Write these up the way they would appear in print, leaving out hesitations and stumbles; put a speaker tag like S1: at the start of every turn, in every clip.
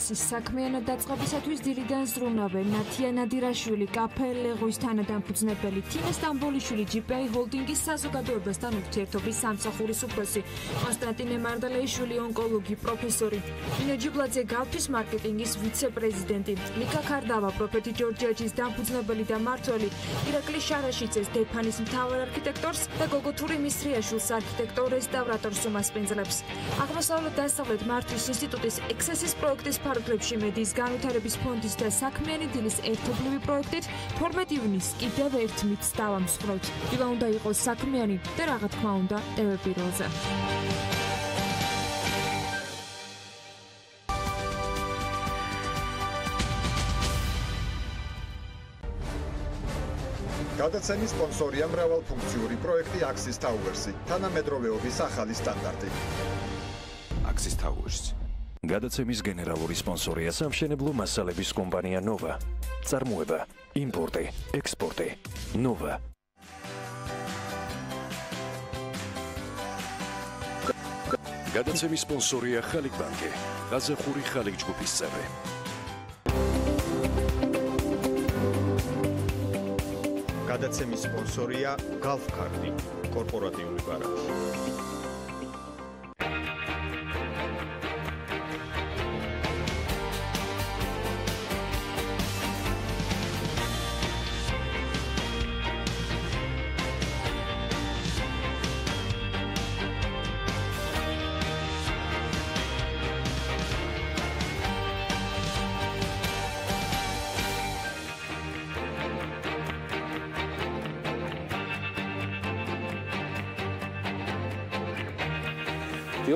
S1: ბიზნესის საქმიანად დაწყებისათვის დილიდან ზრუნავენ ნათია ნადირაშვილი, კაფე ლეღვის თანადამფუძნებელი, თინა სტამბოლიშვილი, GPI ჰოლდინგის საზოგადოებასთან ურთიერთობის სამსახურის უფროსი, კონსტანტინე მარდალეიშვილი, ონკოლოგი, პროფესორი, ინა ჯიბლაძე, გავთვის მარკეტინგის ვიცე-პრეზიდენტი, ლიკა ქარდავა, პროფეტი ჯორჯიაჯის დამფუძნებელი და მმართველი, ირაკლი შარაშიძეს, დეფანის მთავარ არქიტექტორს და გოგო თურიმის რიაშვილს, არქიტექტორ რესტავრატორს უმასპინძლებს. აღმოსავლეთ-დასავლეთ მართვის ინსტიტუტის ექსესის პროექტის ფარგლებში მედიის განვითარების ფონდის და საქმიანი დილის ერთობლივი პროექტით 12 ივნისს კიდევ ერთ მითს დავამსხვრევთ. დილა უნდა იყოს საქმიანი და რა თქმა უნდა ტევე პირველზე.
S2: გადაცემის სპონსორია მრავალფუნქციური პროექტი Axis Towers-ი, თანამედროვეობის ახალი სტანდარტი.
S3: Axis Towers. გადაცემის გენერალური სპონსორია სამშენებლო მასალების კომპანია Nova. წარმოება, იმპორტი, ექსპორტი. Nova. გადაცემის სპონსორია ხალიქ ბანკი. გაზახური ხალიქ ჯგუფის წევრი.
S2: გადაცემის სპონსორია Golf-Card-ი, კორპორატიული ბარათი.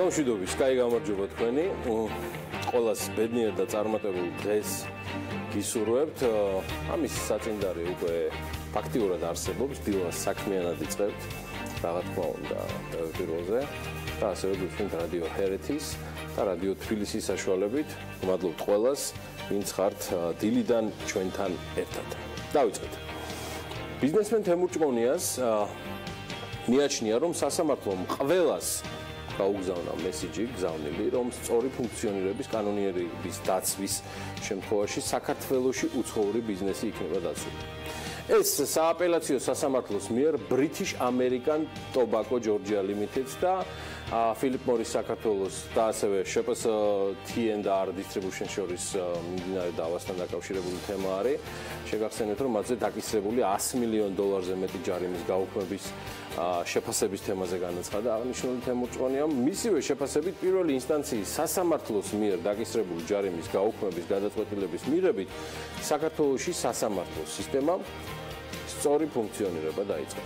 S4: მშვიდობის, კაი გამარჯობა თქვენი. ყველას ბედნიერ და წარმატებულ დღეს გისურვებთ. ამის საწინდარი უკვე ფაქტიურად არსებობს, დილას საქმიანად იწყებთ, რა თქმა უნდა, პირველზე და ასევე გვიშვით რადიო ჰერეთის და რადიო თბილისის საშუალებით. მადლობთ ყველას, ვინც ხართ დილიდან ჩვენთან ერთად. დავიწყეთ. ბიზნესმენ თემურ ჭყონიას მიაჩნია, რომ სასამართლომ ყველას გაუგზავნა მესიჯი გზავნილი, რომ სწორი ფუნქციონირების კანონიერების დაცვის შემთხვევაში საქართველოში უცხოური ბიზნესი იქნება დაცული. ეს სააპელაციო სასამართლოს მიერ British American Tobacco Georgia Limited და Philip Morris საქართველოს და ასევე შეპს T&R Distribution შორის მიმდინარე დავასთან დაკავშირებული თემა არის. შეგახსენეთ, რომ მათზე დაკისრებული $100 მილიონ მეტი ჯარიმის გაუქმების შეფასების თემაზე განაცხადა აღნიშნული თემურ ჭყონიამ. მისივე შეფასებით პირველი ინსტანციის სასამართლოს მიერ დაკისრებული ჯარიმის გაუქმების გადაწყვეტილების მიღებით საქართველოში სასამართლო სისტემამ სწორი ფუნქციონირება დაიწყო.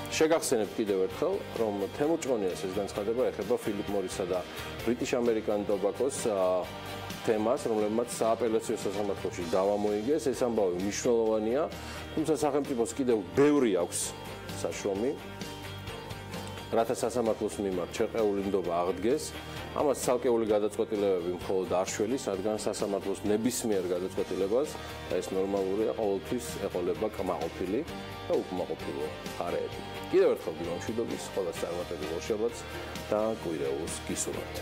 S4: შეგახსენებთ კიდევ ერთხელ, რომ თემურ ჭყონიას ეს განცხადება ეხება Philip Morris-სა და British American Tobacco-ს თემას, რომლებმაც სააპელაციო სასამართლოში დავა მოიგეს. ეს ამბავი მნიშვნელოვანია, თუმცა სახელმწიფოს კიდევ ბევრი აქვს საშრომი, რათა სასამართლოს მიმართ შერყეული ნდობა აღდგეს. ამას ცალკეული გადაწყვეტილებები მხოლოდ არ შველის, რადგან სასამართლოს ნებისმიერ გადაწყვეტილებას და ეს ნორმალურია, ყოველთვის ეყოლება კმაყოფილი და უკმაყოფილო მხარეები. კიდევ ერთხელ მშვიდობის, ყველას წარმატებულ ორშაბათს და კვირეულს გისურვებთ.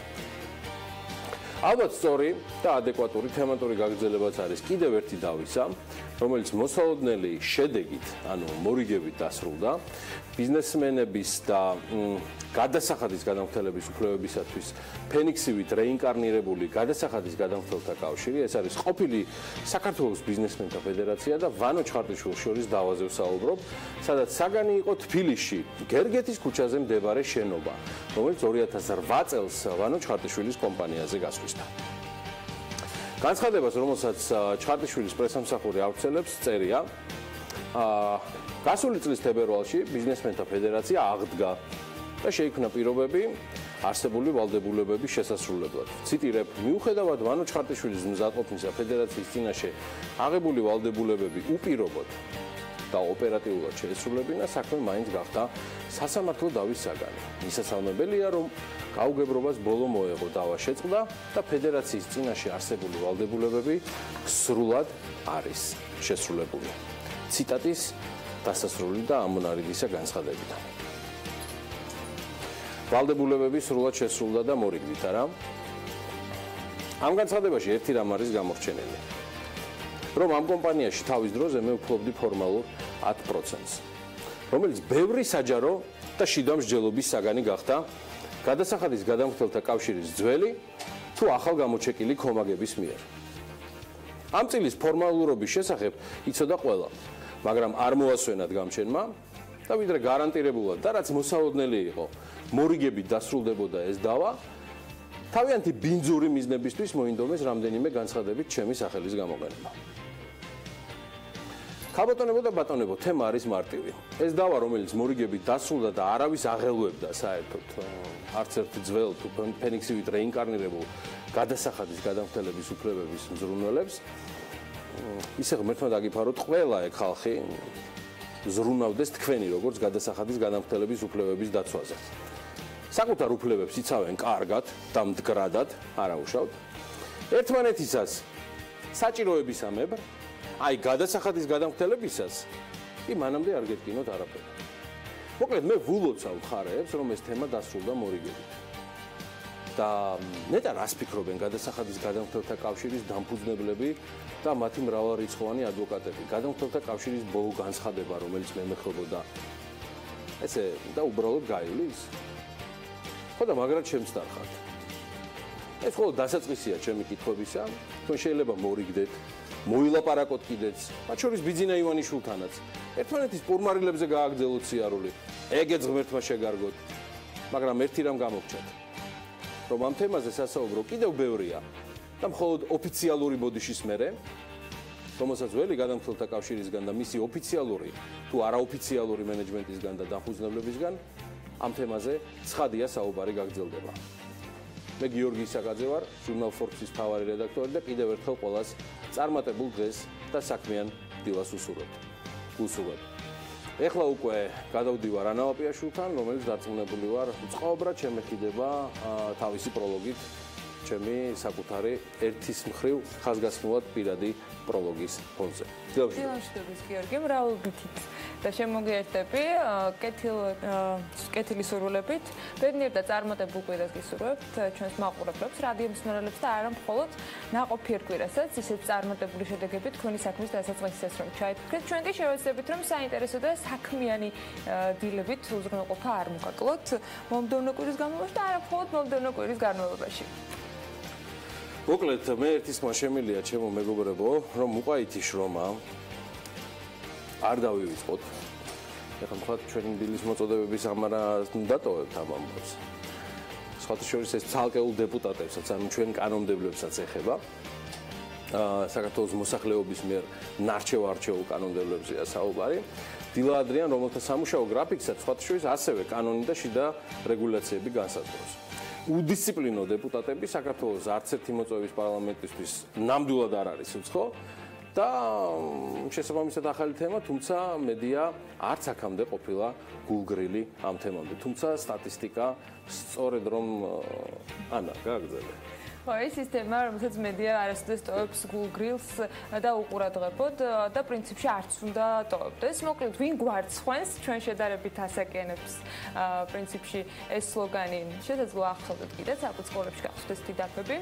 S4: ალბათ სწორი და ადეკვატური თემატური გაგრძელებაც არის კიდევ ერთი დავისა, რომელიც მოსალოდნელი შედეგით, ანუ მორიგებით დასრულდა. ბიზნესმენების და გადასახადის გადამხდელების უფლებებისათვის ფენიქსივით რეინკარნირებული გადასახადის გადამხდელთა კავშირი, ეს არის ყოფილი საქართველოს ბიზნესმენთა ფედერაცია და ვანო ჩხარტიშვილის შორის დავაზე ვსაუბრობ, სადაც საგანი იყო თბილისში, გერგეთის ქუჩაზე მდებარე შენობა, რომელიც 2008 წელს ვანო ჩხარტიშვილის კომპანიაზე გასვლისდა. განცხადებას, რომელსაც ჩხარტიშვილის პრესამსახური ავრცელებს, წერია გასული წლის თებერვალში ბიზნესმენთა ფედერაცია აღდგა და შეიქმნა პირობები არსებული ვალდებულებების შესასრულებლად. ციტირებ, მიუხედავად ვანო ჩხარტიშვილის მზადყოფნისა ფედერაციის წინაშე აღებული ვალდებულებები უპირობოდ და ოპერატიულად შეესრულებინა, საქმე მაინც გახდა სასამართლო დავის საგანი. მისასალმებელია, რომ გაუგებრობას ბოლო მოეღო დავა შეწყდა და ფედერაციის წინაშე არსებული ვალდებულებები სრულად არის შესრულებული. ციტატის დასასრული და ამონარიდისა განცხადებიდან. ვალდებულებები სრულად შესრულდა და მორიგდით, არა? ამ განცხადებაში ერთი რამ არის გამორჩენილი. რომ ამ კომპანიაში თავის დროზე მე ვფლობდი ფორმალურ 10%-ს, რომელიც ბევრი საჯარო და შიდა მსჯელობის საგანი გახდა გადასახადის გადამხდელთა კავშირის ძველი თუ ახალ გამოჩეკილი კომაგების მიერ. ამ წილის ფორმალურობის შესახებ იცოდა ყველა, მაგრამ არ მოასვენად გამჩენმა და ვიდრე გარანტირებულად და რაც მოსალოდნელი იყო, მორიგებით დასრულდებოდა ეს დავა, თავიანთი ბინძური მიზნებისთვის მოინდომეს რამდენიმე განცხადებით ჩემი სახელის გამოყენება. ქალბატონებო და ბატონებო, თემა არის მარტივი. ეს დავა, რომელიც მორიგებით დასრულდა და არავის აღელვებდა საერთოდ არც ერთ ძველ თუ ფენიქსივით რეინკარნირებულ გადასახადის გადამხდელების უფლებების მზრუნველებს, ისე ღმერთმა დაგიფაროთ, ყველა ეგ ხალხი ზრუნავდეს თქვენი როგორც გადასახადის გადამხდელების უფლებების დაცვაზე. საკუთარ უფლებებს იცავენ კარგად და მდგრადად, არაუშავთ. ერთმანეთისას საჭიროებისამებრ, აი გადასახადის გადამხდელებისას, კი მანამდე არ გეტკინოთ არაფერი. მოკლედ მე ვულოცავ მხარეებს, რომ ეს თემა დასრულდა მორიგებით. და ნეტარ რას ფიქრობენ გადასახადის გადამხდელთა კავშირის დამფუძნებლები და მათი მრავალრიცხოვანი ადვოკატები. გადამხდელთა კავშირის ბოლო განცხადება, რომელიც მე მეხობოდა, ესე და უბრალოდ გაივლის. ხო და მაგრად შემსტარხართ. ეს ხოლმე დასაწყისია ჩემი კითხვებისა, თქვენ შეიძლება მორიგდეთ, მოილაპარაკოთ კიდეც, მათ შორის ბიძინა ივანიშვილთანაც. ერთმანეთის პურმარილებზე გააგრძელოთ სიარული, ეგეც ღმერთმა შეგარგოთ, მაგრამ ერთი რამ გამოგჩათ. რომ ამ თემაზე სასაუბრო კიდევ ბევრია და მხოლოდ ოფიციალური ბოდიშის მერე, რომელსაც ველი გადამხდელთა კავშირისგან და მისი ოფიციალური თუ არაოფიციალური მენეჯმენტისგან და დამფუძნებლებისგან ამ თემაზე ცხადია საუბარი გაგრძელდება. მე გიორგი ისაკაძე ვარ, ჟურნალ Forbes-ის მთავარი რედაქტორი და კიდევ ერთხელ ყველას წარმატებულ დღეს და საქმიან დილას უსურვებთ. ეხლა უკვე გადავდივარ ანა ლაპიაშვილთან, რომელიც დარწმუნებული ვარ, წყობრად შემეხიდება თავისი პროლოგით ჩემი საკუთარი ერთის მხრივ ხაზგასმულად პირადი პროლოგის ფონზე.
S5: დილამშვიდობის გიორგი, მრავლობითით და შემოგიერთები კეთილი სურვილებით. ბედნიერ და წარმატებულ კვირას გისურვებთ ჩვენს მაყურებლებს, რადიო მსმენელებს და არა მხოლოდ ნაყოფიერ კვირასაც, ისეთ წარმატებული შედეგებით თქვენი საქმის დასაწყისისას რომ ჩაითქვით. ჩვენ კი შევეცდებით რომ საინტერესო და საქმიანი დილებით უზრუნველყოფა არ მოგაკლოთ მომდევნო კვირის განმავლობაში და არა მხოლოდ მომდევნო კვირის განმავლობაში.
S4: მოკლედ მე ერთის შემილია ჩემო მეგობრებო, რომ უყაითი შრომა არ დავივიწყოთ. ეხლა თქვა ჩვენი დილის მოწოდებების ამარას დატოვებთ ამ ამბავს. სხვათა შორის ეს ცალკეულ დეპუტატებსაც, ანუ ჩვენ კანონმდებლებსაც ეხება. საქართველოს მოსახლეობის მიერ ნარჩევ-არჩეულ კანონმდებლებზეა საუბარი. დილა ადრიან, რომელთა სამუშაო გრაფიკსაც სხვათა შორის ასევე კანონი და შიდა რეგულაციები განსაზღვრავს. უდისციპლინო დეპუტატები საქართველოს არც ერთი მოწვევის პარლამენტისთვის ნამდვილად არ არის უცხო და შესაბამისად ახალი თემა, თუმცა მედია არც აქამდე ყოფილა გულგრილი ამ თემამდე. თუმცა სტატისტიკა სწორედ რომ ანა გააგრძელე.
S5: ეს ის თემა, რომელსაც მედია არასოდეს ტოვებს გულგრილს და უყურადღებოდ და პრინციპში არც უნდა ტოვებდეს. მოკლედ, ვინ გვარცხვენს, ჩვენ შედარებით ასაკიანებს პრინციპში ეს სლოგანი შესაძლოა ახსოვდეთ კიდეც, აკუწყორებში გახსოვდეს თიდაფები.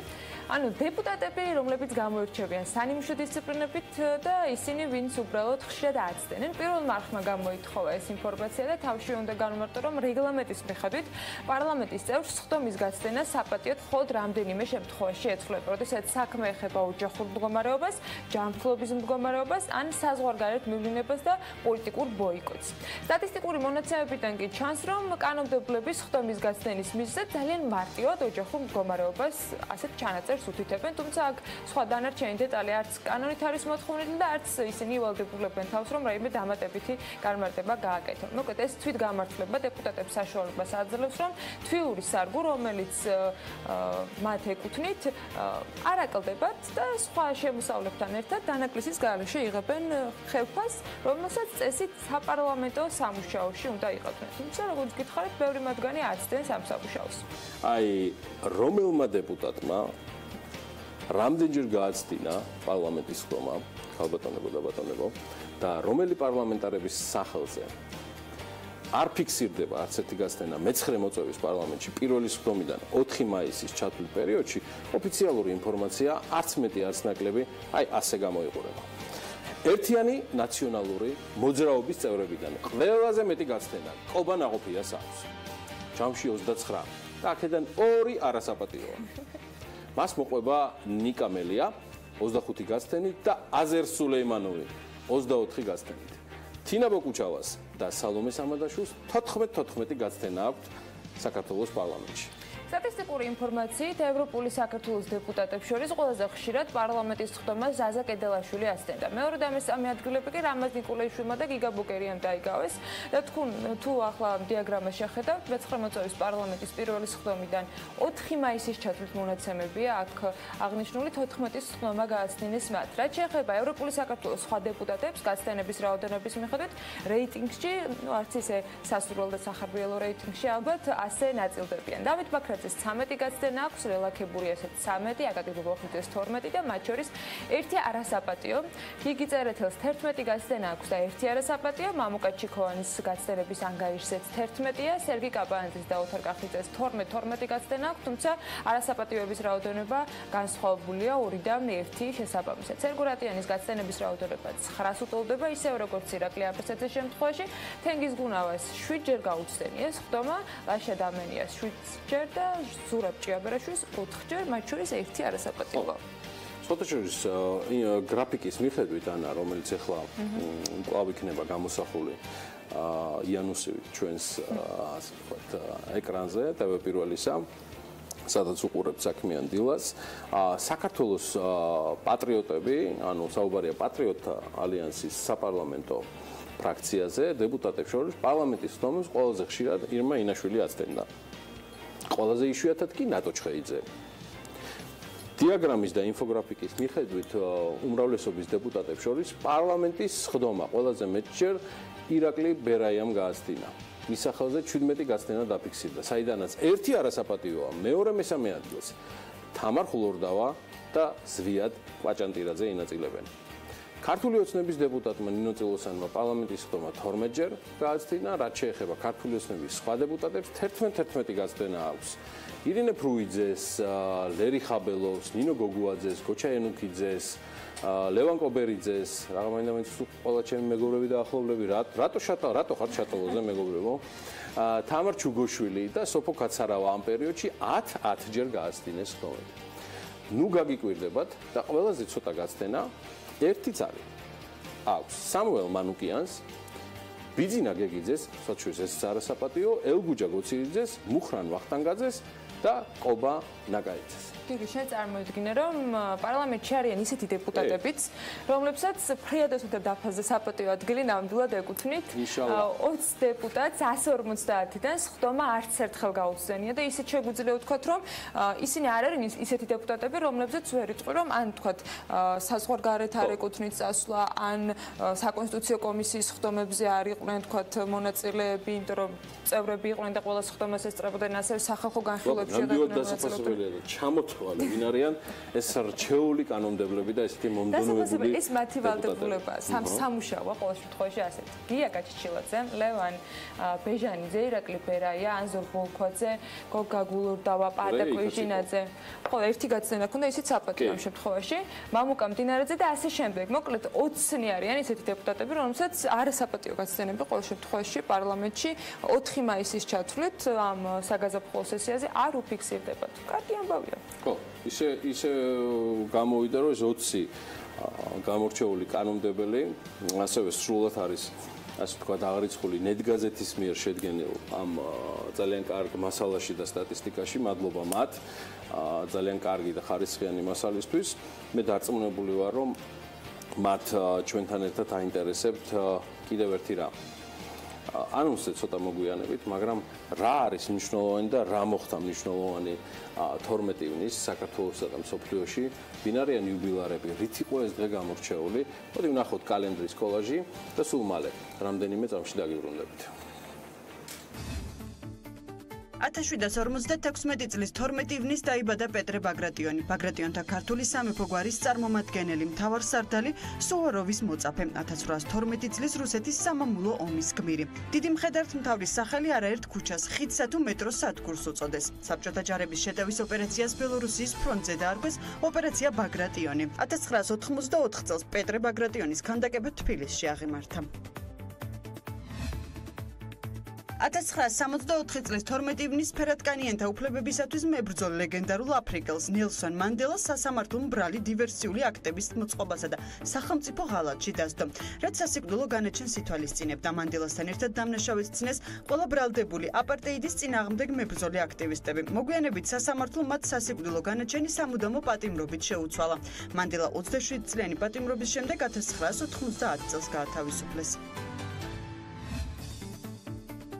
S5: ანუ დეპუტატები, რომლებიც გამოირჩევიან სანიმუშო დისციპლინებით და ისინი ვინც უბრალოდ ხშირად აცდენენ. პირველ მარხმა გამოითხოვა ეს ინფორმაცია და თავში უნდა განმარტო, რომ რეგლამენტის მიხედვით პარლამენტის წევრს სხდომის გაცდენა საპატიოდ მხოლოდ რამდენიმე შემთხვევაში ეცვლება, როდესაც საქმე ეხება ოჯახურ მდგომარეობას, ჯანმრთელობის მდგომარეობას ან საზღვარგარეთ მივლინებას და პოლიტიკურ ბოიკოტს. სტატისტიკური მონაცემებიდან კი ჩანს, რომ კანონმდებლების სხდომის გაცდენის მიზეზად ძალიან მარტივად ოჯახურ მდგომარეობას ასეთ ჩანაწერს უთითებენ, თუმცა აქ სხვა დანარჩენი დეტალი არც კანონით არის მოთხოვნილი და არც ისინი ვალდებულებენ თავს, რომ რაიმე დამატებითი განმარტება გააკეთონ. მოკლედ ეს თვითგამართლება დეპუტატებს საშუალებას აძლევს, რომ თვიური სარგო, რომელიც მათ ეკუთვნით, არ აკლდებათ და სხვა შემოსავლებთან ერთად დანაკლისის გარეშე იღებენ ხელფას, რომელსაც წესით საპარლამენტო სამუშაოში უნდა იყავდნენ. თუმცა როგორც გითხარით, ბევრი მათგანი აცდენს ამ სამუშაოს.
S4: აი, რომელმა დეპუტატმა რამდენჯერ გააცდინა პარლამენტის ხდომა, ქალბატონებო და ბატონებო, და რომელი პარლამენტარების სახელზე არ ფიქსირდება არც ერთი გასცენა მეცხრე მოწვევის პარლამენტში პირველი სხდომიდან 4 მაისის ჩათვლით პერიოდში ოფიციალური ინფორმაცია არც მეტი არც ნაკლები აი ასე გამოიყურება. ერთიანი ნაციონალური მოძრაობის წევრებიდან ყველაზე მეტი გასცენა ყობა ნაყოფიას აქვს. ჯამში 29 და აქედან 2 არასაპატიოა. მას მოყვება ნიკა მელია 25 გასცენით და აზერ სულეიმანოვი 24 გასცენით. თინა ბოკუჩავას და სალომე სამადაშვილს 14 გასცენა აქვს საქართველოს პარლამენტში.
S5: სტატისტიკური ინფორმაციით ევროპული საქართველოს დეპუტატებს შორის ყველაზე ხშირად პარლამენტის სხდომას ზაზა კედელაშვილი ასწენდა. მეორე და მესამე ადგილები კი რამაზ ნიკოლაიშვილმა და გიგა ბოკერიამ დაიკავეს და თუ ახლა დიაგრამას შეხედავთ, მეცხრე მოწვევის პარლამენტის პირველი სხდომიდან 4 მაისის ჩათვლით მონაცემებია აქ აღნიშნული 14-ის სხდომა გააცნინეს მათ. რაც შეეხება ევროპული საქართველოს სხვა დეპუტატებს გასცენების რაოდენობის მიხედვით რეიტინგში, არც ისე სასურველ და სახარბიელო რეიტინგში ალბათ ასე ნაწილდებიან. დავით ბაქრაძე 13 გასცენა აქვს, რელაქებული ასეთ 13, აკაკი ბობოხიძეს 12 და მათ შორის ერთი არასაპატიო. გიგი წერეთელს 11 გასცენა აქვს და ერთი არასაპატიო, მამუკა ჩიქოვანის გასცენების ანგარიშზეც 11-ია, სერგი კაპანაძის და ოთარ კახიძეს 12 გასცენა აქვს, თუმცა არასაპატიოების რაოდენობა განსხვავებულია 2-დან 1 შესაბამისად. სერგო რატიანის გასცენების რაოდენობა 900 უტოლდება, ისევ როგორც ირაკლი აბესაძის შემთხვევაში, თენგიზ გუნავას 7-ჯერ გაუცდენია სხდომა, ლაშა დამენიას 7-ჯერ და ზურაბ ჭიაბერაშვილს 4-ჯერ, მათ შორის ერთი არასაპატიოა.
S4: სოთაშორის გრაფიკის მიხედვით ანა, რომელიც ახლა კვლავ იქნება გამოსახული იანუსივით ჩვენს ასე ვთქვათ ეკრანზე TV პირველისა, სადაც უყურებთ საქმიან დილას, საქართველოს პატრიოტები, ანუ საუბარია პატრიოტთა ალიანსის საპარლამენტო ფრაქციაზე, დეპუტატებს შორის პარლამენტის სხდომებს ყველაზე ხშირად ირმა ინაშვილი აცდენდა. ყველაზე იშვიათად კი ნატო ჩხეიძე. დიაგრამის და ინფოგრაფიკის მიხედვით უმრავლესობის დეპუტატებს შორის პარლამენტის სხდომა ყველაზე მეტჯერ ირაკლი ბერაიამ გააცდინა. მის სახელზე 17 გასცენა დაფიქსირდა, საიდანაც ერთი არასაპატიოა მეორე მესამე ადგილს თამარ ხულორდავა და ზვიად კვაჭანტირაძე ინაწილებენ. ქართული ოცნების დეპუტატმა ნინო წილოსანმა პარლამენტის სხდომა 12-ჯერ გააცდინა, რაც შეეხება ქართული ოცნების სხვა დეპუტატებს 11 გასცენა აქვს. ირინე ფრუიძეს, ლერი ხაბელოვს, ნინო გოგუაძეს, გოჩა ენუქიძეს, ლევან კობერიძეს, რაღაცა ყველა ჩემი მეგობრები და ახლობლები, რატო ხარ შატალოზე მეგობრებო? თამარ ჩუგოშვილი და სოფო კაცარავა ამ პერიოდში 10-ჯერ გააცდინეს სხდომები. ნუ გაგიკვირდებათ და ყველაზე ცოტა გაცდენა ერთიც არის. აქვს სამუელ მანუკიანს, ბიძინა გეგიძეს, სოციალიზმის ეს არასაპატიო, ელგუჯა გოცირიძეს, მუხრან ვახტანგაძეს და ყობა ნაკაიძეს.
S5: გიგი, შენ წარმოიდგინე, რომ პარლამენტში არიან ისეთი დეპუტატებიც, რომლებსაც ფრიადასოთა დაფაზე საპატიო ადგილი ნამდვილად ეკუთვნით. 20 დეპუტატს 150-დან სხდომა არც ერთხელ გაუცდენია და ისეთ შეგვიძლია ვთქვათ, რომ ისინი არ არიან ისეთი დეპუტატები, რომლებზეც ვერ იტყვი, რომ ან ვთქვათ საზღვარგარეთ არ ეკუთვნით წასვლა, ან საკონსტიტუციო კომისიის სხდომებზე არ იყვნენ ვთქვათ მონაწილეები, იმიტომ რომ წევრები იყვნენ და ყველა სხდომას ესწრებოდნენ, ასევე სახალხო განხილვებში
S4: ჩამოთვალე ვინ არიან ეს რჩეული კანონმდებლები და ესეთი მომდევნოებული
S5: ეს მათი ვალდებულებაა სამუშაოა ყოველ შემთხვევაში ასეთი. გია გაჩიჩილაძე, ლევან ბეჟანიძე, ირაკლი ბერაია, ანზორ ბოლქვაძე, გოგა გულურდავა, პატე კვიჟინაძე. ხო, ერთი გაცდენა ქონდა, ისიც საპატიო ამ შემთხვევაში, მამუკა მდინარეძე და ასე შემდეგ. მოკლედ 20-ნი არიან ისეთი დეპუტატები, რომელსაც არასაპატიო გაცდენები ყოველ შემთხვევაში პარლამენტში 4 მაისის ჩათვლით ამ საგაზაფხულო სესიაზე არ უფიქსირდებათ. კარგი ამბავია.
S4: ხო, ისე გამოვიდა, რომ ეს 20 გამორჩეული კანონმდებელი ასევე სრულად არის ასე ვთქვათ აღრიცხული ნეტგაზეთის მიერ შედგენილ ამ ძალიან კარგ მასალაში და სტატისტიკაში, მადლობა მათ ძალიან კარგი და ხარისხიანი მასალისთვის. მე დარწმუნებული ვარ, რომ მათ ჩვენთან ერთად აინტერესებთ კიდევ ერთი რამ. ანონსზე ცოტა მოგვიანებით, მაგრამ რა არის მნიშვნელოვანი და რა მოხდა მნიშვნელოვანი 12 ივნის საქართველოსა და მსოფლიოში, ვინ არიან იუბილარები, რით იყო ეს დღე გამორჩეული. მოდი ვნახოთ კალენდრის კოლაჟი და სულ მალე რამდენიმე წამში დაგიბრუნდებით.
S6: 1756 წლის 12 ივნის დაიბადა პეტრე ბაგრატიონი. ბაგრატიონთა ქართული სამეფო გვარის წარმომადგენელი, მთავარსარდალი, სუვოროვის მოწაფე. 1812 წლის რუსეთის სამამულო ომის გმირი. დიდი მხედართმთავრის სახელი არაერთ ქუჩას, ხიდსა თუ მეტროს სადგურს უწოდეს. საბჭოთა ჯარების შეტევის ოპერაციას ბელორუსიის ფრონტზე დაარქვეს ოპერაცია ბაგრატიონი. 1984 წელს პეტრე ბაგრატიონის ქანდაკება თბილისში აღიმართა. 1964 წლის 12 ივნის ფერადკანიანთა უფლებებისათვის მებრძოლ ლეგენდარულ აფრიკელს ნელსონ მანდელას სასამართლო მბრალი დივერსიული აქტების მოწყობასა და სახელმწიფო ღალატში დასდო. რაც სასიკვდილო განაჩენს ითვალისწინებდა. მანდელასთან ერთად დამნაშავედ ცნეს ყველა ბრალდებული აპარტეიდის წინააღმდეგ მებრძოლი აქტივისტები. მოგვიანებით სასამართლო მათ სასიკვდილო განაჩენი სამუდამო პატიმრობით შეუცვალა. მანდელა 27 წლიანი პატიმრობის შემდეგ 1990 წელს გაათავისუფლეს.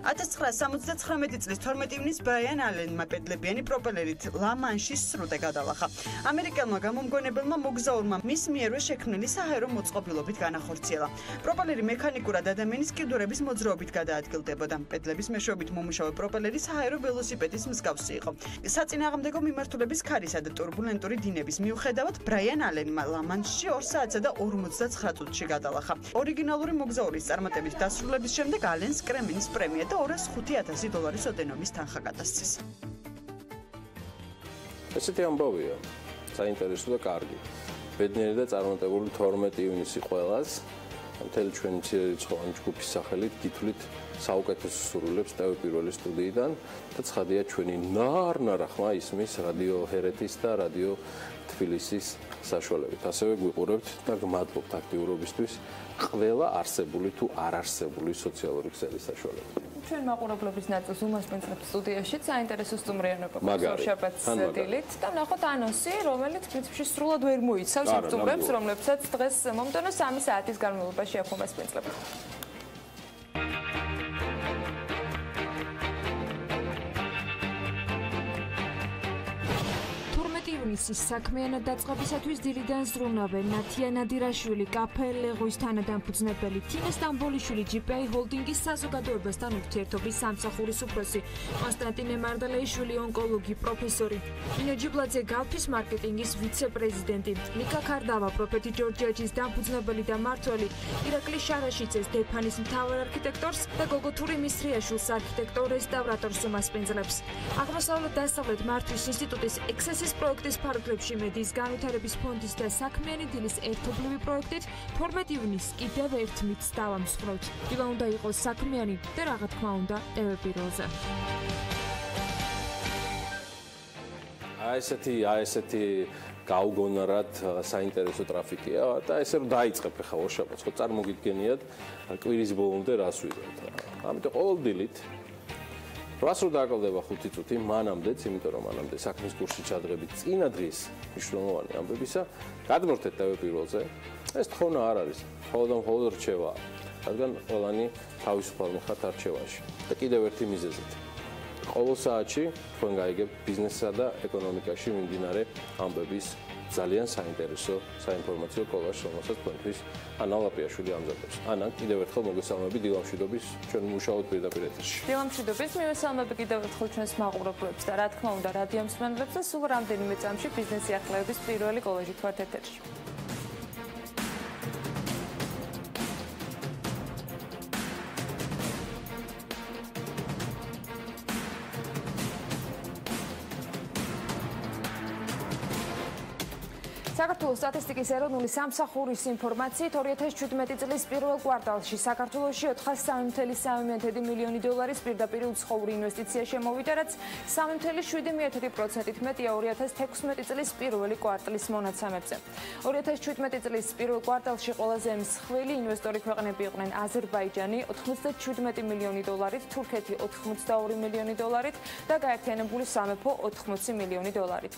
S6: 1979 წლის 12 ივნის ბრაიან ალენმა პედლებიანი პროპელერით ლა-მანშის სრუტე გადალახა. ამერიკელმა გამომგონებელმა მოგზაურმა მის მიერვე შექმნილი საჰაერო მოწყობილობით განახორციელა. პროპელერი მექანიკურად ადამიანის კიდურების მოძრაობით გადაადგილდებოდა. პედლების მეშვეობით მომუშავე პროპელერი საჰაერო ველოსიპედის მსგავსი იყო. საწინააღმდეგო მიმართულების ქარისა და ტურბულენტური დინების მიუხედავად ბრაიან ალენმა ლა-მანშში 2 საათსა და 59 წუთში გადალახა. ორიგინალური მოგზაურის წარმატებით დასრულების შემდეგ ალენს კრემენის პრემია $205,000 ოდენობის თანხა გადასცეს.
S4: ესეთი ამბავია, საინტერესო და კარგი. ბედნიერი და წარმატებული 12 ივნისი ყველას, მთელი ჩვენი მცირერიცხოვანი ჯგუფის სახელით გითვლით საუკეთესო სურვილებს ტევ პირველი სტუდიიდან და ცხადია ჩვენი ნარ-ნარა ხმა ისმის რადიო ჰერეთის და რადიო თბილისის საშუალებით. ასევე გვიყურებთ და გმადლობთ აქტიურობისთვის ყველა არსებული თუ არ არსებული სოციალური ქსელის საშუალებით.
S5: ჩვენ მაყურებლობის ნაწილს უმასპინძლებს სტუდიაში საინტერესო სტუმრიანობა შაბათს დილით და ნახოთ ანონსი, რომელიც პრინციპში სრულად ვერ მოიცავს იმ სტუმრებს, რომლებსაც დღეს მომდევნო 3 საათის განმავლობაში აქვს უმასპინძლები.
S1: ივნისის საქმიანად დაწყებისათვის დილიდან ზრუნავენ ნათია ნადირაშვილი, კაფე ლეღვის თანადამფუძნებელი, თინა სტამბოლიშვილი, GPI ჰოლდინგის საზოგადოებასთან ურთიერთობის სამსახურის უფროსი, კონსტანტინე მარდალეიშვილი, ონკოლოგი, პროფესორი, ნინო ჯიბლაძე, გალფის მარკეტინგის ვიცე-პრეზიდენტი, ლიკა ქარდავა, პროფეტი ჯორჯიაჯის დამფუძნებელი და მმართველი, ირაკლი შარაშიძეს, დეფანის მთავარ არქიტექტორს და გოგოთური მისრიაშვილს, არქიტექტორ რესტავრატორს უმასპინძლებს. აღმოსავლეთ-დასავლეთ მართვის ინსტიტუტის ექსესის პროექტის ფარგლებში მედიის განვითარების ფონდის და საქმიანი დილის ერთობლივი პროექტით 12 ივნის კიდევ ერთ მითს დავამსხვრევთ. დილა უნდა იყოს საქმიანი და რა თქმა უნდა ტევე პირველზე.
S4: ესეთი გაუგონარად საინტერესო ტრაფიკია და ესე რომ დაიწყებ ხა ორშაბათს, ხო წარმოგიდგენიათ კვირის ბოლომდე რას ვიღებთ. ამიტომ ყოველ დილით რას რო დააკლდება 5 წუთი მანამდეც, იმიტომ რომ მანამდე საქმის კურსი ჩადღებით წინა დღის მნიშვნელოვანი ამბებისა, გადმორთეთ ტევე პირველზე. ეს თხოვნა არ არის, მხოლოდ რჩევაა, რადგან ყველანი თავისუფალ ხართ არჩევანში. და კიდევ ერთი მიზეზით. ყოველ საათში თქვენ გაიგებთ ბიზნესსა და ეკონომიკაში მიმდინარე ამბების ძალიან საინტერესო საინფორმაციო კოლაჟს, რომელსაც თქვენთვის ანა ლაპიაშვილი ამზადებს. ანა, კიდევ ერთხელ მოგესალმები დილამშვიდობის ჩვენ მუშაობთ პირდაპირ ეთერში.
S5: დილამშვიდობის მივესალმები კიდევ ერთხელ ჩვენს მაყურებლებს და რა თქმა უნდა რადიო მსმენელებს და სულ რამდენიმე წამში ბიზნეს სიახლეების პირველი კოლაჟით ვართ ეთერში. საქართველოს სტატისტიკის ეროვნული სამსახურის ინფორმაციით 2017 წლის პირველ კვარტალში საქართველოში 403,3 მილიონი დოლარის პირდაპირ უცხოური ინვესტიცია შემოვიდა, რაც 3,7%-ით მეტია 2016 წლის პირველი კვარტლის მონაცემებზე. 2017 წლის პირველ კვარტალში ყველაზე მსხვილი ინვესტორი ქვეყნები იყვნენ აზერბაიჯანი 97 მილიონი დოლარით, თურქეთი 82 მილიონი დოლარით და გაერთიანებული სამეფო 80 მილიონი დოლარით.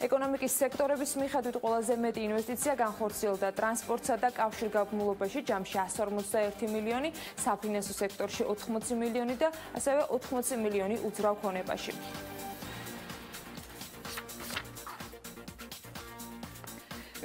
S5: ეკონომიკის სექტორების მიხედვით ყველაზე მეტი ინვესტიცია განხორციელდა ტრანსპორტსა და კავშირგაბმულობაში ჯამში 151 მილიონი, საფინანსო სექტორში 80 მილიონი და ასევე 80 მილიონი უძრავ ქონებაში.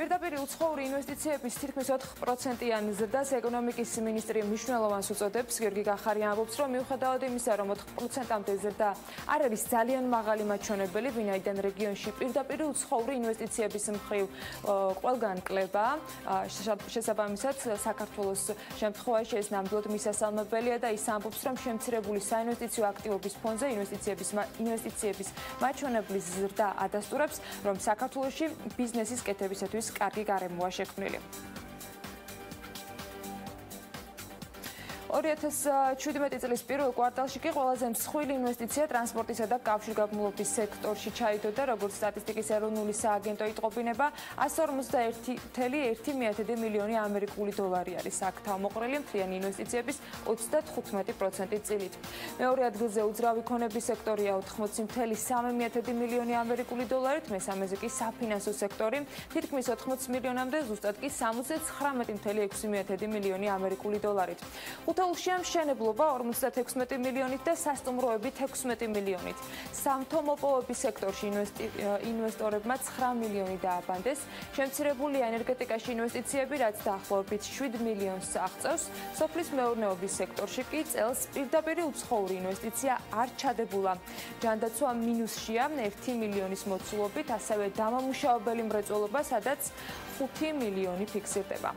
S5: პირდაპირ უცხოური ინვესტიციების თითქმის 4%-იანი ზრდას ეკონომიკის მინისტრი მნიშვნელოვანს უწოდებს. გიორგი გახარია ამბობს, რომ მიუხედავად იმისა, რომ 4%-მდე ზრდა არ არის ძალიან მაღალი მაჩვენებელი, ვინაიდან რეგიონში პირდაპირ უცხოური ინვესტიციების მხრივ ყველგან კლება. შესაბამისად, საქართველოს შემთხვევაში ეს ნამდვილად მისასალმებელია და ის ამბობს, რომ შემცირებული საინვესტიციო აქტივობის ფონზე ინვესტიციების მაჩვენებლის ზრდა ადასტურებს, რომ საქართველოში ბიზნესის კეთებისათვის კარგი გარემოა შექმნილი. 2017 წლის პირველ კვარტალში კი ყველაზე მსხვილი ინვესტიცია ტრანსპორტისა და კავშირგაბმულობის სექტორში ჩაიდოდა, როგორც სტატისტიკის ეროვნული სააგენტო იტყობინება, 151,1 მილიონი ამერიკული დოლარი არის აქ თავმოყრილი მთლიანი ინვესტიციების 35% წილით. მეორე ადგილზე უძრავი ქონების სექტორია 80,3 მილიონი ამერიკული დოლარით, მესამეზე კი საფინანსო სექტორი თითქმის 80 მილიონამდე, ზუსტად კი 69,6 მილიონი ამერიკული დოლარით. უთაულშია მშენებლობა 56 მილიონით და სასტუმროები 16 მილიონით. სამთო-მოპოვების სექტორში ინვესტორებმა 9 მილიონი დააბანდეს. შემცირებულია ენერგეტიკაში ინვესტიციები, რაც დაახლოებით 7 მილიონს აღწევს. სოფლის მეურნეობის სექტორში კი წელს პირდაპირ უცხოური ინვესტიცია არ ჩადებულა. ჯანდაცვა მინუსშია 1 მილიონის მოცულობით, ასევე დამამუშავებელი მრეწველობა, სადაც 5 მილიონი ფიქსირდება.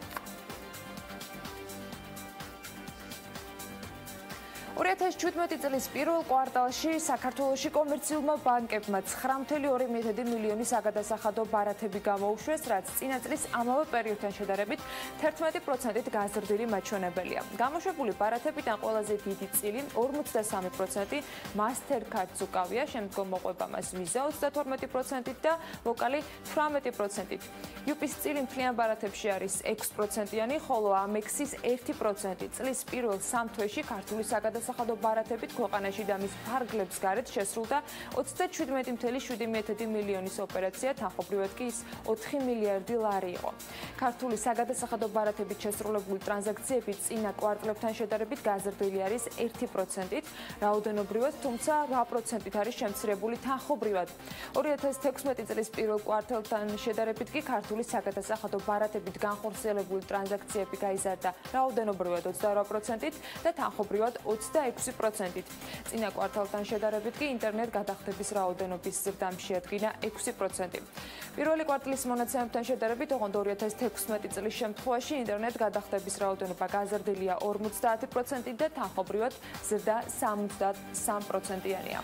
S5: 2017 წლის პირველ კვარტალში საქართველოში კომერციულმა ბანკებმა 9,2 მილიონი საგადასახადო ბარათები გამოუშვეს, რაც წინა წლის ამავე პერიოდთან შედარებით 11%-ით გაზრდილი მაჩვენებელია. გამოშვებული ბარათებიდან ყველაზე დიდი წილი 43% მასტერკარდს უკავია, შემდგომ მოყვება მას ვიზა 32%-ით და ვოკალი 18%-ით. იუპის წილი მთლიან ბარათებში არის 6%-იანი, ხოლო ამექსის 1%. წლის პირველ 3 თვეში ქართული საგადასახადო ბარათებით ქვეყანაში და მის ფარგლებს გარეთ შესრულდა 37,7 მილიონის ოპერაცია, თანხობრივად კი ის 4 მილიარდი ლარი იყო. ქართული საგადასახადო ბარათებით შესრულებული ტრანზაქციები წინა კვარტლებთან შედარებით გაზრდილი არის 1%-ით, რაოდენობრივად, თუმცა 8%-ით არის შემცირებული თანხობრივად. 2016 წლის პირველ კვარტალთან შედარებით კი ქართული საგადასახადო ბარათებით განხორციელებული ტრანზაქციები გაიზარდა რაოდენობრივად 28%-ით და თანხობრივად 26%-ით. წინა კვარტალთან შედარებით კი ინტერნეტ გადახდების რაოდენობის ზრდამ შეადგინა 6%. პირველი კვარტლის მონაცემებთან შედარებით, ოღონდ 2016 წლის შემთხვევაში ინტერნეტ გადახდების რაოდენობა გაზრდილია 50%-ით და თანხობრივად ზრდა 73%-იანია.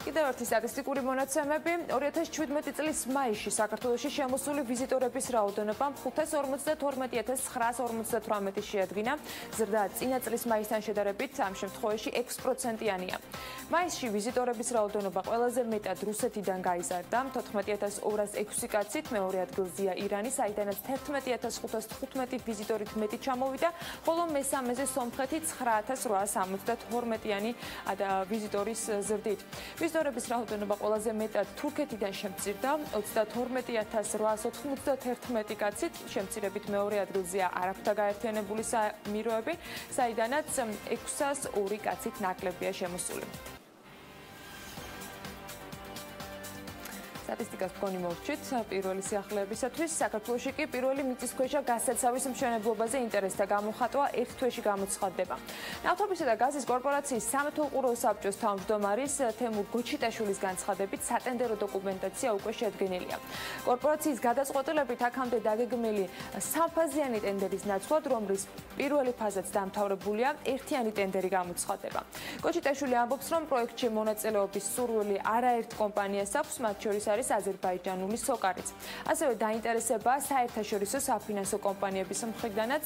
S5: კიდევ ერთი სტატისტიკური მონაცემები. 2017 წლის მაისში საქართველოში შემოსული ვიზიტორების რაოდენობა 552,958 შეადგინა. ზრდა წინა წლის მაისთან შედარებით ამ შემთხვევაში 6%-იანია. მაისში ვიზიტორების რაოდენობა ყველაზე მეტად რუსეთიდან გაიზარდა 14,206 კაცით, მეორე ადგილზეა ირანი, საიდანაც 11,515 ვიზიტორით მეტი ჩამოვიდა, ხოლო მესამეზე სომხეთი 9,872-იანი ვიზიტორის ზრდით. ვიზიტორების რაოდენობა ყველაზე მეტად თურქეთიდან შემცირდა 32,891 კაცით, შემცირებით მეორე ადგილზეა არაბთა გაერთიანებული საამიროები, საიდანაც 602 კაცით ნაკლებია შემოსული. სტატისტიკას მქონი მოვჭით პირველი სიახლეებისათვის. საქართველოში კი პირველი მიწისქვეშა გაზსაცავის მშენებლობაზე ინტერესთა გამოხატვა ერთ თვეში გამოცხადდება. ნავთობისა და გაზის კორპორაციის სამეთვალყურო საბჭოს თავმჯდომარის თემურ გოჩიტაშვილის განცხადებით სატენდერო დოკუმენტაცია უკვე შედგენილია. კორპორაციის გადაწყვეტილებით აქამდე დაგეგმილი სამფაზიანი ტენდერის ნაცვლად, რომლის პირველი ფაზაც დამთავრებულია, ერთიანი ტენდერი გამოცხადდება. გოჩიტაშვილი ამბობს, რომ პროექტში მონაწილეობის სურვილი არაერთ კომპანიას აქვს, მათ შორის არის აზერბაიჯანული სოკარიც. ასევე დაინტერესებაა საერთაშორისო საფინანსო კომპანიების მხრიდანაც,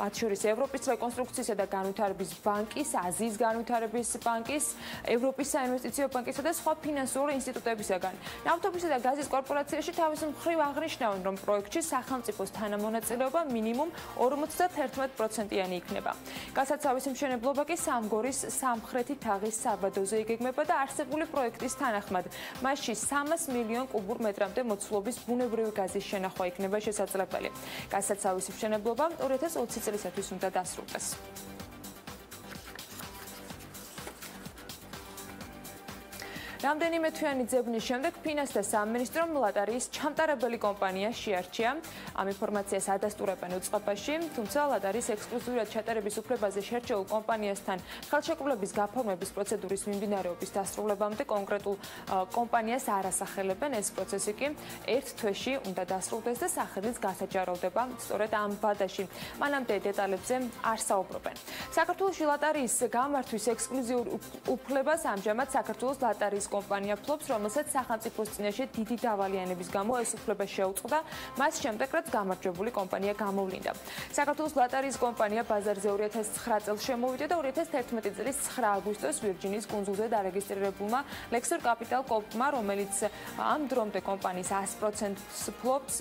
S5: მათ შორის ევროპის რეკონსტრუქციისა და განვითარების ბანკის, აზიის განვითარების ბანკის, ევროპის საინვესტიციო ბანკისა და სხვა ფინანსური ინსტიტუტებისაგან. ნავთობისა და გაზის კორპორაციაში თავის მხრივ აღნიშნავენ, რომ პროექტში სახელმწიფოს თანამონაწილეობა მინიმუმ 51%-იანი იქნება. გასაცავის მშენებლობა კი სამგორის სამხრეთი თაღის საბადოზე იგეგმება და არსებული პროექტის თანახმად მასში 300 მილიონ კუბურ მეტრამდე მოცულობის ბუნებრივი გაზის შენახვა იქნება შესაძლებელი. გასაცავის მშენებლობა 2020 წლისათვის უნდა დასრულდეს. რამდენიმე თვიანი ძებნის შემდეგ ფინანსთა და სამინისტრომ ლატარიის ჩამტარებელი კომპანია შეარჩია. ამ ინფორმაციას ადასტურებენ უწყებაში, თუმცა ლატარიის ექსკლუზიურად ჩატარების უფლებაზე შერჩეულ კომპანიასთან ხელშეკრულების გაფორმების პროცედურის მიმდინარეობის დასრულებამდე კონკრეტულ კომპანიას არ ასახელებენ. ეს პროცესი კი ერთ თვეში უნდა დასრულდეს და სახელიც გასაჯაროვდება სწორედ ამ ვადაში. მანამდე დეტალებზე არ საუბრობენ. საქართველოს ლატარიის გამართვის ექსკლუზიურ უფლებას ამჟამად საქართველოს ლატარიის კომპანია ფლობს, რომელსაც სახელმწიფოს წინაშე დიდი დავალიანების გამო ეს უფლება შეუწყდა, მას შემდეგ რაც გამარჯვებული კომპანია გამოვლინდა. საქართველოს ლატარიის კომპანია ბაზარზე 2009 წელს შემოვიდა და 2011 წლის 9 აგვისტოს ვირჯინის კუნძულზე დარეგისტრირებულმა ლექსორ კაპიტალ კოპმა, რომელიც ამ დრომდე კომპანიის 100%-ს ფლობს,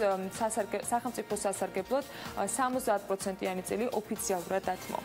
S5: სახელმწიფო სასარგებლოდ 70%-იანი წილი ოფიციალურად დათმო.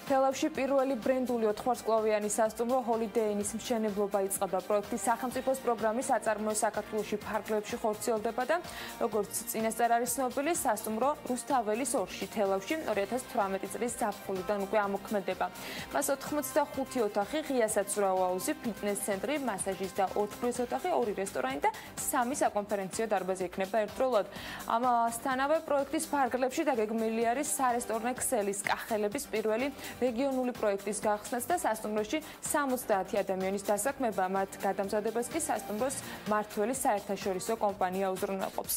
S5: თელავში პირველი ბრენდული 4-ვარსკვლავიანი სასტუმრო Holiday Inn-ის მშენებლობა იწყება. პროექტის სახელმწიფოს პროგრამის აწარმოე საქართველოში ფარგლებში ხორციელდება და როგორც წინასწარ არის ცნობილი, სასტუმრო რუსთაველის 2-ში თელავში 2018 წლის ზაფხულიდან უკვე ამოქმედება. მას 85 ოთახი, ღია საცურაო აუზი, ფიტნეს ცენტრი, მასაჟის და ოთხგზის ოთახი, 2 რესტორანი და 3 საკონფერენციო დარბაზი ექნება ერთდროულად. ამასთანავე პროექტის ფარგლებში დაგეგმილი არის სარესტორნე ქსელის კახელების პირველი რეგიონული პროექტის გახსნაც და სასტუმროში 70 ადამიანის დასაქმება, მათ გადამზადებას კი სასტუმროს მმართველი საერთაშორისო კომპანია უზრუნველყოფს.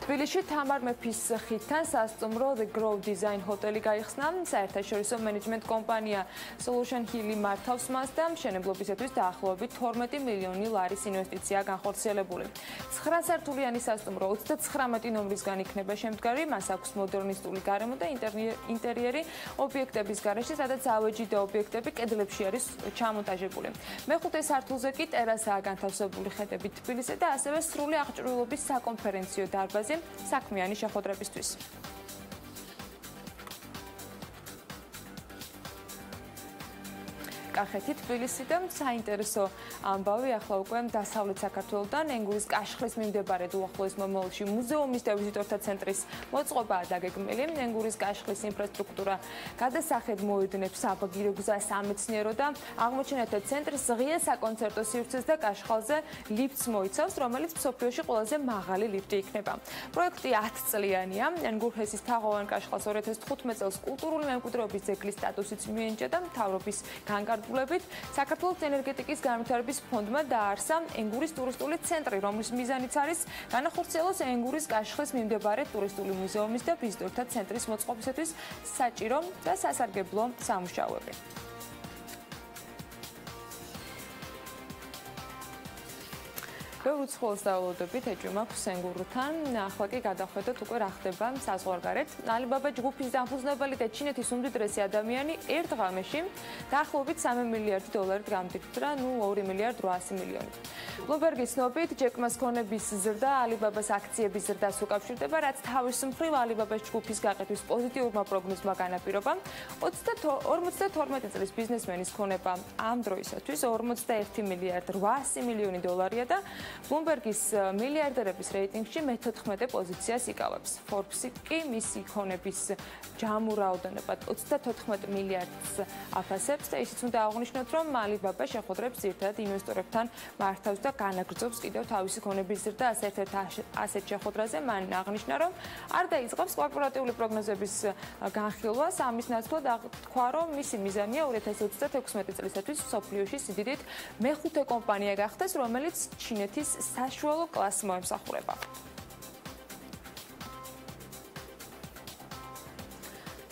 S5: თბილისში თამარ მეფის ხიდთან სასტუმრო The Grow Design ჰოტელი გაიხსნა. საერთაშორისო მენეჯმენტ კომპანია Solution Hill მართავს მას და მშენებლობისათვის დაახლოებით 12 მილიონი ლარის ინვესტიცია განხორციელებული. 9 სართულიანი სასტუმრო 39 ნომრისგან იქნება შემდგარი, მას აქვს მოდერნისტული გარემო და ინტერიერი ობიექტების გარეშე, სადაც ავეჯი და ობიექტები კედლებში არის ჩამონტაჟებული. მეხუთე სართულზე კი ტერასაა განთავსებული ხედებით თბილისზე და ასევე სრული აღჭურვილობის საკონფერენციო დარბაზი საქმიანი შეხვედრებისთვის. კახეთი, თბილისი და საინტერესო ამბავი ახლა უკვე დასავლეთ საქართველოდან ენგურის კაშხლის მიმდებარე უახლოეს მომავალში მუზეუმის და ვიზიტორთა ცენტრის მოწყობაა დაგეგმილი. ენგურის კაშხლის ინფრასტრუქტურა გადასახედ მოედნებს საბაგირო გზას, სამეცნიერო და აღმოჩენათა ცენტრის ღია საკონცერტო სივრცეს და კაშხალზე ლიფტს მოიცავს, რომელიც მსოფლიოში ყველაზე მაღალი ლიფტი იქნება. პროექტი 10 წლიანია. ენგურჰესის თაღოვან კაშხალს 2015 წელს კულტურული მემკვიდრეობის ძეგლის სტატუსიც მიენიჭა და მთავრობის განკარგულებით საქართველოს ენერგეტიკის განვითარების ფონდმა დააარსა ენგურის ტურისტული ცენტრი, რომლის მიზანიც არის განახორციელოს ენგურის კაშხლის მიმდებარე ტურისტული მუზეუმის და ვიზიტორთა ცენტრის მოწყობისათვის საჭირო და სასარგებლო სამუშაოები. ბევრ უცხოელს დავალოდებით ეჭვი მაქვს ენგურთან. ახლა კი გადახვედოთ უკვე რა ხდება საზღვარგარეთ. ალიბაბა ჯგუფის დამფუძნებელი და ჩინეთის უმდიდრესი ადამიანი ერთ ღამეში დაახლოებით 3 მილიარდი დოლარით გამდიდრა, 2 მილიარდ 800 მილიონი. ბლუმბერგის ცნობით, ჯეკმას ქონების ზრდა ალიბაბას აქციების ზრდას უკავშირდება, რაც თავის მხრივ ალიბაბას ჯგუფის გაყიდვის პოზიტიურმა პროგნოზმა განაპირობა. 52 წლის ბიზნესმენის ქონება ამ დროისათვის 41 მილიარდ 800 მილიონი დოლარია და ბლუმბერგის მილიარდერების რეიტინგში მე-14 პოზიციას იკავებს. Forbes კი მისი ქონების ჯამურ რაოდენობად 34 მილიარდს აფასებს და ისიც უნდა აღვნიშნოთ, რომ ალიბაბა შეხვედრებს ძირითადად ინვესტორებთან მართავს და განაგრძობს კიდევ თავისი ქონების ზრდა. ერთ-ერთ ასეთ შეხვედრაზე მან აღნიშნა, რომ არ დაიწყებს კორპორატიული პროგნოზების განხილვას. ამის ნაცვლად თქვა, რომ მისი მიზანია 2036 წლისათვის მსოფლიოში სიდიდით მეხუთე კომპანია გახდეს, რომელიც ჩინეთის საშუალო კლასს მოემსახურება.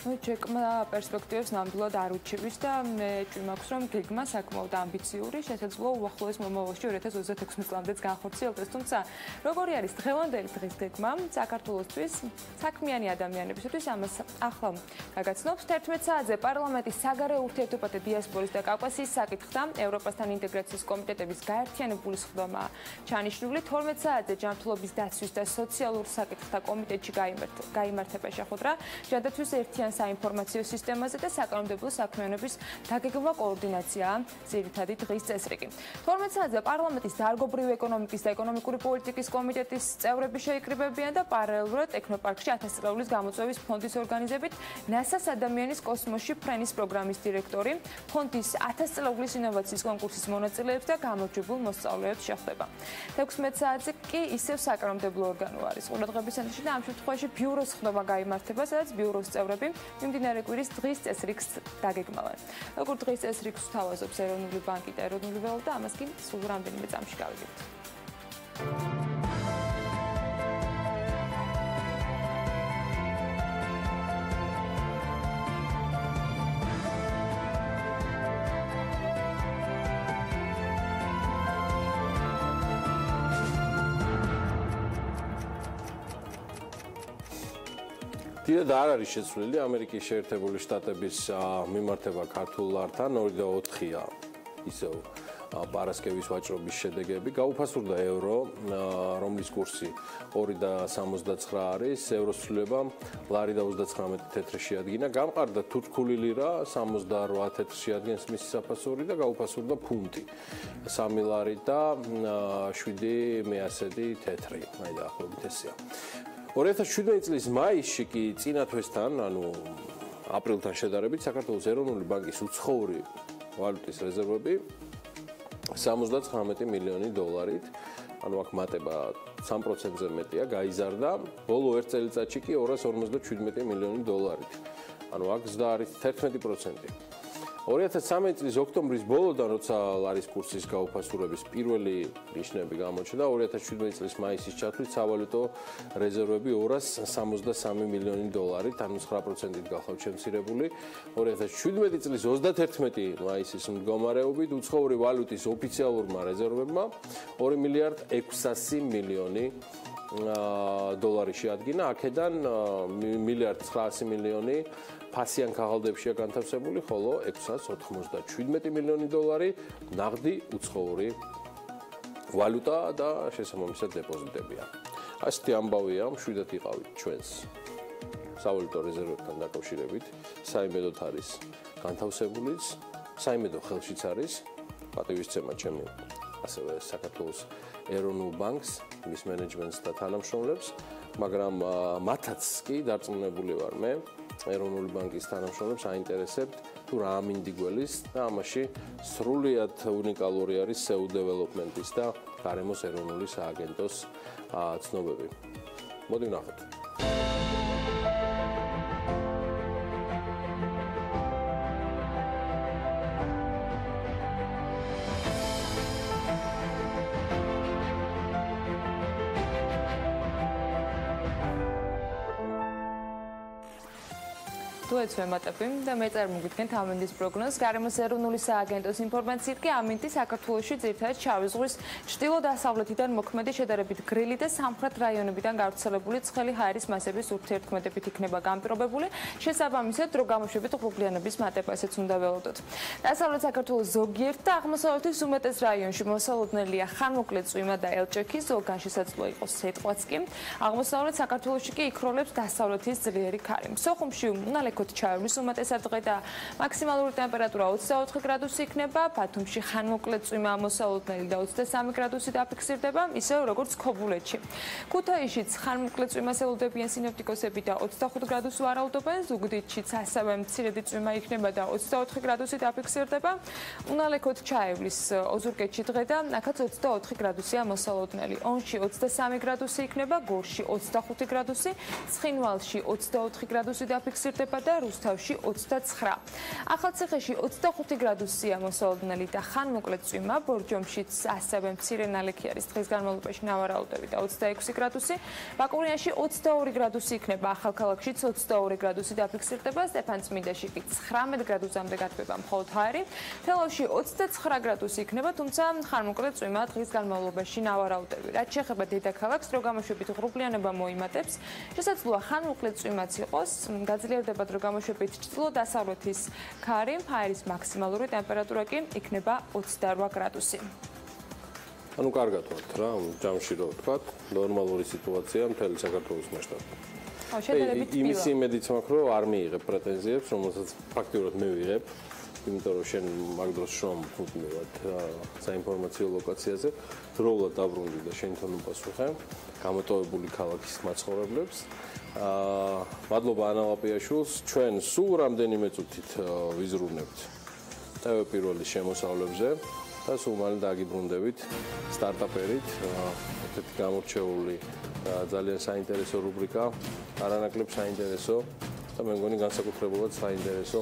S5: ჯეკმა პერსპექტივებს ნამდვილად არ უჩივის და მე ეჭვი მაქვს, რომ გეგმა საკმაოდ ამბიციური, შესაძლოა უახლოეს მომავალში 2026 წლამდეც განხორციელდეს. თუმცა, როგორი არის დღევანდელი დღის გეგმა საქართველოსთვის, საქმიანი ადამიანებისთვის, ამას ახლა გაგაცნობს. 11 საათზე პარლამენტის საგარეო ურთიერთობათა დიასპორის და კავკასიის საკითხთა ევროპასთან ინტეგრაციის კომიტეტების გაერთიანებული სხდომაა ჩანიშნული. 12 საათზე ჯანმრთელობის დაცვის და სოციალურ საკითხთა კომიტეტში გაიმართება შეხვედრა. ჯანდაცვის ერთიან ან საინფორმაციო სისტემაზე და საკანონმდებლო საქმიანობის დაგეგმვა კოორდინაციაა ძირითადი დღის წესრიგი. 12 საათზე პარლამენტის დარგობრივი ეკონომიკის და ეკონომიკური პოლიტიკის კომიტეტის წევრები შეიკრიბებიან და პარალელურად ტექნოპარკში 1000 წლეულის გამოწვევის ფონდის ორგანიზებით NASA-ს ადამიანის კოსმოსში ფრენის პროგრამის დირექტორი ფონდის 1000 წლეულის ინოვაციის კონკურსის მონაწილეებს და გამარჯვებულ მოსწავლეებს შეხვდება. 16 საათზე კი ისევ საკანონმდებლო ორგანო არის ყურადღების ცენტრში და ამ შემთხვევაში ბიუროს ხდომა გაიმართება, სადაც ბიუროს წევრები მიმდინარე კვირის დღის წესრიგს დაგეგმავენ. როგორ დღის წესრიგს თავაზობს ეროვნული ბანკი და ეროვნული ველოდა, ამას კი სულ რამდენიმე წამში გავიგებთ.
S4: და არ არის შეცვლილი ამერიკის შეერთებული შტატების მიმართება ქართულართან 2.4-ია ისევ პარასკევის ვაჭრობის შედეგები გაუფასურდა ევრო, რომლის კურსი 2.79 არის, ევროს ცვლილება ლარი და 39 თეთრი შეადგინა, გამყარდა თურქული ლირა 78 თეთრი შეადგენს მისი საფასური და გაუფასურდა ფუნტი 3 ლარი და 7 მეასედი თეთრი, აი დაახლოებით ესეა. 2017 წლის მაისში კი წინა თვესთან, ანუ აპრილთან შედარებით, საქართველოს ეროვნული ბანკის უცხოური ვალუტის რეზერვები 79 მილიონი დოლარით, ანუ აქ მატება 3%-ზე მეტია, გაიზარდა, ბოლო ერთ წელიწადში კი 257 მილიონი დოლარით. ანუ აქ ზრდა არის 11%. 2013 წლის ოქტომბრის ბოლოდან, როცა ლარის კურსის გაუფასურების პირველი ნიშნები გამოჩნდა, 2017 წლის მაისის ჩათვლით სავალუტო რეზერვები 263 მილიონი დოლარით, ანუ 9%-ით გახლავთ შემცირებული. 2017 წლის 31 მაისის მდგომარეობით უცხოური ვალუტის ოფიციალურმა რეზერვებმა 2 მილიარდ 600 მილიონი დოლარი შეადგინა, აქედან 1 მილიარდ 900 მილიონი ფასიან ქაღალდებშია განთავსებული, ხოლო 697 მილიონი დოლარი ნაღდი უცხოური ვალუტა და შესაბამისად დეპოზიტებია. ასეთი ამბავია, მშვიდად იყავით ჩვენს სავალუტო რეზერვებთან დაკავშირებით. საიმედოდ არის განთავსებულიც, საიმედო ხელშიც არის პატივისცემა ჩემი ასევე საქართველოს ეროვნულ ბანკს, მის მენეჯმენტს და თანამშრომლებს, მაგრამ მათაც კი დარწმუნებული ვარ მე ეროვნული ბანკის თანამშრომლებს აინტერესებთ თუ რა ამინდიგველის და ამაში სრულიად უნიკალური არის SEO დეველოპმენტის და გარემოს ეროვნული სააგენტოს ცნობები. მოდი ვნახოთ.
S5: Duets ვემატები და მე წარმოგიდგენთ ამინდის პროგნოზს. გარემოს ეროვნული სააგენტოს ინფორმაციით კი ამინდი საქართველოში ძირითადად შავი ზღვის ჩრდილო-დასავლეთიდან მოქმედი შედარებით გრილი და სამხრეთ რაიონებიდან გავრცელებული ცხელი ჰაერის მასების ურთიერთქმედებით იქნება განპირობებული. შესაბამისად, დრო გამოშვებით ღრუბლიანების მატება, ესეც უნდა ველოდოთ. დასავლეთ საქართველოს ზოგიერთ და აღმოსავლეთის უმეტეს რაიონში მოსალოდნელია ხანმოკლე წვიმა და ელჭექი, ზოგან შესაძლოა იყოს სიტყვაც კი. აღმოსავლეთ საქართველოში კი იქროლებს დასავლეთის ძლიერი ქარი. სოხუმში უნალექ ჩაივლის უმეტესად დღე და მაქსიმალური ტემპერატურა 24 გრადუსი იქნება, ბათუმში ხანმოკლე წვიმა მოსალოდნელი და 23 გრადუსი დაფიქსირდება, ისევ როგორც ქობულეთში. ქუთაისშიც ხანმოკლე წვიმას ელოდებიან სინოპტიკოსები და 25 გრადუსს ვარაუდობენ, ზუგდიდშიც ასევე მცირედი წვიმა იქნება და 24 გრადუსი დაფიქსირდება. უნალექოთ ჩაივლის ოზურგეთში დღე და აქაც 24 გრადუსია მოსალოდნელი. ონში 23 გრადუსი იქნება, გორში 25 გრადუსი, ცხინვალში 24 გრადუსი დაფიქსირდება და რუსთავში 29. ახალციხეში 25 გრადუსია მოსალოდნელი და ხანმოკლე წვიმა, ბორჯომშიც ასევე მცირე ნალექი არის დღის განმავლობაში ნავარაუდები და 26 გრადუსი, ბაკურიანში 22 გრადუსი იქნება, ახალქალაქშიც 22 გრადუსი დაფიქსირდება, სტეფანწმინდაში კი 19 გრადუსამდე გათბება მხოლოდ ჰაერი, თელავში 29 გრადუსი იქნება, თუმცა ხანმოკლე წვიმა დღის განმავლობაში ნავარაუდები. რაც შეეხება დედაქალაქს, დრო გამოშვებით ღრუბლიანობა მოიმატებს, შესაძლოა ხანმოკლე წვიმაც იყოს, გაძლიერდება დრო გამოშვებით ჩრდილო-დასავლეთის ქარი, ჰაერის მაქსიმალური ტემპერატურა კი იქნება 28 გრადუსი.
S4: ანუ კარგად ვართ რა, ჯამში რო ვთქვათ, ნორმალური სიტუაცია მთელი საქართველოს მასშტაბით. იმის იმედიც მაქვს, რომ არ მიიღებ პრეტენზიებს, რომელსაც ფაქტიურად მე ვიღებ. იმიტომ რომ შენ მაგ დროს შრომ მუდმივად საინფორმაციო ლოკაციაზე დროულად დაბრუნდი და შენ თან უპასუხე გამოტოვებული ქალაქის მაცხოვრებლებს. მადლობა ანალაპიაშვილს, ჩვენ სულ რამდენიმე წუთით ვიზრუნებთ Pirveli შემოსავლებზე და სულ მალე დაგიბრუნდებით სტარტაპერით, ერთ-ერთი გამორჩეული ძალიან საინტერესო რუბრიკა, არანაკლებ საინტერესო და მე მგონი განსაკუთრებულად საინტერესო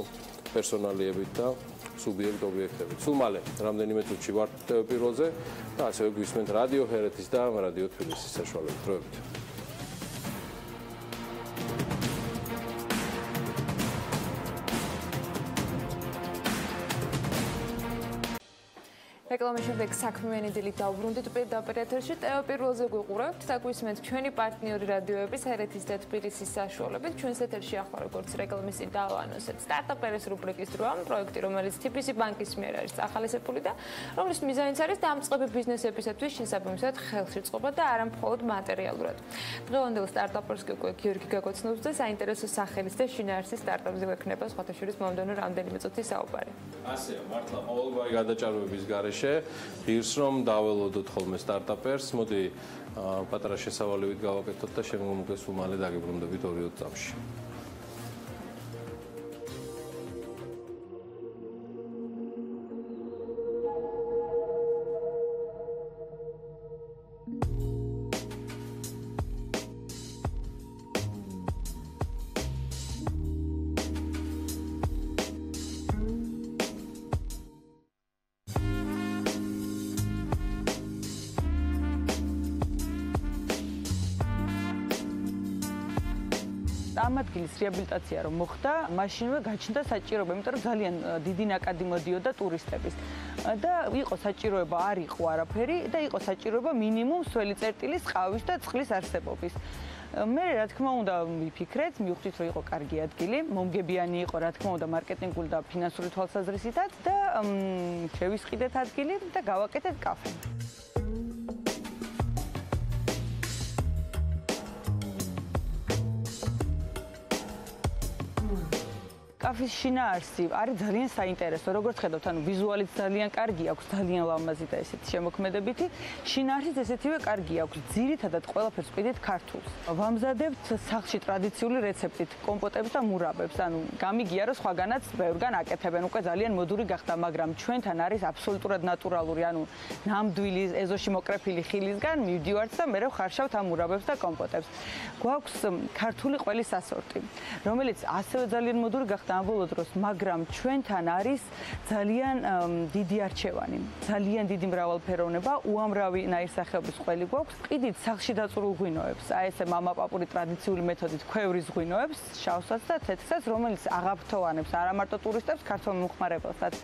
S4: პერსონალიებით და სუბიექტ ობიექტებით. სულ მალე რამდენიმე წუთში ვართ Pirveli-ზე და ასევე გვისმენთ რადიო ჰერეთის და რადიო თბილისის საშუალებით. დროებით.
S5: რეკლამის შემდეგ საქმიანი დილით დავბრუნდით პირდაპირ ეთერში Pirveli-ზე გვიყურებთ და გვისმენთ ჩვენი პარტნიორი რადიოების ჰერეთის და თბილისის საშუალებით. ჩვენს ეთერში ახლა როგორც რეკლამის წინ დავანონსებთ სტარტაპერის რუბრიკის დროა, პროექტი რომელიც TPC ბანკის მიერ არის ახალისებული და რომლის მიზანიც არის დამწყები ბიზნესებისათვის შესაბამისად ხელშეწყობა და არა მხოლოდ მატერიალურად. დღევანდელ სტარტაპერს კი უკვე გიორგი გაგოცნობს და საინტერესო სახელის და შინაარსის სტარტაპზე გვექნება სხვათა შორის მომდევნო რამდენიმე წუთის საუბარი.
S4: ასეა, მართლა ყოველგვარი გადაჭარბების გარეშე ღირს რომ დაველოდოთ ხოლმე სტარტაპერს, მოდი პატარა შესავალივით გავაკეთოთ და შემდგომ უკვე სულ მალე დაგიბრუნდებით 2-20 წამში.
S7: ამ ადგილის რეაბილიტაცია რომ მოხდა, მაშინვე გაჩნდა საჭიროება, იმიტომ რომ ძალიან დიდი ნაკადი მოდიოდა ტურისტების. და იყო საჭიროება, არ იყო არაფერი და იყო საჭიროება მინიმუმ სველი წერტილის, ყავის და წყლის არსებობის. მე რა თქმა უნდა ვიფიქრეთ, მივხვდით რომ იყო კარგი ადგილი, მომგებიანი იყო რა თქმა უნდა მარკეტინგული და ფინანსური თვალსაზრისითაც და შევისყიდეთ ადგილი და გავაკეთეთ კაფე. კაფის შინაარსი არის ძალიან საინტერესო. როგორც ხედავთ, ანუ ვიზუალით ძალიან კარგი აქვს, ძალიან ლამაზი და ესეთი შემოქმედებითი. შინაარსიც ესეთივე კარგი აქვს. ძირითადად ყველაფერს ყიდით ქართულს. ვამზადებთ სახლში ტრადიციული რეცეპტით, კომპოტებს და მურაბებს. ანუ გამიგია, რომ სხვაგანაც ბევრგან აკეთებენ, უკვე ძალიან მოდური გახდა, მაგრამ ჩვენთან არის აბსოლუტურად ნატურალური, ანუ ნამდვილი ეზოში მოკრეფილი ხილისგან მივდივართ და მე ვხარშავთ ამ მურაბებს და კომპოტებს. გვაქვს ქართული ყველის ასორტი, რომელიც ასევე ძალიან მოდური გახდა ამ ბოლო დროს, მაგრამ ჩვენთან არის ძალიან დიდი არჩევანი, ძალიან დიდი მრავალფეროვნება, უამრავი ნაირსახეობის ყველი გვაქვს. ყიდით სახლში დაწურულ ღვინოებს, აი ესე მამაპაპური ტრადიციული მეთოდით ქვევრის ღვინოებს, შავსაც და თეთრსაც, რომელიც აღაფრთოვანებს არა მარტო ტურისტებს, ქართულ მომხმარებელსაც.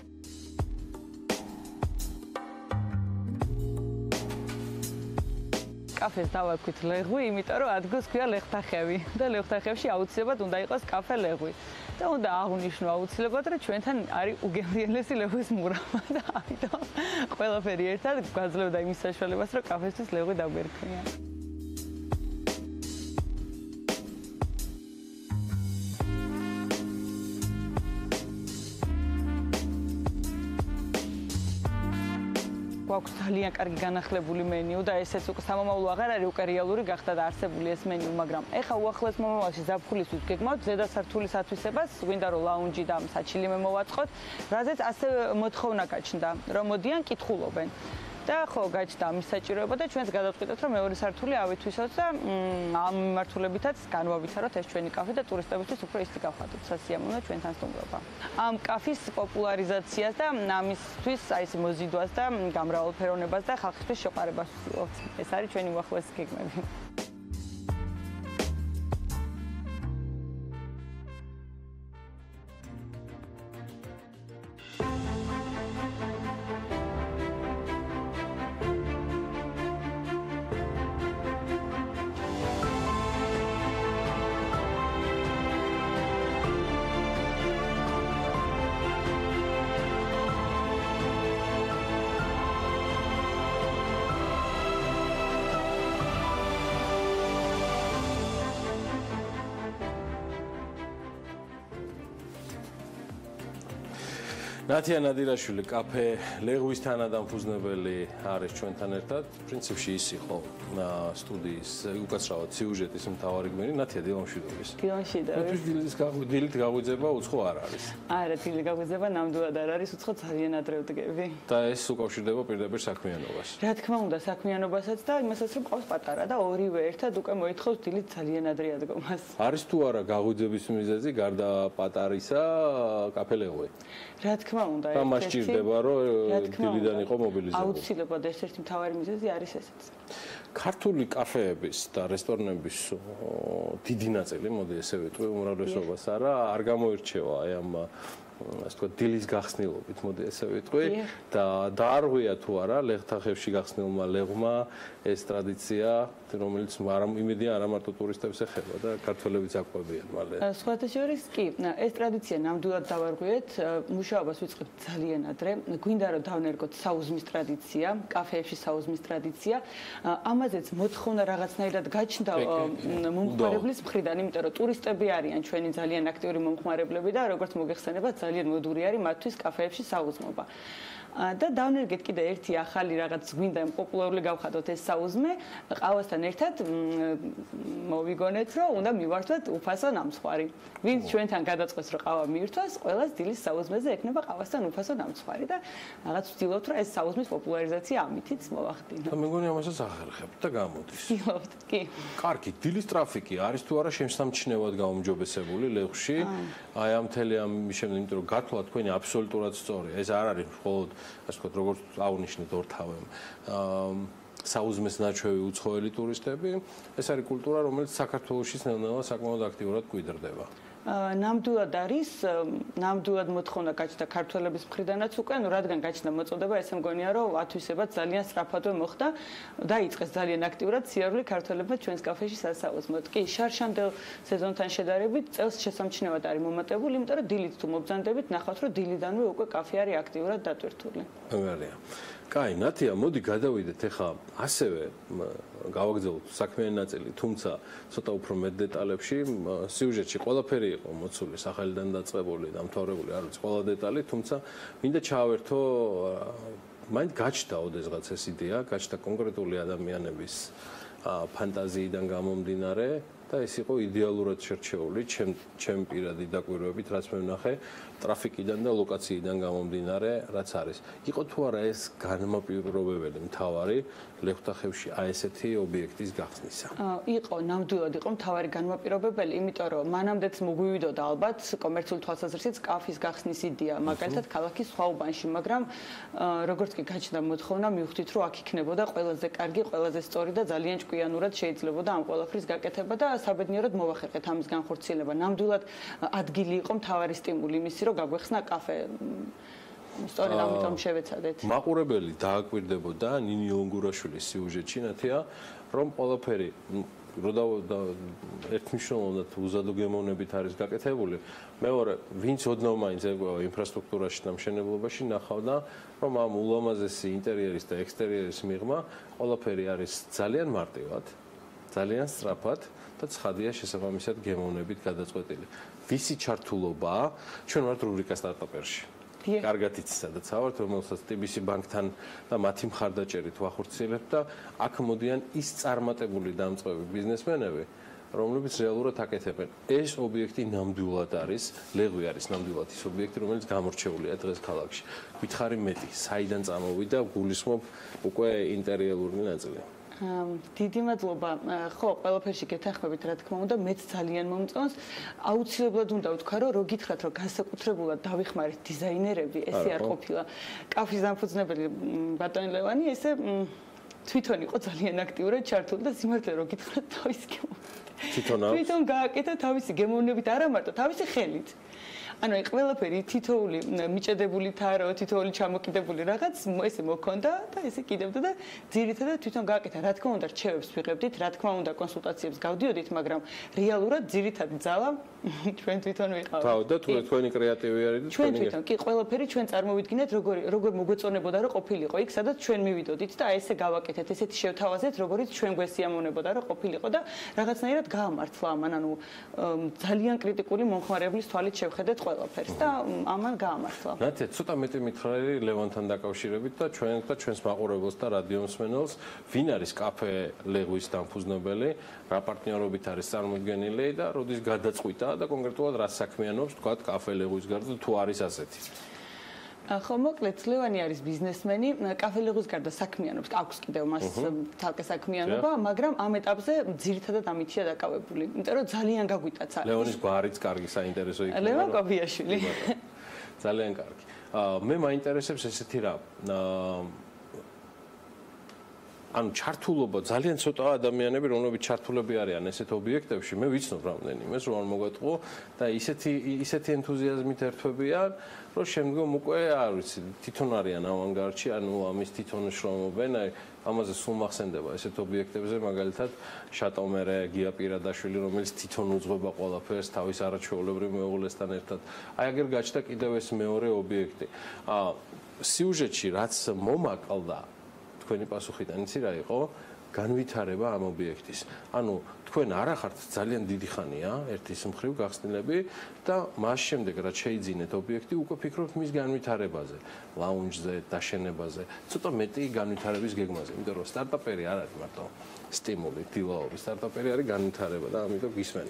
S7: კაფეს დავაქვით ლეღვი, იმიტომ რომ ადგილს ქვია ლეღვთახევი და ლეღვთახევში აუცილებლად უნდა იყოს კაფე ლეღვი. და უნდა აღვნიშნო აუცილებლად, რომ ჩვენთან არის უგემრიელესი ლეღვის მურაბა და ამიტომ ყველაფერი ერთად გვაძლევდა იმის საშუალებას, რომ კაფესთვის ლეღვი დაგვერქნია. გვაქვს ძალიან კარგი განახლებული მენიუ და ესეც უკვე სამომავლო აღარ არის, უკვე რეალური გახდა და არსებული ეს მენიუ, მაგრამ ეხა უახლოეს მომავალში ზაფხულისთვის გეგმავთ ზედა სართულის ათვისებას, გვინდა რომ ლაუნჯი და საჩილი მოვაწყოთ, რაზეც ასევე მოთხოვნა გაჩნდა, რომ მოდიან კითხულობენ. და ხო გაჩნდა ამის საჭიროება და ჩვენც გადავწყვიტეთ, რომ მეორე სართული ავითვისოთ და ამ მიმართულებითაც განვავითაროთ ეს ჩვენი კაფე და ტურისტებისთვის უფრო ისე გავხადოთ სასიამოვნო ჩვენთან სტუმრობა. ამ კაფის პოპულარიზაციას და ამისთვის აი ეს მოზიდვას და გამრავალფეროვნებას და ხალხისთვის შეყვარებას ვცდილობთ. ეს არის ჩვენი უახლოესი გეგმები.
S4: ნათია ნადირაშვილი კაფე ლეღვის თანადამფუძნებელი არის ჩვენთან ერთად. პრინციპში ის იყო სტუდიის უკაცრავად სიუჟეტის მთავარი გმირი. ნათია დილამშვიდობის.
S7: დილამშვიდობის.
S4: დილით გაგვიძება უცხო არ არის.
S7: არა, დილით გაგვიძება ნამდვილად არ არის, უცხო ძალიან ადრე ვდგები.
S4: და ეს უკავშირდება პირდაპირ საქმიანობას.
S7: რა თქმა უნდა, საქმიანობასაც და იმასაც რომ ყავს პატარა და ორივე ერთად უკვე მოითხოვს დილით ძალიან ადრე ადგომას.
S4: არის თუ არა გაღვიძების მიზეზი გარდა პატარისა კაფე ლეღვი?
S7: რა თქმა უნდა,
S4: და მას ჭირდება რომ დილიდან იყო მობილიზებული.
S7: აუცილებლად ერთ-ერთი მთავარი მიზეზი არის ესეც.
S4: ქართული კაფეების და რესტორნების დიდი ნაწილი, მოდი ესე ვიტყვი, უმრავლესობას არ გამოირჩევა აი ამ ასე ვთქვათ დილის გახსნილობით, მოდი ესე ვიტყვი და დაარღვია თუ არა ლეღვთახებში გახსნილმა ლეღვმა ეს ტრადიცია, რომელიც იმედია არა მარტო ტურისტებს ეხება და ქართველებიც აყვებიან მალე.
S7: სხვათა შორის კი, ეს ტრადიცია ნამდვილად დავარღვიეთ, მუშაობას ვიწყებთ ძალიან ადრე. გვინდა რომ დავნერგოთ საუზმის ტრადიცია, კაფეებში საუზმის ტრადიცია. ამაზეც მოთხოვნა რაღაცნაირად გაჩნდა მომხმარებლის მხრიდან, იმიტომ რომ ტურისტები არიან ჩვენი ძალიან აქტიური მომხმარებლები და როგორც მოგეხსენებათ, ძალიან მოდური არის მათთვის კაფეებში საუზმობა. და დავნერგეთ კიდე ერთი ახალი რაღაც გვინდა პოპულარული გავხადოთ ეს საუზმე ყავასთან ერთად მოვიგონეთ რომ უნდა მივართვათ უფასო ნამცხვარი. ვინც ჩვენთან გადაწყვეტს რომ ყავა მიირთვას, ყველას დილის საუზმეზე ექნება ყავასთან უფასო ნამცხვარი და რაღაც ვცდილობთ რომ ეს საუზმის პოპულარიზაცია ამითიც მოვახდინოთ.
S4: და მეგონი ამასაც ახერხებთ და გამოდის.
S7: ვცდილობთ, კი.
S4: კარგი, დილის ტრაფიკი არის თუ არა შემსამჩნევად გაუმჯობესებული ლეღვში? აი ამ მთელი ამ შემდეგ, იმიტომ რომ გათვლა თქვენი აბსოლუტურად სწორია. ეს არ არის მხოლოდ ასე ვთქვათ, როგორც აღვნიშნეთ ორთავემ. საუზმეს ნაჩვევი უცხოელი ტურისტები, ეს არის კულტურა, რომელიც საქართველოში ნელ-ნელა საკმაოდ აქტიურად გვიდრდება.
S7: ნამდვილად არის, ნამდვილად მოთხოვნა გაჩნდა ქართველების მხრიდანაც უკვე, რადგან გაჩნდა მოწოდება, ესე მგონია, რომ ათვისება ძალიან სწრაფადვე მოხდა, დაიწყეს ძალიან აქტიურად სიარული ქართველებმა ჩვენს კაფეში სასაუზმოდ. კი, შარშანდელ სეზონთან შედარებით წელს შესამჩნევად არის მომატებული, იმიტომ რომ დილით თუ მობრძანდებით, ნახავთ, რომ დილიდანვე უკვე კაფე არის აქტიურად დატვირთული.
S4: მეგონია. კაი, ნათია, მოდი გადავიდეთ ახლა ასევე გავაგრძელოთ საქმიანი ნაწილი, თუმცა ცოტა უფრო მეტ დეტალებში. სიუჟეტში ყველაფერი იყო მოცული, სახელიდან დაწყებული, დამთავრებული, არ ვიცი, ყველა დეტალი, თუმცა მინდა ჩაავერთო, მაინც გაჩნდა ოდესღაც ეს იდეა, გაჩნდა კონკრეტული ადამიანების ფანტაზიიდან გამომდინარე და ეს იყო იდეალურად შერჩეული ჩემ პირადი დაკვირვებით, რაც მე ვნახე ტრაფიკიდან და ლოკაციიდან გამომდინარე, რაც არის. იყო თუ არა ეს განმაპირობებელი მთავარი ლეღვთახებში აი ესეთი ობიექტის გახსნისა?
S7: იყო, ნამდვილად იყო მთავარი განმაპირობებელი, იმიტომ რომ მანამდეც მოგვივიდოდა ალბათ კომერციული თვალსაზრისით კაფის გახსნის იდეა, მაგალითად ქალაქის სხვა უბანში, მაგრამ როგორც კი გაჩნდა მოთხოვნა, მივხვდით, რომ აქ იქნებოდა ყველაზე კარგი, ყველაზე სწორი და ძალიან ჭკვიანურად შეიძლებოდა ამ ყველაფრის გაკეთება და საბედნიეროდ მოვახერხეთ ამის განხორციელება. ნამდვილად ადგილი იყო მთავარი სტიმული იმისი, რომ გაგვეხსნა კაფე. სწორედ ამიტომ შევეცადეთ.
S4: მაყურებელი დააკვირდებოდა ნინი ონგურაშვილის სიუჟეტში, ნათია, რომ ყველაფერი ერთმნიშვნელოვნად უზადო გემოვნებით არის გაკეთებული. მეორე, ვინც ოდნავ მაინც ეგვევა ინფრასტრუქტურაში და მშენებლობაში, ნახავდა, რომ ამ ულამაზესი ინტერიერის და ექსტერიერის მიღმა ყველაფერი არის ძალიან მარტივად, ძალიან სწრაფად და ცხადია შესაბამისად გემოვნებით გადაწყვეტილი. ვისი ჩართულობაა? ჩვენ ვართ რუბრიკა სტარტაპერში. კარგად იცი, სადაც ავართ, რომელსაც TBC ბანკთან და მათი მხარდაჭერით ვახორციელებთ და აქ მოდიან ის წარმატებული დამწყები ბიზნესმენები, რომლებიც რეალურად აკეთებენ. ეს ობიექტი ნამდვილად არის, ლეღვი არის ნამდვილად ის ობიექტი, რომელიც გამორჩეულია დღეს ქალაქში. გითხარი მეტი, საიდან წამოვიდა, გულისხმობ უკვე ინტერიერული ნაწილი.
S7: დიდი მადლობა. ხო, ყველაფერში გეთანხმებით, რა თქმა უნდა, მეც ძალიან მომწონს. აუცილებლად უნდა ვთქვა, რომ გითხრათ, რომ განსაკუთრებულად დავიხმარეთ დიზაინერები, ესე არ ყოფილა. კაფის დამფუძნებელი ბატონი ლევანი ესე თვითონ იყო ძალიან აქტიურად ჩართული და სიმართლე რომ გითხრათ, თავისი გემოვნებით. თვითონ გააკეთა თავისი გემოვნებით, არა მარტო თავისი ხელით. ანუ აი ყველაფერი თითოეული მიჭედებული თარო, თითოეული ჩამოკიდებული რაღაც ესე მოქონდა და ესე კიდევდა და ძირითადად თვითონ გააკეთა. რა თქმა უნდა, რჩევებს ვიღებდით, რა თქმა უნდა, კონსულტაციებს გავდიოდით, მაგრამ რეალურად ძირითადი ძალა ჩვენ თვითონ ვიყავით.
S4: თავ და თქვენი კრეატივი არის და
S7: ჩვენ თვითონ კი ყველაფერი ჩვენ წარმოვიდგინეთ, როგორ მოგვეწონებოდა რომ ყოფილიყო იქ, სადაც ჩვენ მივიდოდით და აი ესე გავაკეთეთ, ესეთი შევთავაზეთ, როგორიც ჩვენ გვესიამოვნებოდა რომ ყოფილიყო და რაღაცნაირად გაამართლა ამან, ანუ ძალიან კრიტიკული მომხმარებლის თვალით შევხედეთ ყველაფერს და ამან გაამართლა.
S4: ნათია, ცოტა მეტი მითხრალი ლევანთან დაკავშირებით და ჩვენს მაყურებელს და რადიომსმენელს, ვინ არის კაფე ლეღვის დამფუძნებელი, რა პარტნიორობით არის წარმოდგენილი და როდის გადაწყვიტა და კონკრეტულად რა საქმიანობს, თქვა კაფე ლეღვის გარდა თუ არის ასეთი.
S7: ხო, მოკლედ, ლევანი არის ბიზნესმენი, კაფე ლეღვის გარდა საქმიანობს, აქვს კიდევ მას თალკე საქმიანობა, მაგრამ ამ ეტაპზე ძირითადად ამითია დაკავებული. იმიტომ რომ ძალიან გაგვიტაცა.
S4: ლევანის გვარიც კარგი საინტერესო იქნება.
S7: ლევან კობიაშვილი.
S4: ძალიან კარგი. მე მაინტერესებს ესეთი რა. ანუ ჩართულობა ძალიან ცოტა ადამიანები, რომლებიც ჩართულები არიან ესეთ ობიექტებში, მე ვიცნობ რამდენიმეს, რომ არ მოგატყო და ისეთი ენთუზიაზმით ერთვებიან, რომ შემდგომ უკვე არ ვიცი, თვითონ არიან ავანგარდში, ანუ ამის თვითონ შრომობენ, ამაზე სულ მახსენდება ესეთ ობიექტებზე, მაგალითად შატომერე, გია პირადაშვილი, რომელიც თვითონ უძღვება ყველაფერს თავის არაჩვეულებრივ მეუღლესთან ერთად. აი აგერ გაჩნდა კიდევ ეს მეორე ობიექტი. სიუჟეტში რაც მომაკლდა თქვენი პასუხიდან იცი რა იყო? განვითარება ამ ობიექტის. ანუ თქვენ არ ახართ ძალიან დიდი ხანია ერთის მხრივ გახსნილები და მას შემდეგ რაც შეიძინეთ ობიექტი, უკვე ფიქრობთ მის განვითარებაზე, ლაუნჯზე, დაშენებაზე, ცოტა მეტი განვითარების გეგმაზე. იმიტომ რომ სტარტაპერი არ არის მარტო სტიმული, დილაობის, სტარტაპერი არის განვითარება და ამიტომ გისმენ.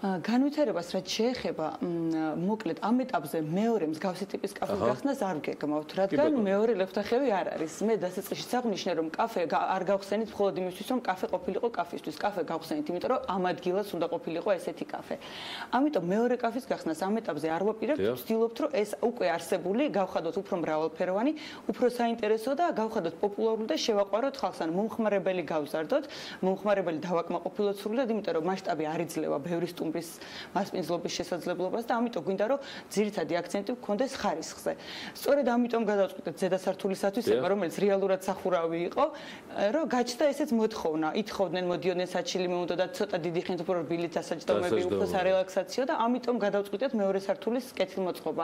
S7: განვითარებას რაც შეეხება, მოკლედ ამ ეტაპზე მეორე მსგავსი ტიპის კაფეს გახსნას არ გეგმავთ, რადგან მეორე ლეფთახევი არ არის. მე დასაწყისში საღვნიშნე რომ კაფე არ გავხსენით მხოლოდ იმისთვის, რომ კაფე ყოფილიყო კაფისთვის, კაფე გავხსენით, იმიტომ რომ ამ ადგილას უნდა ყოფილიყო ესეთი კაფე. ამიტომ მეორე კაფის გახსნას ამ ეტაპზე არ ვაპირებთ, ვცდილობთ, რომ ეს უკვე არსებული გავხადოთ უფრო მრავალფეროვანი, უფრო საინტერესო და გავხადოთ პოპულარული და შევაყვაროთ ხალხს, ან მომხმარებელი გავზარდოთ, მომხმარებელი დავაკმაყოფილოთ სრულად, იმიტომ რომ მასშტაბი არ იძლევა ბევრი მასპინძლობის შესაძლებლობას და ამიტომ გვინდა რომ ძირითადი აქცენტი გქონდეს ხარისხზე. სწორედ ამიტომ გადავწყვიტეთ ზედასართულისათვის, რომელიც რეალურად სახურავი იყო, რომ გაჩნდა ესეც მოთხოვნა. ითხოვდნენ, მოდიოდნენ საჩილი, მე უნდა და ცოტა დიდი ხნით უფრო რბილი დასაჯდომები, უფრო სარელაქსაციო და ამიტომ გადავწყვიტეთ მეორე სართულის კეთილმოწყობა.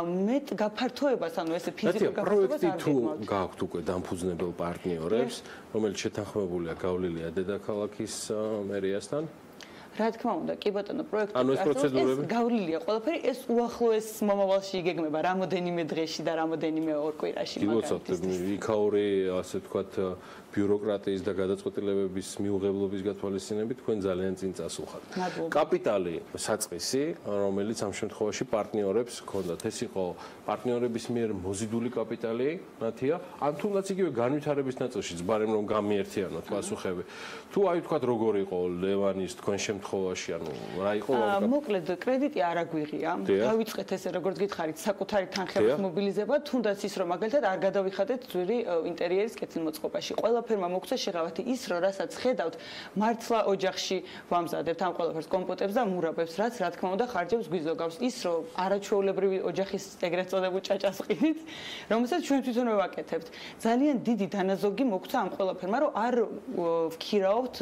S7: მეტ გაფართოებას, ანუ ესე ფიზიკურ გაფართოებას არ გეგმავთ.
S4: თუ გააქვთ უკვე დამფუძნებელ პარტნიორებს, რომელიც შეთანხმებულია გავლილია დედაქალაქის მერიასთან?
S7: რა თქმა უნდა, კი ბატონო, პროექტი გავლილია ყველაფერი, ეს უახლოეს მომავალში იგეგმება რამოდენიმე დღეში და რამოდენიმე ორ კვირაში
S4: მაგალითად. იქაური, ასე ვთქვათ, ბიუროკრატიის და გადაწყვეტილებების მიუღებლობის გათვალისწინებით თქვენ ძალიან წინ წასულხართ. კაპიტალი საწყისი, რომელიც ამ შემთხვევაში პარტნიორებს ჰქონდათ, ეს იყო პარტნიორების მიერ მოზიდული კაპიტალი, ნათია, ან თუნდაც იგივე განვითარების ნაწილშიც, ბარემ რომ გამიერთიანოთ პასუხები. თუ აი ვთქვათ, როგორ იყო ლევანის თქვენ შემთხვევაში, ანუ რა იყო?
S7: მოკლედ, კრედიტი არ აგვიღია. დავიწყეთ ესე, როგორც გითხარით, საკუთარი თანხების მობილიზება, თუნდაც ის რომ მაგალითად არ გადავიხადეთ ძვირი ინტერიერის კეთილმოწყობაში. ყველაფერმა მოგცა შეღავათი ის, რომ რასაც ხედავთ, მართლა ოჯახში ვამზადებთ ამ ყველაფერს კომპოტებს და მურაბებს, რაც რა თქმა უნდა ხარჯებს გვიზოგავს. ის რომ არაჩვეულებრივი ოჯახის ეგრეთ წოდებულ ჭაჭას ყიდით, რომელსაც ჩვენ თვითონვე ვაკეთებთ. ძალიან დიდი დანაზოგი მოგცა ამ ყველაფერმა, რომ არ ვქირავთ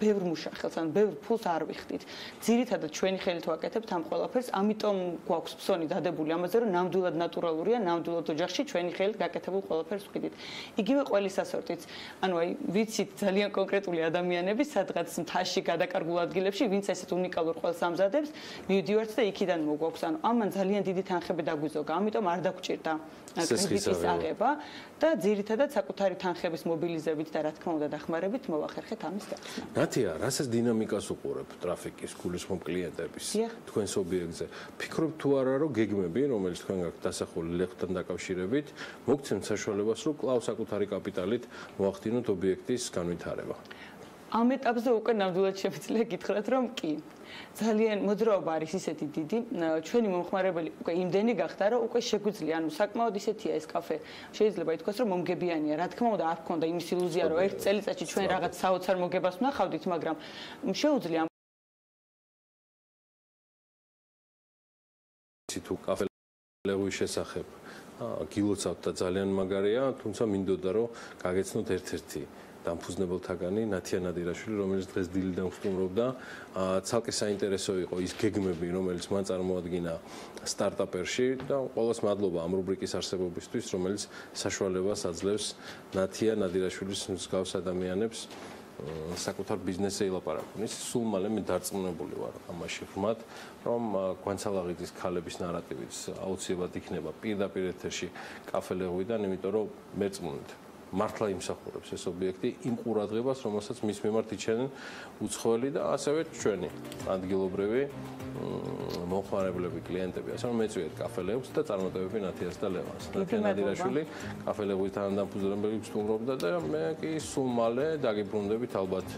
S7: ბევრ მუშახელს, ან ბევრ ფულს არ ვიხდით. ძირითადად ჩვენი ხელით ვაკეთებთ ამ ყველაფერს, ამიტომ გვაქვს ფსონი დადებული ამაზე, რომ ნამდვილად ნატურალურია, ნამდვილად ოჯახში ჩვენი ხელით გაკეთებულ ყველაფერს ვხდით. იგივე ყველისასორტიც. ანუ აი, ვიცით ძალიან კონკრეტული ადამიანები, სადღაც მთაში გადაკარგულ ადგილებში, ვინც ესეთ უნიკალურ ყველს ამზადებს, მივდივართ და იქიდან მოგვაქვს. ანუ ამან ძალიან დიდი თანხები დაგვიზოგა, ამიტომ არ დაგვჭირდა კრედიტის აღება და ძირითადად საკუთარი თანხების მობილიზებით და რა თქმა უნდა დახმარებით მოვახერხეთ ამის გახსნა.
S4: ნათია, რასაც დინამიკას უყურებთ ტრაფიკის, გულისხმობ კლიენტების თქვენს ობიექტზე. ფიქრობთ თუ არა, რომ გეგმები, რომელიც თქვენ გაქვთ დასახული ლეღვთან დაკავშირებით, მოგცემთ საშუალებას, რომ კვლავ საკუთარი კაპიტალით მოახდინოთ ობიექტის განვითარება?
S7: ამ ეტაპზე უკვე ნამდვილად შემიძლია გითხრათ, რომ კი. ძალიან მოძრაობა არის ისეთი დიდი, ჩვენი მომხმარებელი უკვე იმდენი გახდა, რომ უკვე შეგვიძლია, ანუ საკმაოდ ისეთია ეს კაფე. შეიძლება ითქვას, რომ მომგებიანია. რა თქმა უნდა, არ გქონდა იმის ილუზია, რომ ერთ წელიწადში ჩვენ რაღაც საოცარ მოგებას ვნახავდით, მაგრამ შეუძლია
S4: თუ კაფე ლეღვის შესახებ გილოცავთ და ძალიან მაგარია, თუმცა მინდოდა რომ გაგეცნოთ ერთ-ერთი დამფუძნებელთაგანი ნათია ნადირაშვილი, რომელიც დღეს დილიდან ვსტუმრობდა. ცალკე საინტერესო იყო ის გეგმები, რომელიც მან წარმოადგინა სტარტაპერში და ყველას მადლობა ამ რუბრიკის არსებობისთვის, რომელიც საშუალებას აძლევს ნათია ნადირაშვილის მსგავს ადამიანებს საკუთარ ბიზნესზე ილაპარაკონ. სულ მალე მე დარწმუნებული ვარ ამაში ღრმად, რომ გვანცალაღიძის ქალების ნარატივიც აუცილებლად იქნება პირდაპირ ეთერში კაფე ლეღვიდან, იმიტომ რომ მერწმუნეთ მართლა იმსახურებს ეს ობიექტი იმ ყურადღებას, რომელსაც მის მიმართ იჩენენ უცხოელი და ასევე ჩვენი ადგილობრივი მომხმარებლები, კლიენტები. ასე რომ მეწვიეთ კაფე ლეღვს და წარმატებები ნათიას და ლევანს. ნათიანადირაშვილი კაფე ლეღვის თანადამფუძნებელი გწმუნობდა და მე კი სულ მალე დაგიბრუნდებით ალბათ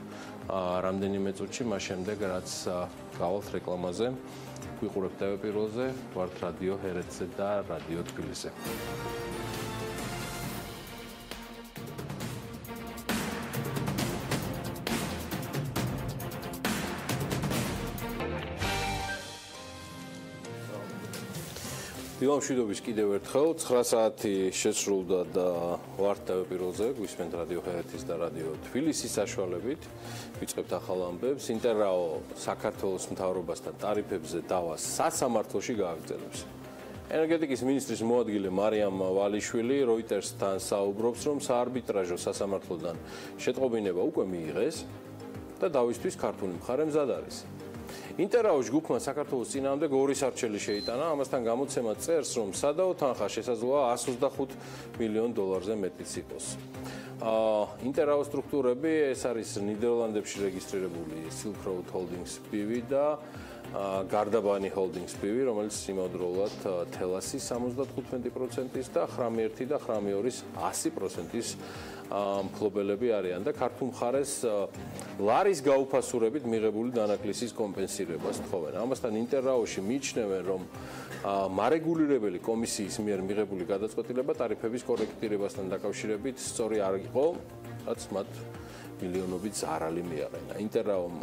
S4: რამდენიმე წუთში მას შემდეგ, რაც გავალთ რეკლამაზე. ვიყურებთ TV პირველზე, ვართ რადიო ჰერეთზე და რადიო თბილისზე. დილა მშვიდობის კიდევ ერთხელ 9 საათი შეცრულდა და ვართ TV პირველზე, გვისმენთ რადიო ჰერეთის და რადიო თბილისის საშუალებით. ვიწყებთ ახალ ამბებს. ინტერაო საქართველოს მთავრობასთან ტარიფებზე დავას სასამართლოში გააგრძელებს. ენერგეტიკის მინისტრის მოადგილე მარიამ ვალიშვილი როიტერსთან საუბრობს, რომ საარბიტრაჟო სასამართლოდან შეტყობინება უკვე მიიღეს და დავისთვის ქართული მხარე მზად არის. ინტერაო ჯგუფმა საქართველოს წინააღმდეგ 2 სარჩელი შეიტანა, ამასთან გამოცემა წერს, რომ სადაო თანხა შესაძლოა $125 მილიონ მეტიც იყოს. ინტერაო სტრუქტურები ეს არის ნიდერლანდებში რეგისტრირებული Silk Road Holdings BV და გარდაბანი Holdings BV, რომელიც იმავდროულად თელასის 75%-ის და ხრამი1 და ხრამი2-ის 100%-ის მფლობელები არიან და ქართულ მხარეს ლარის გაუფასურებით მიღებული დანაკლისის კომპენსირებას თხოვენ. ამასთან ინტერაოში მიიჩნევენ, რომ მარეგულირებელი კომისიის მიერ მიღებული გადაწყვეტილება ტარიფების კორექტირებასთან დაკავშირებით სწორი არ იყო, რაც მათ მილიონობით ზარალი მიაყენა. ინტერაომ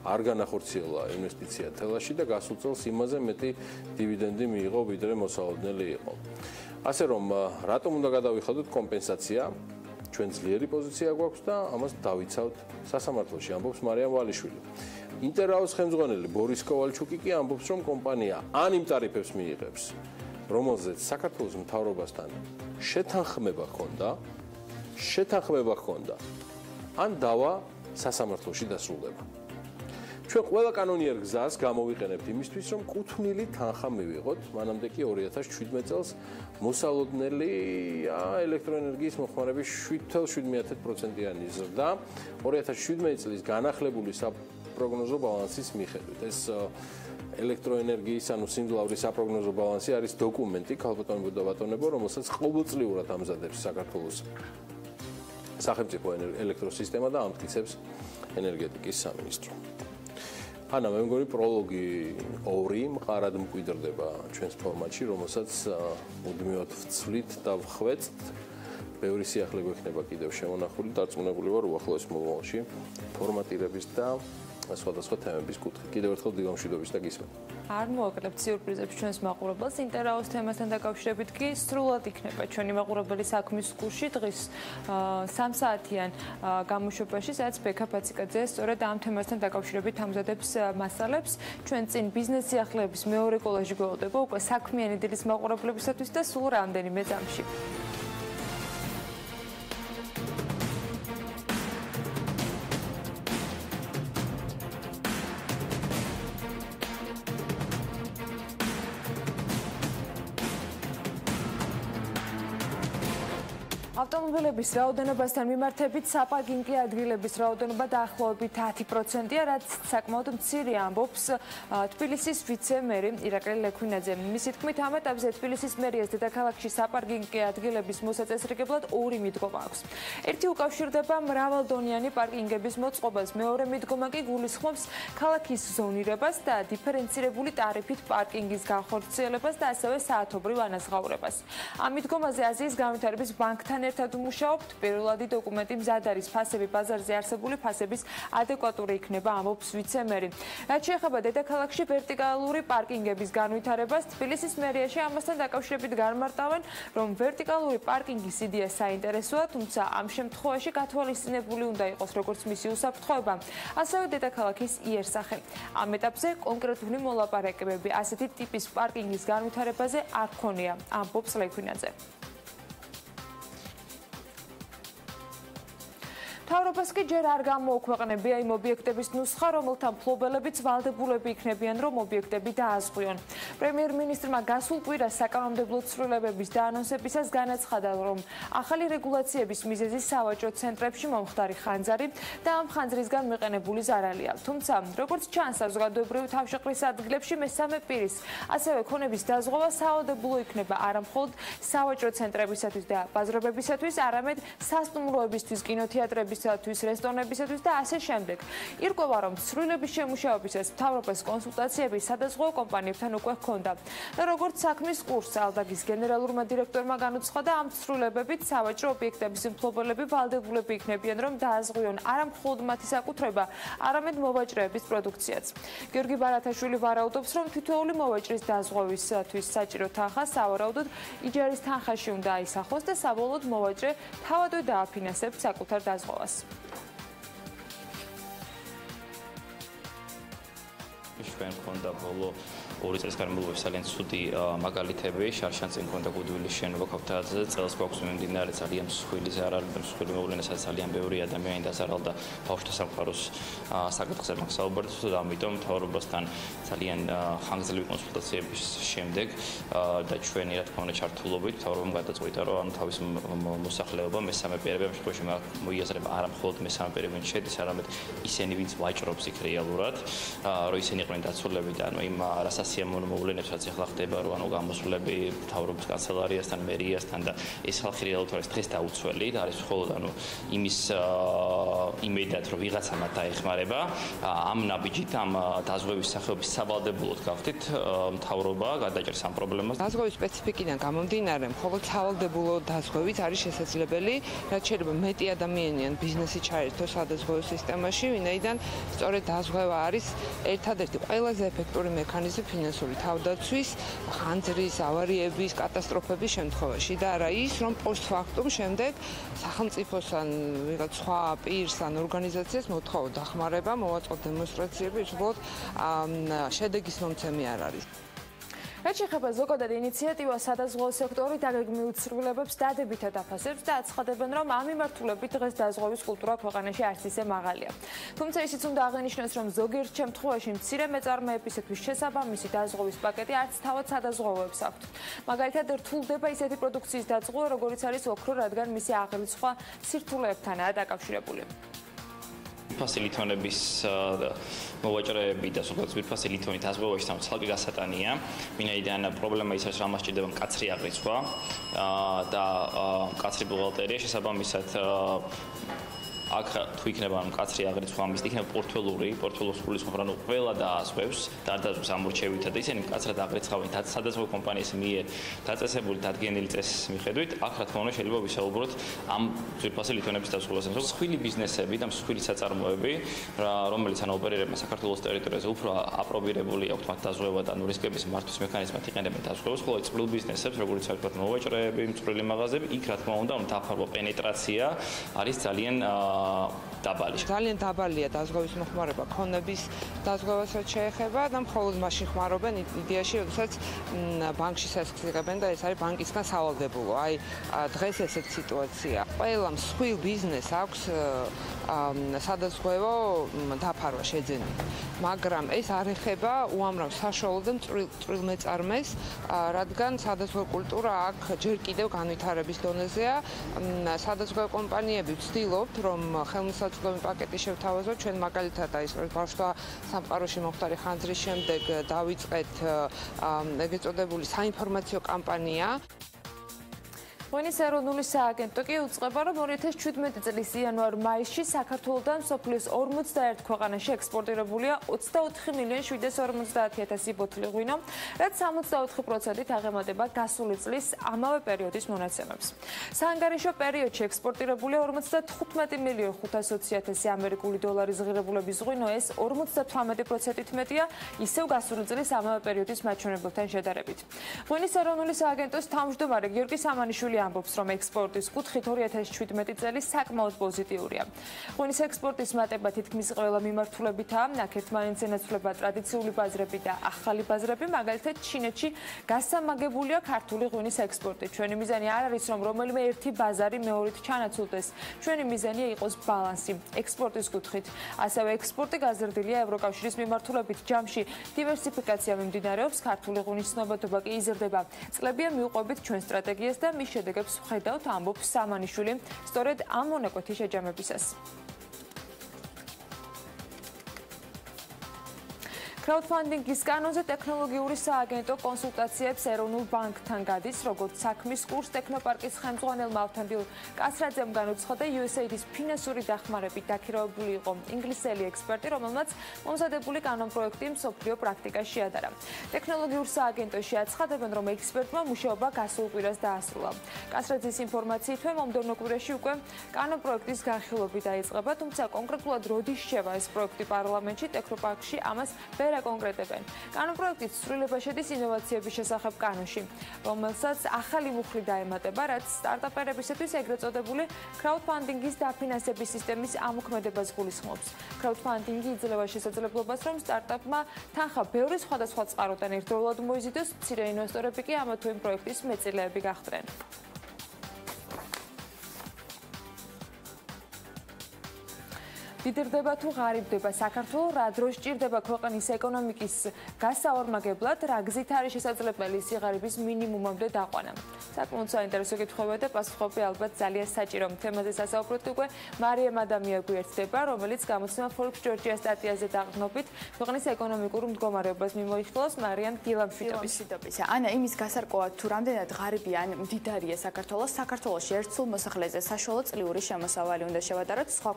S4: არ განახორციელა ინვესტიცია თელაში და გასულ წელს იმაზე მეტი დივიდენდი მიიღო, ვიდრე მოსალოდნელი იყო. ასე რომ, რატომ უნდა გადავიხადოთ კომპენსაცია? ჩვენ ძლიერი პოზიცია გვაქვს და ამას დავიცავთ სასამართლოში, ამბობს მარიამ ვალიშვილი. ინტერაოს ხელმძღვანელი ბორის კოვალჩუკი კი ამბობს, რომ კომპანია ან იმ ტარიფებს მიიღებს, რომელზეც საქართველოს მთავრობასთან შეთანხმება ჰქონდა, ან დავა სასამართლოში დასრულდება. ჩვენ ყველა კანონიერ გზას გამოვიყენებთ იმისთვის, რომ კუთვნილი თანხა მივიღოთ, მანამდე კი 2017 წელს მოსალოდნელი ელექტროენერგიის მოხმარების 7.7%-იანი ზრდა 2017 წლის განახლებული საპროგნოზო ბალანსის მიხედვით. ეს ელექტროენერგიის, ანუ სიმძლავრის საპროგნოზო ბალანსი არის დოკუმენტი, ქალბატონებო და ბატონებო, რომელსაც ყოველწლიურად ამზადებს საქართველოს სახელმწიფო ელექტროსისტემა და ამტკიცებს ენერგეტიკის სამინისტრო. ანა, მე მგონი პროლოგი 2 მყარად მკვიდრდება ჩვენს ფორმატში, რომელსაც მუდმივად ვცვლით და ვხვეწთ. ბევრი სიახლე გვექნება კიდევ შემონახული, დარწმუნებული ვარ უახლოეს მომავალში ფორმატირების და სხვადასხვა თემების კუთხით. კიდევ ერთხელ დილა მშვიდობის და გისმენთ.
S5: არ მოვაკლებთ სიურპრიზებს ჩვენს მაყურებელს. ინტერაოს თემასთან დაკავშირებით კი სრულად იქნება ჩვენი მაყურებელი საქმის კურსში დღის 3 საათიან გამოშვებაში, სადაც ბექა ფაციკაძე სწორედ ამ თემასთან დაკავშირებით ამზადებს მასალებს. ჩვენ წინ ბიზნეს სიახლეების მეორე კოლაჟი გველოდება უკვე საქმიანი დილის მაყურებლებისათვის და სულ რამდენიმე წამში. ავტომობილების რაოდენობასთან მიმართებით საპარკინგო ადგილების რაოდენობა დაახლოებით 10%-ია, რაც საკმაოდ მცირე ამბობს თბილისის ვიცე-მერი ირაკლი ლექვინაძე. მისი თქმით, ამ ეტაპზე თბილისის მერიას დედაქალაქში საპარკინგო ადგილების მოსაწესრიგებლად 2 მიდგომა აქვს. ერთი უკავშირდება მრავალდონიანი პარკინგების მოწყობას, მეორე მიდგომა კი გულისხმობს ქალაქის ზონირებას და დიფერენცირებული ტარიფით პარკინგის განხორციელებას და ასევე საათობრივ ანაზღაურებას. ამ მიდგომაზე აზიის განვითარების ბანკთან ერთად უმუშაობთ. პირველადი დოკუმენტი მზად არის, ფასები ბაზარზე არსებული ფასების ადეკვატური იქნება, ამბობს ვიცე-მერი. რაც შეეხება დედაქალაქში ვერტიკალური პარკინგების განვითარებას, თბილისის მერიაში ამასთან დაკავშირებით განმარტავენ, რომ ვერტიკალური პარკინგის იდეა საინტერესოა, თუმცა ამ შემთხვევაში გათვალისწინებული უნდა იყოს როგორც მისი უსაფრთხოება, ასევე დედაქალაქის იერსახე. ამ ეტაპზე კონკრეტული მოლაპარაკებები ასეთი ტიპის პარკინგის განვითარებაზე არ ქონია, ამბობს ლექვინაძე. მთავრობას კი ჯერ არ გამოუქვეყნებია იმ ობიექტების ნუსხა, რომელთა მფლობელებიც ვალდებულები იქნებიან, რომ ობიექტები დააზღვიონ. პრემიერ-მინისტრმა გასულ კვირას საკანონმდებლო ცვლილებების დაანონსებისას განაცხადა, რომ ახალი რეგულაციების მიზეზი სავაჭრო ცენტრებში მომხდარი ხანძარი და ამ ხანძრისგან მიყენებული ზარალია. თუმცა, როგორც ჩანს, საზოგადოებრივი თავშეყრის ადგილებში მესამე პირის, ასევე ქონების დაზღვევა სავალდებულო იქნება არა მხოლოდ სავაჭრო ცენტრებისათვის და ბაზრობებისათვის, არამედ სასტუმროებისთვის, კინოთეატრებისათვის, რესტორნებისათვის და ასე შემდეგ. ირკვევა, რომ ცვლილების შემუშავებისას მთავრობას კონსულტაციები სადაზღვევო კომპანიებთან უკვე ჰქონდა. და როგორც საქმის კურსს ალდაგის გენერალურმა დირექტორმა განუცხადა, ამ ცვლილებებით სავაჭრო ობიექტების მფლობელები ვალდებულები იქნებიან, რომ დააზღვიონ არა მხოლოდ მათი საკუთრება, არამედ მოვაჭრეების პროდუქციაც. გიორგი ბარათაშვილი ვარაუდობს, რომ თითოეული მოვაჭრის დაზღვევისათვის საჭირო თანხა სავარაუდოდ იჯარის თანხაში უნდა აისახოს და საბოლოოდ მოვაჭრე თავადვე დააფინანსებს საკუთარ დაზღვევას.
S8: ჩვენ ქონდა ბოლო 2 წელს განმავლობაში ძალიან ცუდი მაგალითები, შარშანწინ ქონდა გუდვილის შენობა ქავთარაძეზე, წელს გვაქვს მიმდინარე ძალიან მსხვილი ზარალი და მსხვილი მოვლენა, სადაც ძალიან ბევრი ადამიანი დაზარალდა ბავშვთა სამყაროს საკითხზე მაგსაუბარდით და ამიტომ მთავრობასთან ძალიან ხანგრძლივი კონსულტაციების შემდეგ და ჩვენი რა თქმა უნდა ჩართულობით მთავრობამ გადაწყვიტა, რომ თავის მოსახლეობა მესამე პირებთან შემთხვევაში მოიაზრება არა მხოლოდ მესამე პირებთან შედის, არამედ ისინი, ვინც ვაჭრობს იქ რეალურად, რომ ისინი იყვნენ დაცულები და იმ არასასიამოვნო მოვლენებსაც ახლა ხდება, რომ გამოსვლები მთავრობის კანცელარიასთან, მერიასთან და ეს ხალხი რეალურად არის დღეს დაუცველი და არის მხოლოდ იმის იმედად, რომ ვიღაცა მათ დაეხმარება. ამ ნაბიჯით, ამ დაზღვევის სახეობის სავალდებულოდ გავხდით, მთავრობა გადაჭერს ამ პრობლემას.
S9: დაზღვევის სპეციფიკიდან გამომდინარე, მხოლოდ სავალდებულო დაზღვევით არის შესაძლებელი, რაც შეიძლება მეტი ადამიანიან ბიზნესი ჩაერთოს სადაზღვევო სისტემაში, ვინაიდან სწორედ დაზღვევა არის ერთადერთი ყველაზე ეფექტური მექანიზმი ფინანსური თავდაცვის, ხანძრის, ავარიების, კატასტროფების შემთხვევაში და არა ის, რომ პოსტფაქტუმ შემდეგ სახელმწიფოს ან ვიღაც სხვა პირს ან ორგანიზაციას მოთხოვო დახმარება, მოვაწყო დემონსტრაციები, უბრალოდ შედეგის მომცემი არ არის.
S5: რაც შეეხება ზოგადად ინიციატივას სადაზღვევო სექტორი დაგეგმილ ცვლილებებს დადებითად აფასებს და აცხადებენ, რომ ამ მიმართულებით დღეს დაზღვევის კულტურა ქვეყანაში არც ისე მაღალია. თუმცა ისიც უნდა აღინიშნოს, რომ ზოგიერთ შემთხვევაში მცირე მეწარმეებისათვის შესაბამისი დაზღვევის პაკეტი არც თავად სადაზღვევოებს აქვთ. მაგალითად, რთულდება ისეთი პროდუქციის დაზღვევა, როგორიც არის ოქრო, რადგან მისი აღებით სხვა სირთულეებთანაა დაკავშირებული.
S8: ძვირფასი ლითონების მოვაჭრეები და ზოგადად ძვირფასი ლითონით დაზღვევაში ცალკე გასატანია, ვინაიდან პრობლემა ის არის, რომ ამას სჭირდება მკაცრი აღრიცხვა და მკაცრი ბუღალტერია, შესაბამისად აქ თუ იქნება მკაცრი აღრიცხვა ამის იქნება პორტფელოს გულისხმობა, რომ ყველა დაასვევს და არ დაძვებს ამორჩევითა და ისინი მკაცრად აღრიცხავენ სადაზღვევო კომპანიის მიერ დაწესებული დადგენილი წესის მიხედვით, აქ რა თქმა უნდა შეიძლება ვისაუბროთ ამ ძვირფასი ლითონების დაზღვევაზე. მსხვილი ბიზნესები და მსხვილი საწარმოები, რომელიც ოპერირებენ საქართველოს ტერიტორიაზე, უფრო აპრობირებული აქვთ მათ დაზღვევა და რისკების მართვის მექანიზმად იყენებენ დაზღვევას, ხოლო წყვილ ბიზნესებს, როგორც ვთქვათ, მოვაჭრეები, მწვრილი მაღაზიები, იქ რა თქმა უნდა დაფარვა პენეტრაცია არის ძალიან დაბალი.
S9: ძალიან დაბალია დაზღვევის მოხმარება ქონების დაზღვევასაც შეეხება და მხოლოდ მაშინ ხმარობენ იდეაში, როდესაც ბანკში სასხს იღებენ და ეს არის ბანკისგან სავალდებულო. აი დღეს ესეთ სიტუაცია. ყველა მსხვილ ბიზნესს აქვს სადაზღვევო დაფარვა შეძენილი. მაგრამ ეს არ ეხება უამრავ საშუალო და წვრილ მეწარმეს, რადგან სადაზღვევო კულტურა აქ ჯერ კიდევ განვითარების დონეზეა. სადაზღვევო კომპანიები ვცდილობთ, რომ ხელმისაწვდომი პაკეტი შევთავაზოთ. ჩვენ მაგალითად აი ბავშვთა სამყაროში მომხდარი ხანძრის შემდეგ დავიწყეთ ეგრეთ წოდებული საინფორმაციო კამპანია.
S5: ღვინის ეროვნული სააგენტო კი უწყება, რომ 2017 წლის იანვარ-მაისში საქართველოდან მსოფლიოს 41 ქვეყანაში ექსპორტირებულია 24,750,000 ბოთლი ღვინო, რაც 64%-ით აღემატება გასული წლის ამავე პერიოდის მონაცემებს. საანგარიშო პერიოდში ექსპორტირებულია 55,520,000 ამერიკული დოლარის ღირებულების ღვინო, ეს 58%-ით მეტია ისევ გასული წლის ამავე პერიოდის მაჩვენებლებთან შედარებით. ღვინის ეროვნული სააგენტოს თავმჯდომარე გიორგი სამანიშვილი ცენტრი ამბობს, რომ ექსპორტის კუთხით 2017 წელი საკმაოდ პოზიტიურია. ღვინის ექსპორტის მატება თითქმის ყველა მიმართულებითაა, აქ ერთმანეთს ენაცვლება ტრადიციული ბაზრები და ახალი ბაზრები, მაგალითად ჩინეთში გასამაგებულია ქართული ღვინის ექსპორტი. ჩვენი მიზანი არ არის, რომ რომელიმე ერთი ბაზარი მეორით ჩანაცვლდეს. ჩვენი მიზანია იყოს ბალანსი ექსპორტის კუთხით. ასევე ექსპორტი გაზრდილია ევროკავშირის მიმართულებით. ჯამში დივერსიფიკაცია მიმდინარეობს, ქართული ღვინის ცნობადობა კი იზრდება. წლებია მიუყვებით ჩვენ სტრატეგიას და მის შედეგებს ვხედავთ, ამბობს სამანიშვილი, სწორედ ამ მონაკვეთი შეჯამებისას. Crowdfunding-ის კანონზე ტექნოლოგიური სააგენტო კონსულტაციებს ეროვნულ ბანკთან გადის, როგორც საქმის კურს ტექნოპარკის ხელმძღვანელმა ავთანდილ კასრაძემ განუცხადა, USAID-ის ფინანსური დახმარებით დაქირავებული იყო ინგლისელი ექსპერტი, რომელმაც მომზადებული კანონ პროექტი მსოფლიო პრაქტიკაში ადარა. ტექნოლოგიურ სააგენტოში აცხადებენ, რომ ექსპერტმა მუშაობა გასულ კვირას დაასრულა. კასრაძის ინფორმაციით, მომდევნო კვირაში უკვე კანონ პროექტის განხილვები დაიწყება, თუმცა კონკრეტულად როდის შევა ეს პროექტი პარლამენტში, ტექნოპარკში ამას ვერ აკონკრეტებენ. კანონპროექტის ცვლილება შედის ინოვაციების შესახებ კანონში, რომელსაც ახალი მუხლი დაემატება, რაც სტარტაპერებისათვის ეგრეთ წოდებული crowdfunding-ის დაფინანსების სისტემის ამოქმედებას გულისხმობს. Crowdfunding-ი იძლევა შესაძლებლობას, რომ სტარტაპმა თანხა ბევრი სხვადასხვა წყაროდან ერთდროულად მოიზიდოს, მცირე ინვესტორები კი ამა თუ იმ პროექტის მეწილეები გახდნენ. დიდრდება თუ ღარიბდება საქართველო, რა დროს ჭირდება ქვეყნის ეკონომიკის გასაორმაგებლად, რა გზით არის შესაძლებელი სიღარიბის მინიმუმამდე დაყვანა. საკმაოდ საინტერესო კითხვებია და პასუხები ალბათ ძალიან საჭირო. თემაზე სასაუბროდ უკვე მარიამ ადამია გვერდდება, რომელიც გამოცემა Forbes Georgia სტატიაზე დაყრდნობით ქვეყნის ეკონომიკურ მდგომარეობას მიმოიხილავს. მარიამ, დილა მშვიდობისა.
S10: ანა, იმის გასარკვევად თუ რამდენად ღარიბი ან მდიდარია საქართველოს, საქართველოში ერთ სულ მოსახლეზე საშუალო წლიური შემოსავალი უნდა შევადაროთ სხვა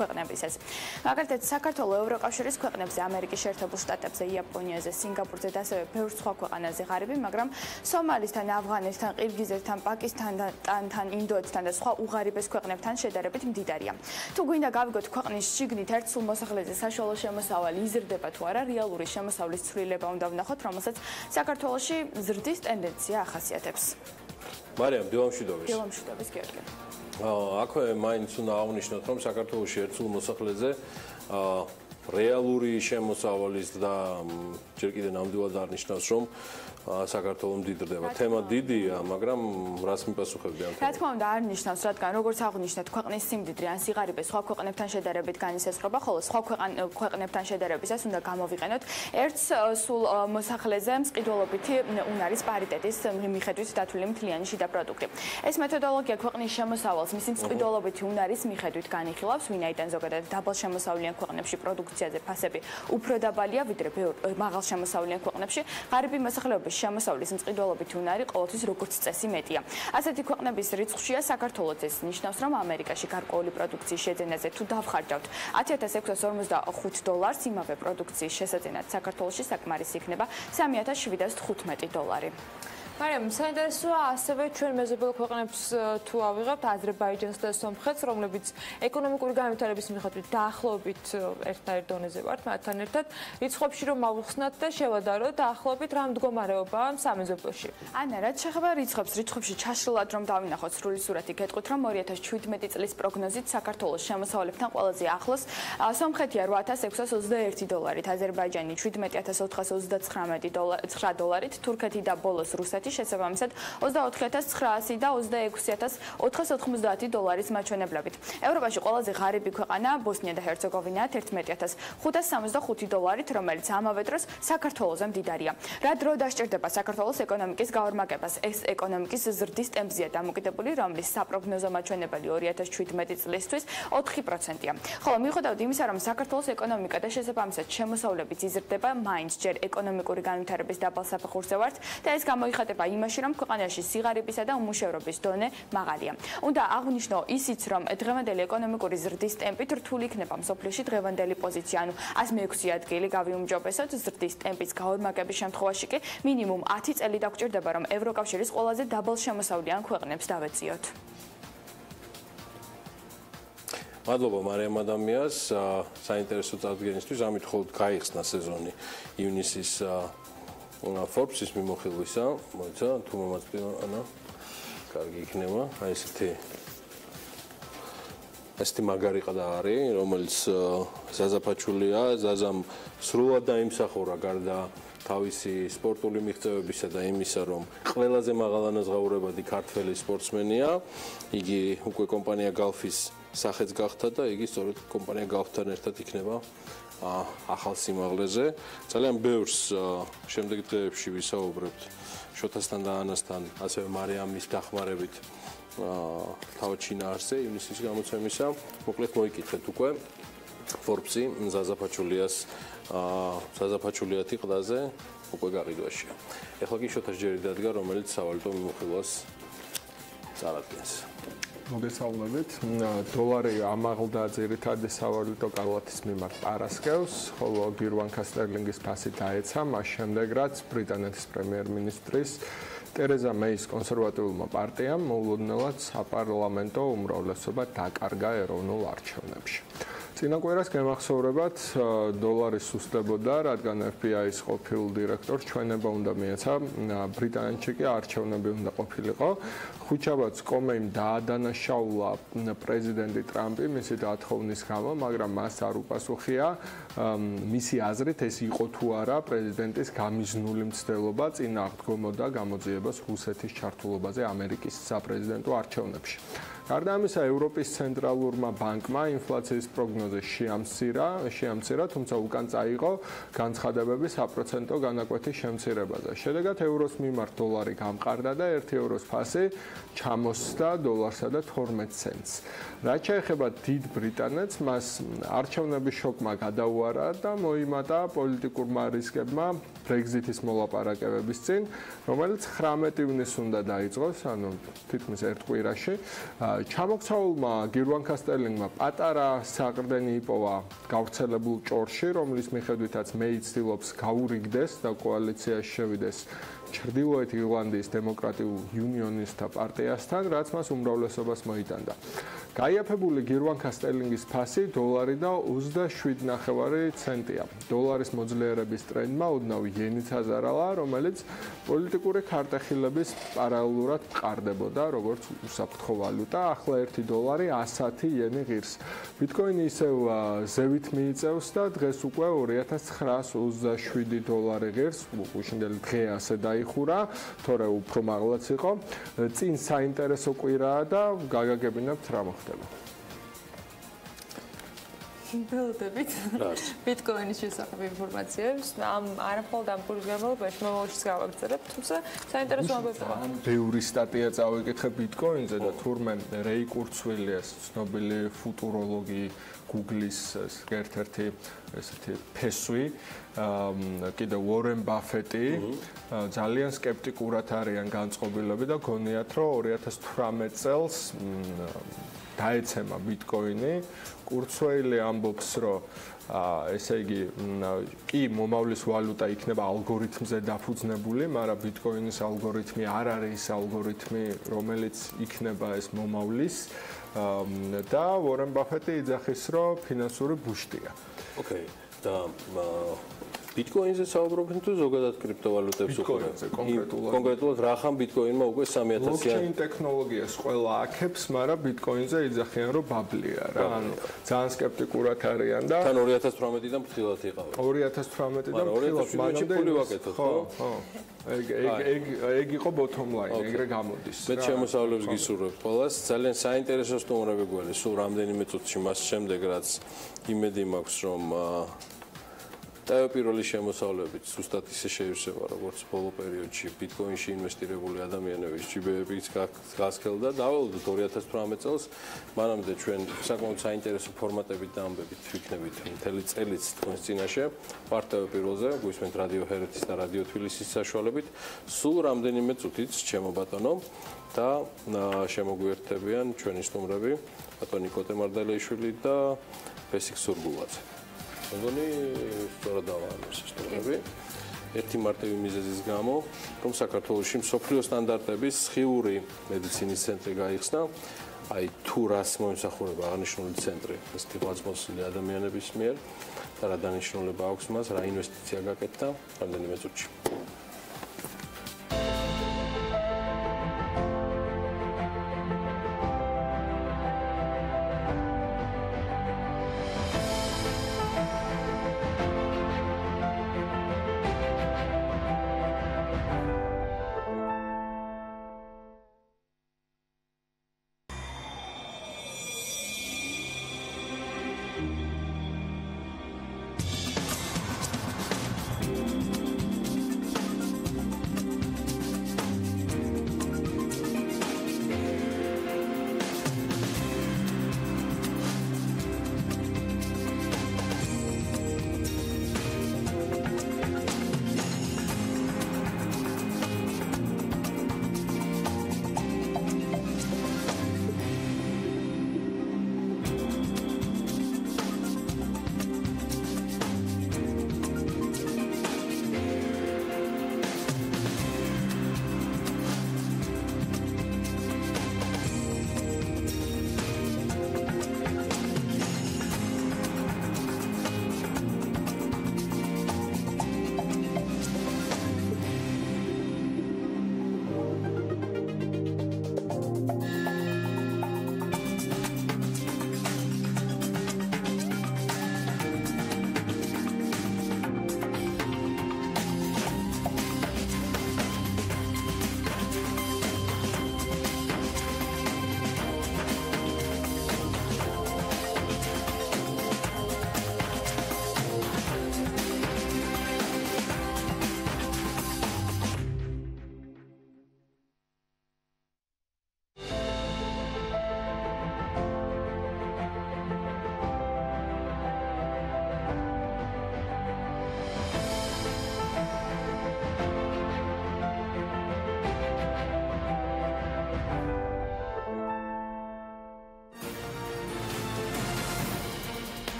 S10: ქვეყნების. მაგალითად, საქართველო ევროკავშირის ქვეყნებზე, ამერიკის შეერთებულ შტატებზე, იაპონიაზე, სინგაპურზე და ასევე ბევრ სხვა ქვეყანაზე ღარიბი, მაგრამ სომალისთან, ავღანეთთან, ყირგიზეთთან, პაკისტანთან, ინდოეთთან და სხვა უღარიბეს ქვეყნებთან შედარებით მდიდარია. თუ გვინდა გავიგოთ ქვეყნის შიგნით ერთ სულ მოსახლეზე საშუალო შემოსავალი იზრდება თუ არა, რეალური შემოსავლის ცვლილება უნდა ვნახოთ, რომელსაც საქართველოში ზრდის ტენდენცია ახასიათებს.
S4: მარიამ, დილამშვიდობის.
S10: დილამშვიდობის, გიორგი.
S4: აქვე მაინც უნდა აღნიშნოთ, რომ საქართველოში ერთ სულ მოსახლეზე რეალური შემოსავლის და ჯერ კიდევ ნამდვილად არ ნიშნავს, რომ საქართველოს მდიდრდება. თემა დიდია, მაგრამ რას მიპასუხებდი ამ თემას?
S10: რა თქმა უნდა, არ ნიშნავს, რადგან როგორც აღნიშნეთ, ქვეყნის სიმდიდრე ან სიღარიბე სხვა ქვეყნებთან შედარებით განისაზღვრება, ხოლო სხვა ქვეყნებთან შედარებისას უნდა გამოვიყენოთ ერთ სულ მოსახლეზე მსყიდველობითი უნარის პარიტეტის მიხედვით დათვლილი მთლიანი შიდა პროდუქტი. ეს მეთოდოლოგია ქვეყნის შემოსავალს მისი მსყიდველობითი უნარის მიხედვით განიხილავს, ვინაიდან ზოგადად დაბალ შემოსავლიან ქვეყნებში პროდუქციაზე ფასები უფრო დაბალია, ვიდრე მაღალ შემოსავლიან ქვეყნებში, ღარიბი მოსახლეობის შემოსავლის მსყიდველობითი უნარი ყოველთვის როგორც წესი მეტია. ასეთი ქვეყნების რიცხვშია საქართველოც, ეს ნიშნავს, რომ ამერიკაში გარკვეული პროდუქციის შეძენაზე თუ დავხარჯავთ $10,625, იმავე პროდუქციის შესაძენად საქართველოში საკმარისი იქნება $3,715.
S5: მარიამ, საინტერესოა ასევე ჩვენ მეზობელ ქვეყნებს თუ ავიღებთ აზერბაიჯანს და სომხეთს, რომლებიც ეკონომიკური განვითარების მიხედვით დაახლოებით ერთნაირ დონეზე ვართ, მათთან ერთად რიცხვებში რომ ავხსნათ და შევადაროთ დაახლოებით რა მდგომარეობაა სამეზობლოში.
S10: ანა, რაც შეეხება რიცხვებში ჩაშლილად რომ დავინახოთ სრული სურათი, გეტყვით, რომ 2017 წლის პროგნოზით საქართველოს შემოსავლებთან ყველაზე ახლოს სომხეთია $8,621, აზერბაიჯანი $17,439, თურქეთი და ბოლოს რუსეთი შესაბამისად 24,900 და 26,490 მაჩვენებლებით. ევროპაში ყველაზე ღარიბი ქვეყანა ბოსნია და ჰერცეგოვინა $11,565, რომელიც ამავე დროს საქართველოზე მდიდარია. რა დრო დასჭირდება საქართველოს ეკონომიკის გაორმაგებას? ეს ეკონომიკის ზრდის ტემპზეა დამოკიდებული, რომლის საპროგნოზო მაჩვენებელი 2017 წლისთვის 4%-ია. ხოლო მიუხედავად იმისა, რომ საქართველოს ეკონომიკა და შესაბამისად შემოსავლებიც იზრდება, მაინც ჯერ ეკონომიკური განვითარების დაბალ საფეხურზე ვართ და ეს გამოიხატება იმაში, რომ ქვეყანაში სიღარიბისა და უმუშევრობის დონე მაღალია. უნდა აღვნიშნო ისიც, რომ დღევანდელი ეკონომიკური ზრდის ტემპით რთული იქნება მსოფლიოში დღევანდელი პოზიცია, ანუ 106 ადგილი გავიუმჯობესოთ ზრდის ტემპის გაორმაგების შემთხვევაში კი მინიმუმ 10 წელი დაგჭირდება, რომ ევროკავშირის ყველაზე დაბალ შემოსავლიან ქვეყნებს დავეციოთ.
S4: მადლობა მარიამ ადამიანს საინტერესო წარდგენისთვის, ამით ხოლმე გაიხსნა სეზონი ივნისის Forbes-ის მიმოხილვისა, მოიცა თუ მომაწვია ანა კარგი იქნება. აი ესეთი მაგარი ყდა არის, რომელიც ზაზაფაჩულია, ზაზამ სრულად დაიმსახურა გარდა თავისი სპორტული მიღწევებისა და იმისა, რომ ყველაზე მაღალანაზღაურებადი ქართველი სპორტსმენია. იგი უკვე კომპანია Golf-ის სახეც გახდა და იგი სწორედ კომპანია Golf-თან ერთად იქნება ახალ სიმაღლეზე. ძალიან ბევრს შემდეგ დღეებში ვისაუბრებთ შოთასთან და ანასთან, ასევე მარიამის დახმარებით თავად შინაარსზე ივნისის გამოცემისა. მოკლედ მოიკითხეთ უკვე Forbes-ი ზაზაფაჩულიათი ყდაზე უკვე გაყიდვაშია. ეხლა კი შოთას ჯერი დადგა, რომელიც სავალუტო მიმოხილვას წარადგენს.
S11: მოგესალმებით. დოლარი ამაღლდა ძირითადი სავალუტო კალათის მიმართ პარასკევს, ხოლო გირვანქა სტერლინგის ფასი დაეცა, მას შემდეგ რაც ბრიტანეთის პრემიერ-მინისტრის ტერეზა მეის კონსერვატიულმა პარტიამ მოულოდნელად საპარლამენტო უმრავლესობა დაკარგა ეროვნულ არჩევნებში. წინა კვირას გემახსოვრებათ, დოლარი სუსტებოდა, რადგან FBI-ის ყოფილ დირექტორს ჩვენება უნდა მიეცა, ბრიტანეთში კი არჩევნები უნდა ყოფილიყო. ხუჩაბადს კომეიმ დაადანაშაულა პრეზიდენტი ტრამპი მისი დათხოვნის გამო, მაგრამ მას არ უპასუხია მისი აზრით ეს იყო თუ არა პრეზიდენტის გამიზნული მცდელობა წინააღმდგომოდა გამოძიებას რუსეთის ჩართულობაზე ამერიკის საპრეზიდენტო არჩევნებში. გარდა ამისა, ევროპის ცენტრალურმა ბანკმა ინფლაციის პროგნოზი შეამცირა, თუმცა უკან წაიღო განცხადებები საპროცენტო განაკვეთის შემცირებაზე. შედეგად ევროს მიმართ დოლარი გამყარდა და 1 ევროს ფასი ჩამოსდა დოლარსა და 12 ცენტს. რაც შეეხება დიდ ბრიტანეთს, მას არჩევნების შოკმა გადაუარა და მოიმატა პოლიტიკურმა რისკებმა ბრეგზიტის მოლაპარაკებების წინ, რომელიც 19 ივნისს უნდა დაიწყოს, ანუ თითქმის ერთ კვირაში. ჩამოქცეულმა გირვანქა სტერლინგმა პატარა საყრდენი იპოვა გავრცელებულ ჭორში, რომლის მიხედვითაც მეი ცდილობს გაურიგდეს და კოალიციაში შევიდეს ჩრდილოეთ ირლანდიის დემოკრატიულ იუნიონისტთა პარტიასთან, რაც მას უმრავლესობას მოიტანდა. გაიაფებული გირვანქა სტერლინგის ფასი დოლარი და 27.9 ცენტია. დოლარის მოძლიერების ტრენდმა ოდნავ იენიც აზარალა, რომელიც პოლიტიკური ქარტეხილების პარალელურად მყარდებოდა, როგორც უსაფრთხო ვალუტა. ახლა 1 დოლარი 110 იენი ღირს. ბიტკოინი ისევ ზევით მიიწევს და დღეს უკვე 2927 დოლარი ღირს. უშინდელი დღე ასე დაიხურა, თორე უფრო მაღლაც იყო. წინ საინტერესო კვირაა და გაგაგებინებთ რა მოხდება.
S5: ველოდებით ბიტკოინის შესახებ ინფორმაციებს ამ არამხოლოდ ამ კვირის განმავლობაში მომავალშიც გავაგრძელებთ, თუმცა საინტერესო ამბებია.
S11: ბევრი სტატია წავიკითხე ბიტკოინზე და თურმე რეი კურცვილიას, ცნობილი ფუტუროლოგი Google-ის ერთ-ერთი ესეთი ფესვი, კიდე უორენ ბაფეტი ძალიან სკეპტიკურად არიან განწყობილები და გონიათ, რომ 2018 წელს დაეცემა ბიტკოინი. კურცველი ამბობს, რომ ესე იგი კი მომავლის ვალუტა იქნება ალგორითმზე დაფუძნებული, მაგრამ ბიტკოინის ალგორითმი არ არის ის ალგორითმი, რომელიც იქნება ეს მომავლის და უორენ ბაფეტი იძახის, რომ ფინანსური ბუშტია.
S4: ოკეი, და ბიტკოინზე საუბრობთ თუ ზოგადად კრიპტოვალუტებს
S11: ბიტკოინზე
S4: კონკრეტულად რა ხან ბიტკოინმა უკვე 3000-იან
S11: ბლოკჩეინ ტექნოლოგიას ყველა აქებს, მაგრამ ბიტკოინზე იძახიან, რომ ბაბლია რა, ანუ ძალიან სკეპტიკურად არიან და
S4: თან 2018-დან ფრთხილად იყავენ.
S11: 2018-დან ფრთხილად მანამდე
S4: ფული ვაკეთოთ, ხო?
S11: ეგ იყო bottom line, ეგრე გამოდის.
S4: მე შემოსავლებს გისურვებთ ყველას. ძალიან საინტერესო სტუმრები გველი, სულ რამდენიმე წუთში მას შემდეგ, რაც იმედი მაქვს, რომ Pirveli შემოსავლებით ზუსტად ისე შეირსება, როგორც ბოლო პერიოდში ბიტკოინში ინვესტირებული ადამიანების ჯიბეებიც გასქელდა. დავალოდოთ 2018 წელს, მანამდე ჩვენ საკმაოდ საინტერესო ფორმატებით და ამბებით ვიქნებით მთელი წელიც თქვენს წინაშე. ვართ Pirvelზე, გვისმენთ რადიო ჰერეთის და რადიო თბილისის საშუალებით. სულ რამდენიმე წუთით ჩემო ბატონო და შემოგვიერთებიან ჩვენი სტუმრები, ბატონი კოტე მარდალეიშვილი და ბესიკ სურგულაძე. მეგონი სწორად დავაარსე სტუმრები. ერთი მარტივი მიზეზის გამო, რომ საქართველოში მსოფლიო სტანდარტების სხივური მედიცინის ცენტრი გაიხსნა. აი თუ რას მოიმსახურება აღნიშნული ცენტრი, ესეთი ღვაწლმოსილი ადამიანების მიერ და რა დანიშნულება აქვს მას, რა ინვესტიცია გაკეთდა რამდენიმე წუთში.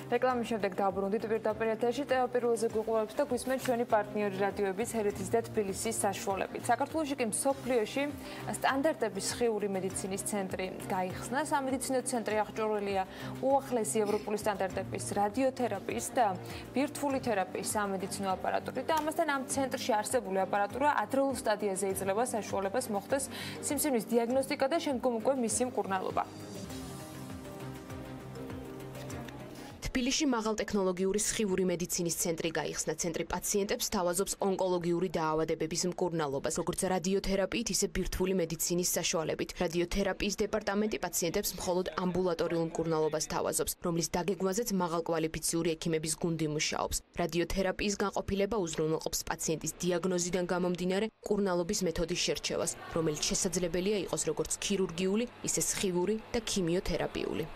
S5: რეკლამის შემდეგ დაბრუნდით პირდაპირ ეთერში Pirveli-ზე გვიყვებით და გვისმენთ ჩვენი პარტნიორი რადიოების ჰერეთის და თბილისის საშუალებით. საქართველოში კი მსოფლიოში სტანდარტების სხივური მედიცინის ცენტრი გაიხსნა. სამედიცინო ცენტრი აღჭურვილია უახლესი ევროპული სტანდარტების რადიოთერაპიის და ბირთვული თერაპიის სამედიცინო აპარატურით და ამასთან ამ ცენტრში არსებული აპარატურა ადრეულ სტადიაზე იძლევა საშუალებას მოხდეს სიმსივნის დიაგნოსტიკა და შემდგომ უკვე მისი მკურნალობა.
S12: თბილისში მაღალტექნოლოგიური სხივური მედიცინის ცენტრი გაიხსნა. ცენტრი პაციენტებს თავაზობს ონკოლოგიური დაავადებების მკურნალობას, როგორც რადიოთერაპიით, ისე ბირთვული მედიცინის საშუალებით. რადიოთერაპიის დეპარტამენტი პაციენტებს მხოლოდ ამბულატორიულ მკურნალობას თავაზობს, რომლის დაგეგმვაზეც მაღალკვალიფიციური ექიმების გუნდი მუშაობს. რადიოთერაპიის განყოფილება უზრუნველყოფს პაციენტის დიაგნოზიდან გამომდინარე მკურნალობის მეთოდის შერჩევას, რომელიც შესაძლებელია იყოს როგორც ქირურგიული, ისე სხივური და ქიმიოთერაპიული.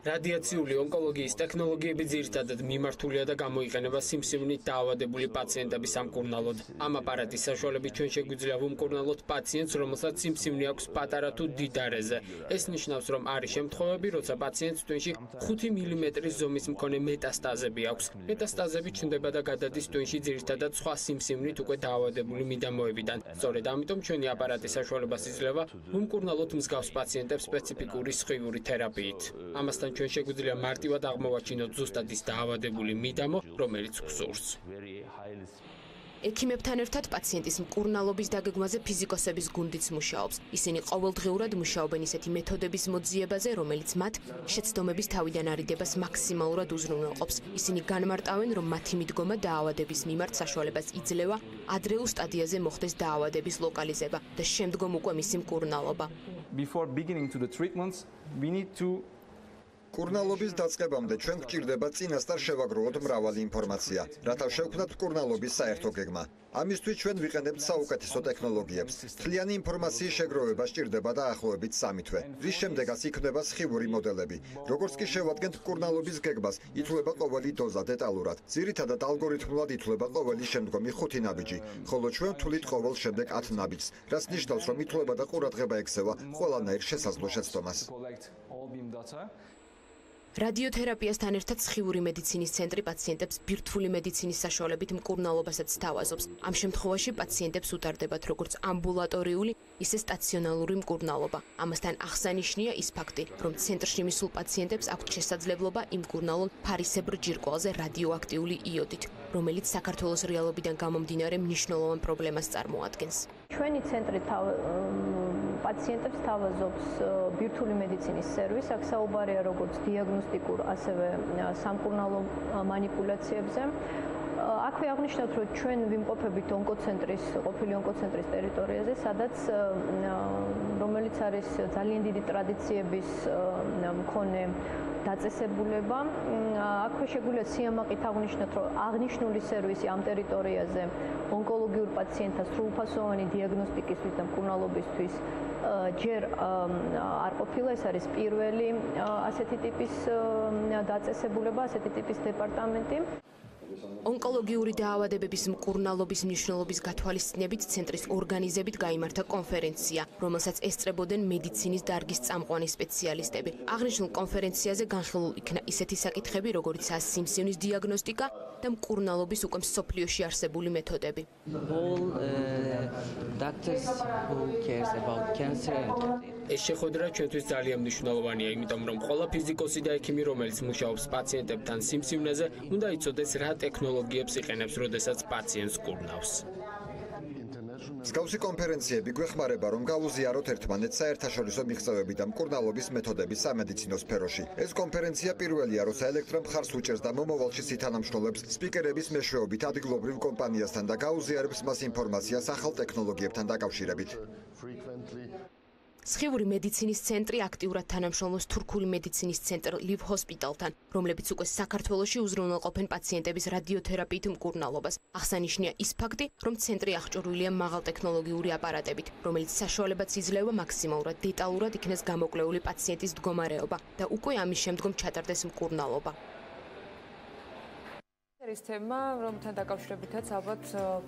S13: რადიაციული ონკოლოგიის ტექნოლოგიები ძირითადად მიმართულია და გამოიყენება სიმსივნით დაავადებული პაციენტების სამკურნალოდ. ამ აპარატის საშუალებით ჩვენ შეგვიძლია ვუმკურნალოთ პაციენტს, რომელსაც სიმსივნე აქვს პატარა თუ დიდ არეზე. ეს ნიშნავს, რომ არის შემთხვევები, როცა პაციენტს ტვინში 5 მმ-ის ზომის მქონე მეტასტაზები აქვს. მეტასტაზები ჩნდება და გადადის ტვინში ძირითადად სხვა სიმსივნით უკვე დაავადებული მიდამოებიდან. სწორედ ამიტომ ჩვენი აპარატის საშუალებას იძლევა ვუმკურნალოთ მსგავს პაციენტებს სპეციფიკური სხივური თერაპიით. ამასთან ჩვენ შეგვიძლია მარტივად აღმოვაჩინოთ ზუსტად ის დაავადებული მიდამო, რომელიც გსურს.
S12: ექიმებთან ერთად პაციენტის მკურნალობის დაგეგმვაზე ფიზიკოსების გუნდიც მუშაობს. ისინი ყოველდღიურად მუშაობენ ისეთი მეთოდების მოძიებაზე, რომელიც მათ შეცდომების თავიდან არიდებას მაქსიმალურად უზრუნველყოფს. ისინი განმარტავენ, რომ მათი მიდგომა დაავადების მიმართ საშუალებას იძლევა ადრეულ სტადიაზე მოხდეს დაავადების ლოკალიზება და შემდგომ უკვე მისი მკურნალობა.
S2: მკურნალობის დაწყებამდე ჩვენ გვჭირდება წინასწარ შევაგროვოთ მრავალი ინფორმაცია, რათა შევქმნათ მკურნალობის საერთო გეგმა. ამისთვის ჩვენ ვიყენებთ საუკეთესო ტექნოლოგიებს. მთლიანი ინფორმაციის შეგროვება სჭირდება დაახლოებით 3 თვე. რის შემდეგაც იქმნება სხივური მოდელები. როგორც კი შევადგენთ მკურნალობის გეგმას, ითვლება ყოველი დოზა დეტალურად. ძირითადად ალგორითმულად ითვლება ყოველი შემდგომი 5 ნაბიჯი, ხოლო ჩვენ ვთვლით ყოველ შემდეგ 10 ნაბიჯს, რაც ნიშნავს, რომ ითვლება და ყურადღება ექცევა ყველანაირ შესაძლო შეცდომას.
S12: რადიოთერაპიასთან ერთად სხივური მედიცინის ცენტრი პაციენტებს ბირთვული მედიცინის საშუალებით მკურნალობასაც თავაზობს. ამ შემთხვევაში პაციენტებს უტარდებათ როგორც ამბულატორიული, ისე სტაციონალური მკურნალობა. ამასთან აღსანიშნია ის ფაქტი, რომ ცენტრში მისულ პაციენტებს აქვთ შესაძლებლობა იმკურნალონ ფარისებრ ჯირკვალზე რადიოაქტიული იოდით, რომელიც საქართველოს რეალობიდან გამომდინარე მნიშვნელოვან პრობლემას წარმოადგენს.
S14: ჩვენი ცენტრი პაციენტებს თავაზობს ბირთვული მედიცინის სერვისს, აქ საუბარია როგორც დიაგნოსტიკურ, ასევე სამკურნალო მანიპულაციებზე. აქვე აღნიშნავთ, რომ ჩვენ ვიმყოფებით ყოფილი ონკოცენტრის ტერიტორიაზე, სადაც რომელიც არის ძალიან დიდი ტრადიციების მქონე დაწესებულება. აქვე შეგვიძლია სიამაყით აღნიშნოთ, რომ აღნიშნული სერვისი ამ ტერიტორიაზე ონკოლოგიურ პაციენტთა სრულფასოვანი დიაგნოსტიკისთვის და მკურნალობისთვის ჯერ არ ყოფილა. ეს არის პირველი ასეთი ტიპის დაწესებულება, ასეთი ტიპის დეპარტამენტი.
S12: ონკოლოგიური დაავადებების მკურნალობის მნიშვნელობის გათვალისწინებით ცენტრის ორგანიზებით გაიმართა კონფერენცია, რომელსაც ესწრებოდნენ მედიცინის დარგის წამყვანი სპეციალისტები. აღნიშნულ კონფერენციაზე განხილულ იქნა ისეთი საკითხები, როგორიცაა სიმსივნის დიაგნოსტიკა და მკურნალობის უკვე მსოფლიოში არსებული მეთოდები.
S13: ეს შეხვედრა ჩვენთვის ძალიან მნიშვნელოვანია, იმიტომ რომ ყველა ფიზიკოსი და ექიმი, რომელიც მუშაობს პაციენტებთან სიმსივნეზე, უნდა იცოდეს რა ტექნოლოგიებს იყენებს, როდესაც პაციენტს კურნავს.
S2: მსგავსი კონფერენციები გვეხმარება, რომ გავუზიაროთ ერთმანეთს საერთაშორისო მიღწევები და მკურნალობის მეთოდები სამედიცინო სფეროში. ეს კონფერენცია პირველია, როცა ელექტრომხარს უჭერს და მომავალში სითანამშრომლებს სპიკერების მეშვეობით ადგილობრივ კომპანიასთან და გაუზიარებს მას ინფორმაციას ახალ ტექნოლოგიებთან დაკავშირებით.
S12: სხივური მედიცინის ცენტრი აქტიურად თანამშრომლობს თურქული მედიცინის ცენტრ ლევ ჰოსპიტალთან, რომლებიც უკვე საქართველოში უზრუნველყოფენ პაციენტების რადიოთერაპიით მკურნალობას. აღსანიშნია ის ფაქტი, რომ ცენტრი აღჭურვილია მაღალტექნოლოგიური აპარატებით, რომელიც საშუალებაც იძლევა მაქსიმალურად დეტალურად იქნეს გამოკვლეული პაციენტის მდგომარეობა და უკვე ამის შემდგომ ჩატარდეს მკურნალობა.
S5: ეს თემა, რომთან დაკავშირებითაც ალბათ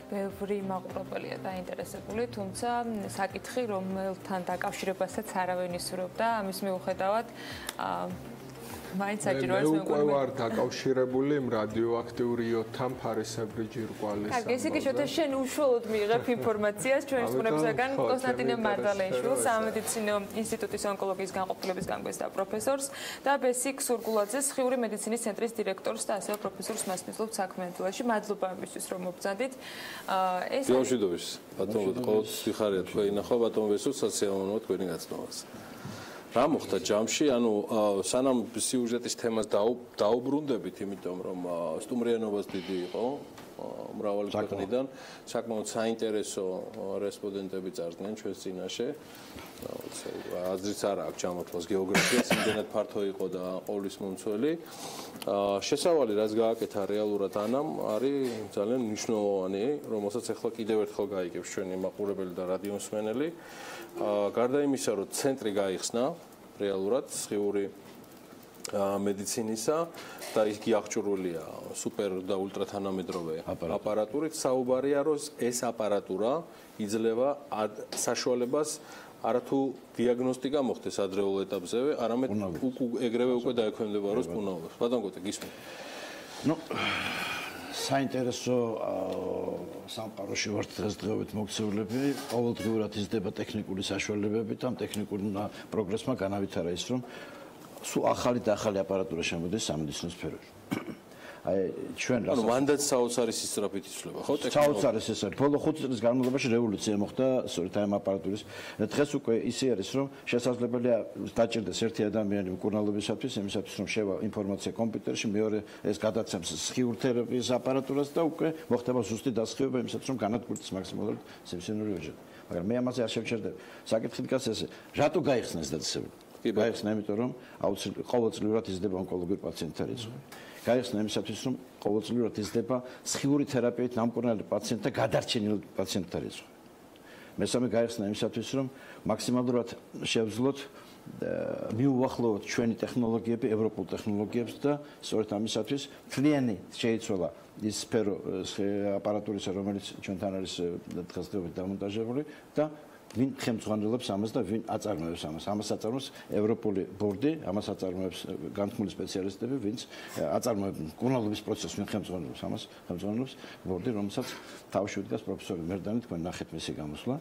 S5: ბევრი მაყურებელია დაინტერესებული, თუმცა საკითხი, რომელთან დაკავშირებასაც არავინ ისურვებდა, ამის მიუხედავად მაინც საჭირო არის
S11: მე უკვე ვარ დაკავშირებული იმ რადიოაქტიურ იოდთან ფარისებრი ჯირკვალის.
S5: კარგი, ესე იგი შოთა შენ უშუალოდ მიიღებ ინფორმაციას ჩვენს ყურებსაგან კონსტანტინე მარდალეიშვილს, სამედიცინო ინსტიტუტის ონკოლოგიის განყოფილების განკვეთა პროფესორს და ბესიკ სურგულაძეს, სხივური მედიცინის ცენტრის დირექტორს და ასევე პროფესორს მასწავლებლად საქმიანობაში. მადლობა იმისთვის, რომ მობრძანდით. ეს
S4: ბიოშვიდობის ბატონო, ყოველთვის ვიხარია თქვენი ნახვა ბატონო ბესოს სოციალურმა თქვენი გაცნობას. რა მოხდა ჯამში, ანუ სანამ სიუჟეტის თემას დაუბრუნდებით, იმიტომ რომ სტუმრიანობას დიდი იყო მრავალი ქვეყნიდან, საკმაოდ საინტერესო რესპონდენტები წარდგნენ ჩვენს წინაშე. აზრიც არ აქვს ჩამოთვლას გეოგრაფიას, იმდენად ფართო იყო და ყოვლის მომცველი. შესავალი რაც გააკეთა რეალურად ანამ, არის ძალიან მნიშვნელოვანი, რომელსაც ახლა კიდევ ერთხელ გაიგებს ჩვენი მაყურებელი და რადიომსმენელი. გარდა იმისა, რომ ცენტრი გაიხსნა რეალურად სხიური მედიცინისა და ის გიახჭურულია სუპერ და ულტრა თანამედროვე აპარატურით, საუბარია, რომ ეს აპარატურა იძლევა საშუალებას არათუ დიაგნოსტიკა მოხდეს ადრეულ ეტაპზევე, არამედ ეგრევე უკვე დაექვემდებაროს პუნაობას. ბატონ კოტე, გისმენთ.
S15: საინტერესო სამყაროში ვართ დღესდღეობით მოქცეულები, ყოველდღიურად იზრდება ტექნიკური საშუალებებით, ამ ტექნიკურ პროგრესმა განავითარა ის, რომ სულ ახალი და ახალი აპარატურა შემოდის სამედიცინო სფეროში. აი ჩვენ
S4: ანუ მანდაც საოცარი სისწრაფით იცვლება, ხო?
S15: საოცარი სისწრაფით. ბოლო 5 წლის განმავლობაში რევოლუცია მოხდა სწორედ ამ აპარატურის. დღეს უკვე ისე არის, რომ შესაძლებელია დაჭირდეს ერთი ადამიანი მკურნალობისათვის, იმისათვის რომ შევა ინფორმაცია კომპიუტერში, მეორე ეს გადაცემს სხიურ თერაპიის აპარატურას და უკვე მოხდება ზუსტი დასხივება იმისათვის რომ განადგურდეს მაქსიმალურად სიმსივნური ოჯახი. მაგრამ მე ამაზე არ შევჩერდები. საკითხი დგას ესე, რატო გაიხსნეს დაწესებული? გაიხსნა იმიტომ რომ ყოველწლიურად იზრდება ონკოლოგიური პაციენტთა რიცხვი. გაიხსნა იმისათვის რომ ყოველწლიურად იზრდება სხივური თერაპიით დამკურნალი პაციენტთა გადარჩენილი პაციენტთა რიცხვი. მესამე გაიხსნა იმისათვის რომ მაქსიმალურად შევძლოთ მიუახლოვოთ ჩვენი ტექნოლოგიები ევროპულ ტექნოლოგიებს და სწორედ ამისათვის მთლიანი შეიცვალა ის სფერო აპარატურისა, რომელიც ჩვენთან არის დღესდღეობით დამონტაჟებული და ვინ ხელმძღვანელობს ამას და ვინ აწარმოებს ამას. ამას აწარმოებს ევროპული ბორდი, ამას აწარმოებს განთქმული სპეციალისტები, ვინც აწარმოებს მკურნალობის პროცესს, ვინ ხელმძღვანელობს ამას, ხელმძღვანელობს ბორდი, რომელსაც თავში უდგას პროფესორი მერდანი, თქვენ ნახეთ მისი გამოსვლა,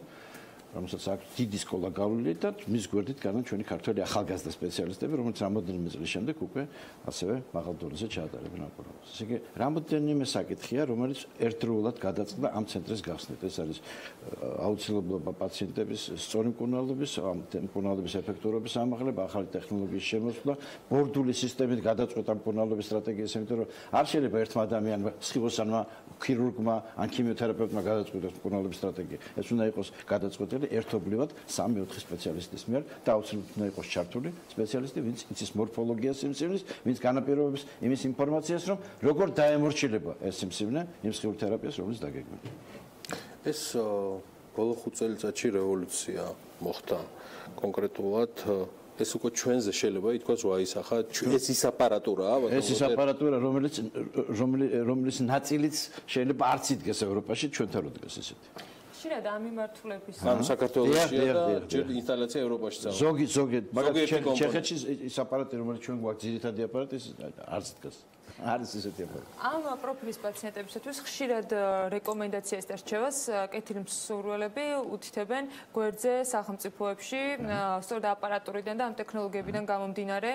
S15: რომელსაც აქვს დიდი სკოლა გავლილი და მის გვერდით განა ჩვენი ქართველი ახალგაზრდა სპეციალისტები, რომელიც რამოდენიმე წლის შემდეგ უკვე ასევე მაღალ დონეზე ჩაატარებენ მკურნალობას. ესე იგი, რამოდენიმე საკითხია, რომელიც ერთდროულად გადაწყდა ამ ცენტრის გახსნით. ეს არის აუცილებლობა პაციენტების სწორი მკურნალობის, მკურნალობის ეფექტურობის ამაღლება, ახალი ტექნოლოგიის შემოსვლა, ბორდული სისტემით გადაწყვეტა მკურნალობის სტრატეგიას, იმიტომ რომ არ შეიძლება ერთმა ადამიანმა, სხივოსანმა, ქირურგმა ან ქიმიოთერაპევტმა გადაწყვეტოს მკურნალობის სტრატეგია. ეს უნდა იყოს გადაწყვეტილი ერთობლივად 3-4 სპეციალისტის მიერ და აუცილებლად უნდა იყოს ჩართული სპეციალისტი, ვინც იცის მორფოლოგიას სიმსივნის, ვინც განაპირობებს იმის ინფორმაციას, რომ როგორ დაემორჩილება ეს სიმსივნე იმ სხიურ თერაპიას, რომელიც დაგეგმილია.
S4: ეს ბოლო 5 წელიწადში რევოლუცია მოხდა კონკრეტულად ეს უკვე ჩვენზე შეიძლება ითქვას რომ აისახა ეს ის აპარატურაა ბატონო
S15: ეს ის აპარატურა რომელიც ნაწილიც შეიძლება არც იდგეს ევროპაში ჩვენთან რო დგას ესეთი
S5: ხშირად ამ მიმართულების
S4: ანუ საქართველოში და ჯერ ინსტალაცია ევროპაში წავა
S15: ზოგი მაგრამ ჩეხეთში ის აპარატი რომელიც ჩვენ გვაქვს ძირითადი აპარატი არც დგას არის ესეთი აპარატი
S5: ამ პროფილის პაციენტებისათვის ხშირად რეკომენდაციას და რჩევას კეთილი მსურველები უთითებენ გვერდზე სახელმწიფოებში სწორედ აპარატურიდან და ამ ტექნოლოგიებიდან გამომდინარე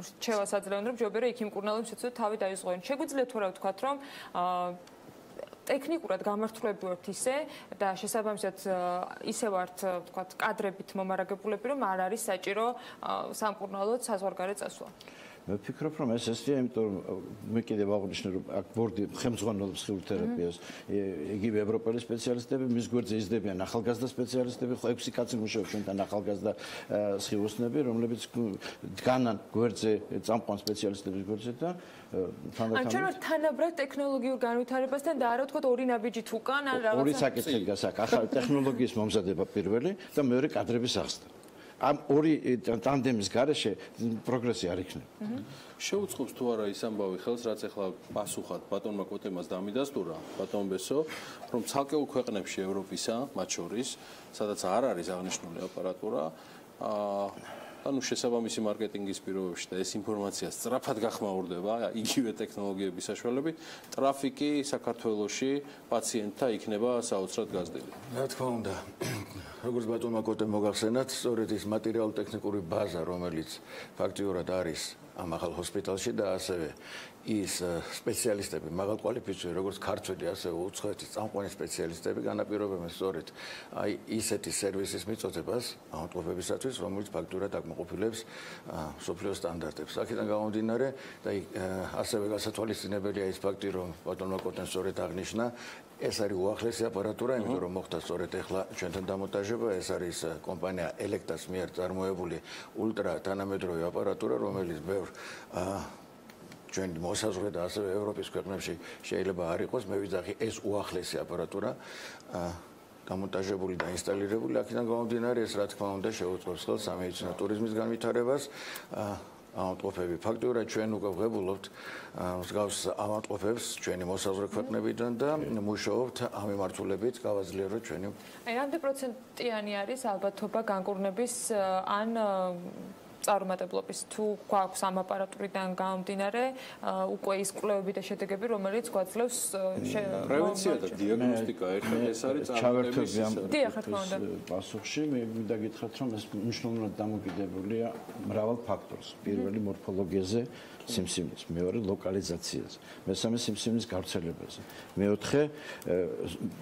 S5: რჩევას აძლევენ რომ ჯობია იქ იმკურნალობის შეცვლით თავი დაიზღვეონ შეგვიძლია თუ რა ვთქვათ რომ ტექნიკურად გამართულები ვართ ისე და შესაბამისად ისე ვართ ვთქვათ კადრებით მომარაგებულები რომ არ არის საჭირო სამკურნალოდ საზღვარგარეთ წასვლა
S15: მე ვფიქრობ რომ ეს ესეა იმიტომ რომ მე კიდევ აღნიშნე რომ აქ ბორდი ხელმძღვანელობს სხიურ თერაპიას იგივე ევროპელი სპეციალისტები მის გვერდზე იზრდებიან ახალგაზრდა სპეციალისტები 6 კაცი მუშაობს ჩვენთან ახალგაზრდა სხიუსნები რომლებიც დგანან გვერდზე წამყვან სპეციალისტების გვერდზე და
S5: ან ჩვენ თანაბრად ტექნოლოგიურ განვითარებასთან და არა ვთქვათ ორი ნაბიჯით უკან ან რაღაცა
S15: ორი საკითხი დგას აქ ახალი ტექნოლოგიის მომზადება პირველი და მეორე კადრების აღსტა ამ ორი ტანდემის გარეშე პროგრესი არ იქნება.
S4: შეუწყობს თუ არა ის ამბავი ხელს, რაც ახლა პასუხად ბატონმა კოტემას დამიდასტურა, ბატონ ბესო, რომ ცალკეულ ქვეყნებში ევროპისა, მათ შორის, სადაც არ არის აღნიშნული აპარატურა, ანუ შესაბამისი მარკეტინგის პირობებში და ეს ინფორმაცია სწრაფად გახმაურდება იგივე ტექნოლოგიების საშუალებით, ტრაფიკი საქართველოში პაციენტთა იქნება საოცრად გაზრდილი.
S15: რა თქმა უნდა, როგორც ბატონმა კოტემ მოგახსენათ, სწორედ ის მატერიალურ-ტექნიკური ბაზა, რომელიც ფაქტიურად არის ამ ახალ ჰოსპიტალში და ასევე ის სპეციალისტები, მაღალკვალიფიციური, როგორც ქართველი, ასევე უცხოეთის წამყვანი სპეციალისტები განაპირობებენ სწორედ აი ისეთი სერვისის მიწოდებას ავტომობილებისათვის, რომელიც ფაქტურად აკმაყოფილებს სოფლიო სტანდარტებს. აქედან გამომდინარე და ასევე გასათვალისწინებელია ის ფაქტი, რომ ბატონმა კოტემ სწორედ აღნიშნა, ეს არის უახლესი აპარატურა, იმიტომ რომ მოხდა სწორედ ახლა ჩვენთან დამონტაჟება, ეს არის კომპანია ელექტას მიერ წარმოებული ულტრა თანამედროვე აპარატურა, რომელიც ბევრ ჩვენი მოსაზღვრე და ასევე ევროპის ქვეყნებში შეიძლება არ იყოს, მე ვიძახი ეს უახლესი აპარატურა დამონტაჟებული და ინსტალირებული, აქედან გამომდინარე ეს რა თქმა უნდა შეუწყობს ხელს სამედიცინო ტურიზმის განვითარებას. ავტომობილები ფაქტურად ჩვენ უკვე ვღებულობთ მსგავს ავტომობილებს ჩვენი მოსაზღვრე ქვეყნებიდან და მუშაობთ ამ მიმართულებით გავაძლიეროთ ჩვენი.
S5: აი რამდენი პროცენტიანი არის ალბათობა განკურნების ან წარუმატებლობის თუ გვაქვს ამ აპარატურიდან გამომდინარე უკვე ის კვლევები და შედეგები, რომელიც გვაძლევს
S4: პრევენცია და დიაგნოსტიკა ერთად ეს არის
S15: წარმოების პასუხში მე მინდა გითხრათ რომ ეს მნიშვნელოვნად დამოკიდებულია მრავალ ფაქტორს. პირველი მორფოლოგიაზე, სიმსივნის, მეორე ლოკალიზაციაზე, მესამე სიმსივნის გავრცელებაზე, მეოთხე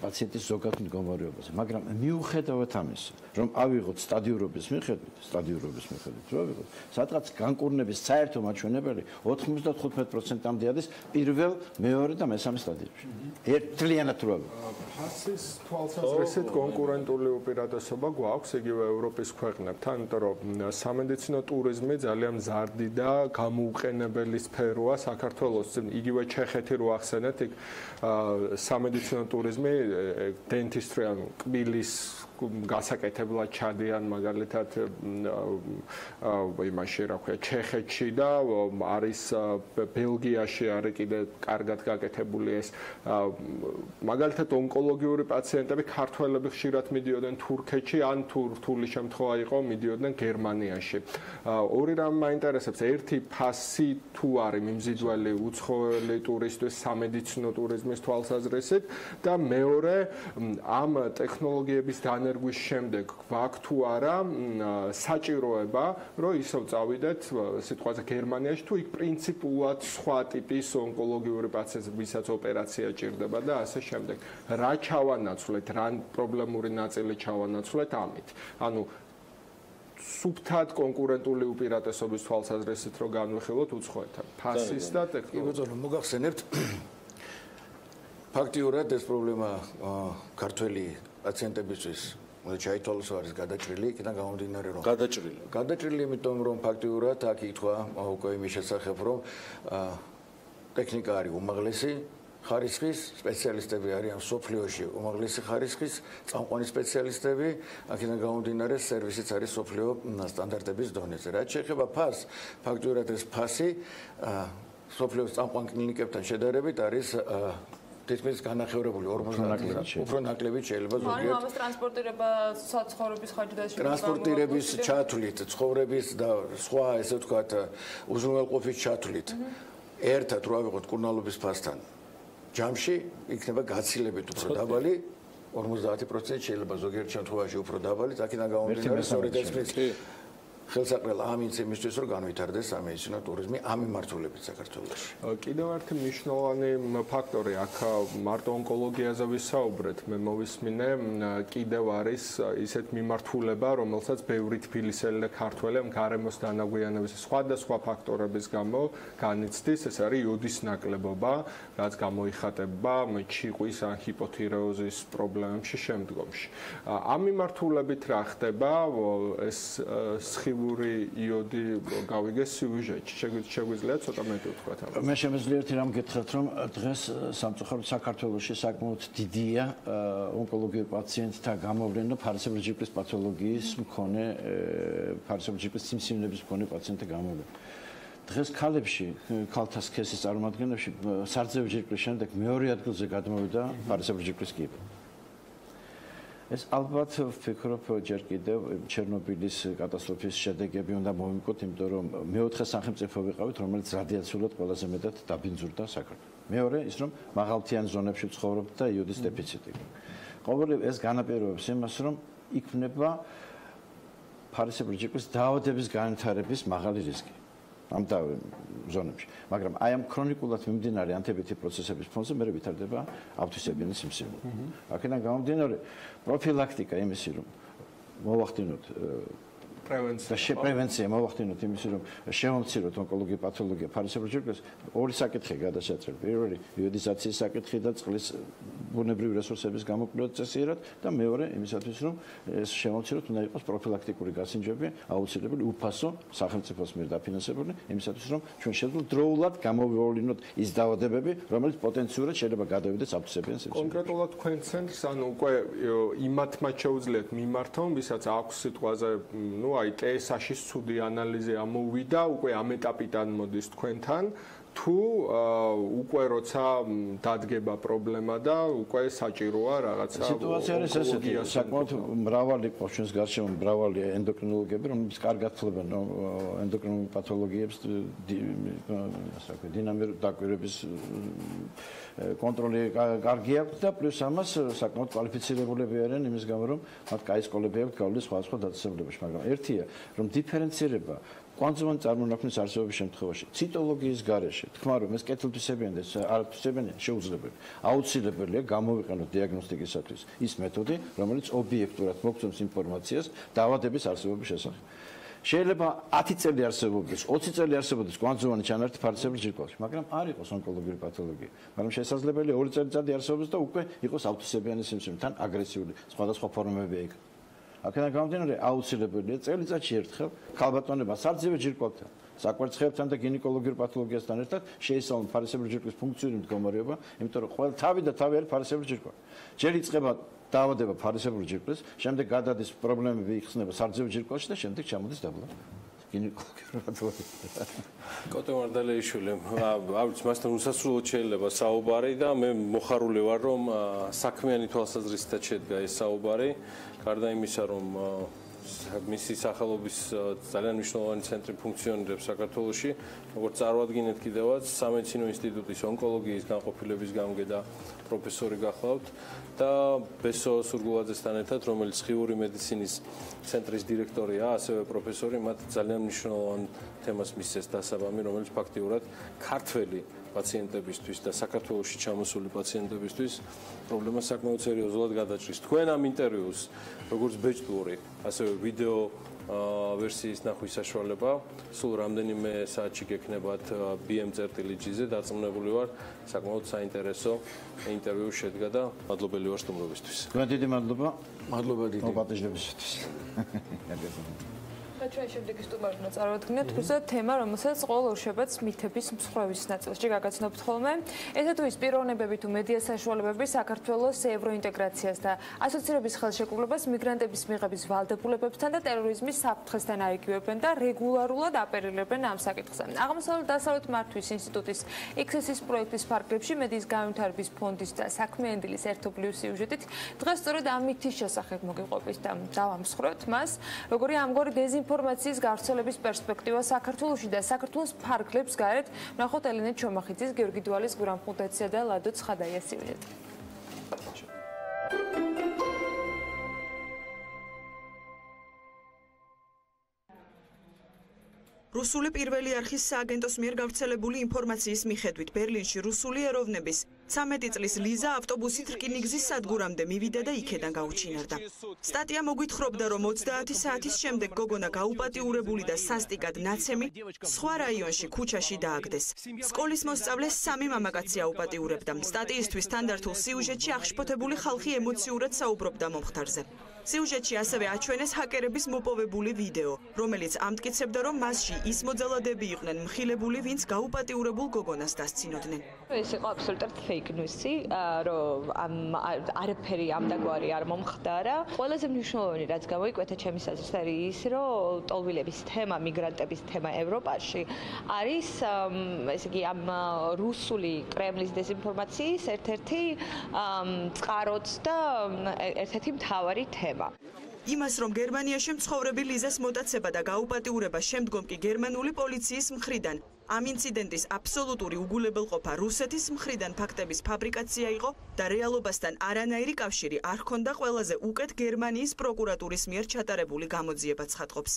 S15: პაციენტის ზოგად მდგომარეობაზე. მაგრამ მიუხედავად ამისა, რომ ავიღოთ სტადიურობის მიხედვით, სადღაც განკურნების საერთო მაჩვენებელი 95%-მდე არის პირველ, მეორე და მესამე სტადიებში. ერთლიანად რო ავიღოთ.
S11: ფასის თვალსაზრისით კონკურენტული უპირატესობა გვაქვს იგივე ევროპის ქვეყნებთან, იმიტომ რომ სამედიცინო ტურიზმი ძალიან მზარდი და გამოუყენებელი სფეროა საქართველოს. იგივე ჩეხეთი რო ახსენეთ, იქ სამედიცინო ტურიზმი დენტისტრი ან კბილის გასაკეთებლად ჩადიან მაგალითად იმაში რა ქვია ჩეხეთში და არის ბელგიაში არის კიდე კარგად გაკეთებული ეს მაგალითად ონკოლოგიური პაციენტები ქართველები ხშირად მიდიოდნენ თურქეთში ან თუ რთული შემთხვევა იყო მიდიოდნენ გერმანიაში. ორი რამ მაინტერესებს, ერთი ფასი თუ არის მიმზიდველი უცხოელი ტურისტის სამედიცინო ტურიზმის თვალსაზრისით და მეორე ამ ტექნოლოგიების განერგვის შემდეგ გვაქვს თუ არა საჭიროება, რომ ისევ წავიდეთ სიტყვაზე გერმანიაში თუ იქ პრინციპულად სხვა ტიპის ონკოლოგიური პაციენტებისაც ოპერაცია ჭირდება და ასე შემდეგ. რა ჩავანაცვლეთ, რა პრობლემური ნაწილი ჩავანაცვლეთ ამით. ანუ სუბთად კონკურენტული უპირატესობის თვალსაზრისით რო განვიხილოთ უცხოეთთან. ფასის და ტექნოლოგიის.
S15: კი, მოგახსენებთ ფაქტიურად ეს პრობლემა ქართველი პაციენტებისთვის ჩაითვალოს არის გადაჭრილი, იქიდან გამომდინარე რომ გადაჭრილი, იმიტომ რომ ფაქტიურად აქ ითქვა უკვე იმის შესახებ, რომ ტექნიკა არის უმაღლესი ხარისხის, სპეციალისტები არიან სოფლიოში უმაღლესი ხარისხის, წამყვანი სპეციალისტები, აქედან გამომდინარე სერვისიც არის სოფლიო სტანდარტების დონეზე. რაც შეეხება ფასს, ფაქტიურად ეს ფასი სოფლიოს წამყვან კლინიკებთან შედარებით არის თითქმის განახევრებული 50% უფრო ნაკლები შეიძლება ზოგიერთ.
S5: ანუ ამას ტრანსპორტირება საცხოვრების ხარჯი და
S15: ტრანსპორტირების ჩათვლით, ცხოვრების და სხვა ესე ვთქვათ უზრუნველყოფის ჩათვლით ერთად რო ავიღოთ კურნალობის ფასთან ჯამში იქნება გაცილებით უფრო დაბალი 50% შეიძლება ზოგიერთ შემთხვევაში უფრო დაბალი, აქედან გამომდინარე სწორედ ეს ხელსაყრელ ამის იმისთვის რომ განვითარდეს სამედიცინო ტურიზმი ამ მიმართულებით საქართველოში.
S11: კიდევ ერთი მნიშვნელოვანი ფაქტორი აქ მარტო ონკოლოგიაზე ვისაუბრეთ, მე მოვისმინე კიდევ არის ისეთ მიმართულება, რომელსაც ბევრი თბილისელი და ქართველი ამ გარემოს დანაგვიანების სხვადასხვა ფაქტორების გამო განიცდის, ეს არის იოდის ნაკლებობა, რაც გამოიხატება ჩიყვის ან ჰიპოთირეოზის პრობლემებში შემდგომში. ამ მიმართულებით რა ხდება ეს სხივური იოდი გავიგე სიუჟეტში. შეგვიძლია ცოტა მეტი ვთქვათ ამაზე.
S15: მე შემიძლია ერთი რამ გითხრათ, რომ დღეს სამწუხაროდ საქართველოში საკმაოდ დიდია ონკოლოგიური პაციენტთა გამოვლენა ფარისებრი ჯიპის პათოლოგიის მქონე, ფარისებრი ჯიპის სიმსივნების მქონე პაციენტთა გამოვლენა. დღეს ქალებში, ქალთა სქესის წარმოადგენებში სარძევი ჯირკვლის შემდეგ მეორე ადგილზე გადმოვიდა ფარისებრი ჯირკვლის კიბე. ეს ალბათ ვფიქრობ ჯერ კიდევ ჩერნობილის კატასტროფის შედეგები უნდა მოვიმკოთ, იმიტომ რომ მეოთხე სახელმწიფო ვიყავით, რომელიც რადიაციულად ყველაზე მეტად დაბინძურდა საქართველოს. მეორე ის რომ მაღალმთიან ზონებში ცხოვრობთ და იოდის დეფიციტი. ყოველივე ეს განაპირობებს იმას, რომ იქმნება ფარისებრი ჯიშის დაავადების განვითარების მაღალი რისკი ამ ზონებში. მაგრამ აი ამ ქრონიკულად მიმდინარე ანთებითი პროცესების ფონზე მე ვითარდება ავთვისებიანი სიმსივნე. აქედან გამომდინარე პროფილაქტიკა იმისი რომ მოვახდინოთ პრევენცია მოვახდინოთ იმისი რომ შევამციროთ ონკოლოგია, პათოლოგია, ფარისებრი ჯიშის ორი საკითხი გადასაჭრელი. პირველი იოდიზაციის საკითხი და წყლის ბუნებრივი რესურსების გამოკვლევა წესიერად და მეორე იმისათვის რომ ეს შევამციროთ უნდა იყოს პროფილაქტიკური გასინჯები აუცილებელი უფასო სახელმწიფოს მიერ დაფინანსებული იმისათვის რომ ჩვენ შევძლოთ დროულად გამოვიოლინოთ ის დაავადებები რომელიც პოტენციურად შეიძლება გადავიდეს ავთვისებიან სიმსივნეში.
S11: კონკრეტულად თქვენ ცენტრს ანუ უკვე იმათმა შეუძლიათ მიმართონ ვისაც აქვს სიტყვაზე აი TSH-ის ცუდი ანალიზი ამოვიდა, უკვე ამ ეტაპიდან მოდის თქვენთან, თუ უკვე როცა დადგება პრობლემა და უკვე საჭიროა რაღაცა
S15: სიტუაცია არის ესეთი, საკმაოდ მრავალი ყავს ჩვენს გარშემო მრავალი ენდოკრინოლოგები, რომლებიც კარგად ცნობენ ენდოკრინულ პათოლოგიებს, ასე ვთქვათ, დინამიური დაკვირვების კონტროლი კარგი აქვს და პლუს ამას საკმაოდ კვალიფიცირებულები არიან იმის გამო რომ მათ კაი სკოლები აქვთ გავლილი სხვადასხვა დაწესებულებაში, მაგრამ ერთია რომ დიფერენცირება კვანტუმური წარმონაქმნის არსებობის შემთხვევაში ციტოლოგიის გარეშე თქმა რომ ეს კეთილთვისებიანი და არათვისებიანი შეუძლებელი აუცილებელია გამოვიყენოთ დიაგნოსტიკისათვის ის მეთოდი რომელიც ობიექტურად მოგცემს ინფორმაციას დაავადების არსებობის შესახებ. შეიძლება 10 წელი არსებობდეს, 20 წელი არსებობდეს კვანტუმური ჩანართი ფარისებრი ჯიშში, მაგრამ არ იყოს ონკოლოგიური პათოლოგია. მაგრამ შესაძლებელია 2 წელიწადი არსებობდეს და უკვე იყოს ავთვისებიანი სიმსივნე, თან აგრესიული სხვადასხვა ფორმები იქ. აქედან გამომდინარე აუცილებელია წელიწადში ერთხელ ქალბატონებმა სარძივე ჯირკვალთან, საკვერცხებთან და გინეკოლოგიურ პათოლოგიასთან ერთად შეისწავლონ ფარისებრი ჯირკვის ფუნქციური მდგომარეობა, იმიტომ რომ ყველა თავი და თავი არის ფარისებრი ჯირკვალი. ჯერ იწყება დაავადება ფარისებრი ჯირკვის, შემდეგ გადადის პრობლემები იხსნება სარძივე ჯირკვალში და შემდეგ ჩამოდის დაბლა გინეკოლოგიურ პათოლოგიასთან.
S4: კოტე მარდალეიშვილი, ავიც მასთან უსასრულოდ შეიძლება საუბარი და მე მოხარული ვარ რომ საქმიანი თვალსაზრისითაც შედგა ეს საუბარი. გარდა იმისა, რომ მისი სახელობის ძალიან მნიშვნელოვანი ცენტრი ფუნქციონირებს საქართველოში, როგორც წარმოადგენთ კიდევაც სამედიცინო ინსტიტუტის ონკოლოგიის განყოფილების გამგე და პროფესორი გახლავთ და ბესო სურგულაძესთან ერთად, რომელიც სხივური მედიცინის ცენტრის დირექტორია, ასევე პროფესორი, მათ ძალიან მნიშვნელოვან თემას მისცეს დასაბამი, რომელიც ფაქტიურად ქართველი პაციენტებისთვის და საქართველოში ჩამოსული პაციენტებისთვის პრობლემას საკმაოდ სერიოზულად გადაჭრის. თქვენ ამ ინტერვიუს როგორც ბეჭდური, ასევე ვიდეო ვერსიის ნახვის საშუალება სულ რამდენიმე საათში გექნებათ BM.GZ-ზე დაწუნებული ვარ. საკმაოდ საინტერესო ინტერვიუ შედგა და მადლობელი ვარ სტუმრობისთვის.
S15: თქვენ დიდი მადლობა.
S4: მადლობა დიდი.
S15: მოპატეჟებისთვის.
S5: და ჩვენ შემდეგი სტუმარი უნდა წარვადგინოთ თქოსა თემა, რომელსაც ყოველ ორშაბათს მითების მსხვერპლის ნაწილში გაგაცნობთ ხოლმე. ესა თუ ის პიროვნებები თუ მედია საშუალებები საქართველოს ევროინტეგრაციას და ასოცირების ხელშეკრულებას მიგრანტების მიღების ვალდებულებებთან და ტერორიზმის საფრთხესთან აიგივებენ და რეგულარულად აპერირებენ ამ საკითხზე. აღმოსავლეთ-დასავლეთ მართვის ინსტიტუტის XS-ის პროექტის ფარგლებში მედიის განვითარების ფონდის და საქმიანი დილის ერთობლივ სიუჟეტით დღეს სწორედ ამ მითის შესახებ მოგიყვებით და დავამსხვრევთ მას, როგორი ამგვარი ინფორმაციის გავრცელების პერსპექტივა საქართველოში და საქართველოს ფარგლებს გარეთ ნახოთ ელენე ჩომახიძის, გიორგი დვალის, გურამ ხუდაძისა და ლადო ცხადაიას სიუჟეტი.
S6: რუსული პირველი არხის სააგენტოს მიერ გავრცელებული ინფორმაციის მიხედვით ბერლინში რუსული ეროვნების 13 წლის ლიზა ავტობუსით რკინიგზის სადგურამდე მივიდა და იქედან გაუჩინარდა. სტატია მოგვითხრობდა, რომ 30 საათის შემდეგ გოგონა გაუპატიურებული და სასტიკად ნაცემი სხვა რაიონში ქუჩაში დააგდეს. სკოლის მოსწავლეს 3 მამაკაცი აუპატიურებდა. სტატიისთვის თანდართულ სიუჟეტში აღშფოთებული ხალხი ემოციურად საუბრობდა მომხდარზე. სიუჟეტში ასევე აჩვენეს ჰაკერების მოპოვებული ვიდეო, რომელიც ამტკიცებდა, რომ მასში ის მოძალადები იყვნენ მხილებული, ვინც გაუპატიურებულ გოგონას დასცინოდნენ.
S16: ეს იყო აბსოლუტურად fake news-ი, რომ არაფერი ამდაგვარი არ მომხდარა. ყველაზე მნიშვნელოვანი რაც გამოიკვეთა ჩემის აზრით არის ის, რომ ტოლვილების თემა, მიგრანტების თემა ევროპაში არის ესე იგი ამ რუსული კრემლის დეზინფორმაციის ერთ-ერთი წყაროც და ერთ-ერთი მთავარი თემა.
S6: იმას, რომ გერმანიაში მცხოვრები ლიზას მოტაცება და გაუპატიურება შემდგომ კი გერმანული პოლიციის მხრიდან ამ ინციდენტის აბსოლუტური უგულებელყოფა რუსეთის მხრიდან ფაქტების ფაბრიკაცია იყო და რეალობასთან არანაირი კავშირი არ ჰქონდა ყველაზე უკეთ გერმანიის პროკურატურის მიერ ჩატარებული გამოძიება ცხადყოფს.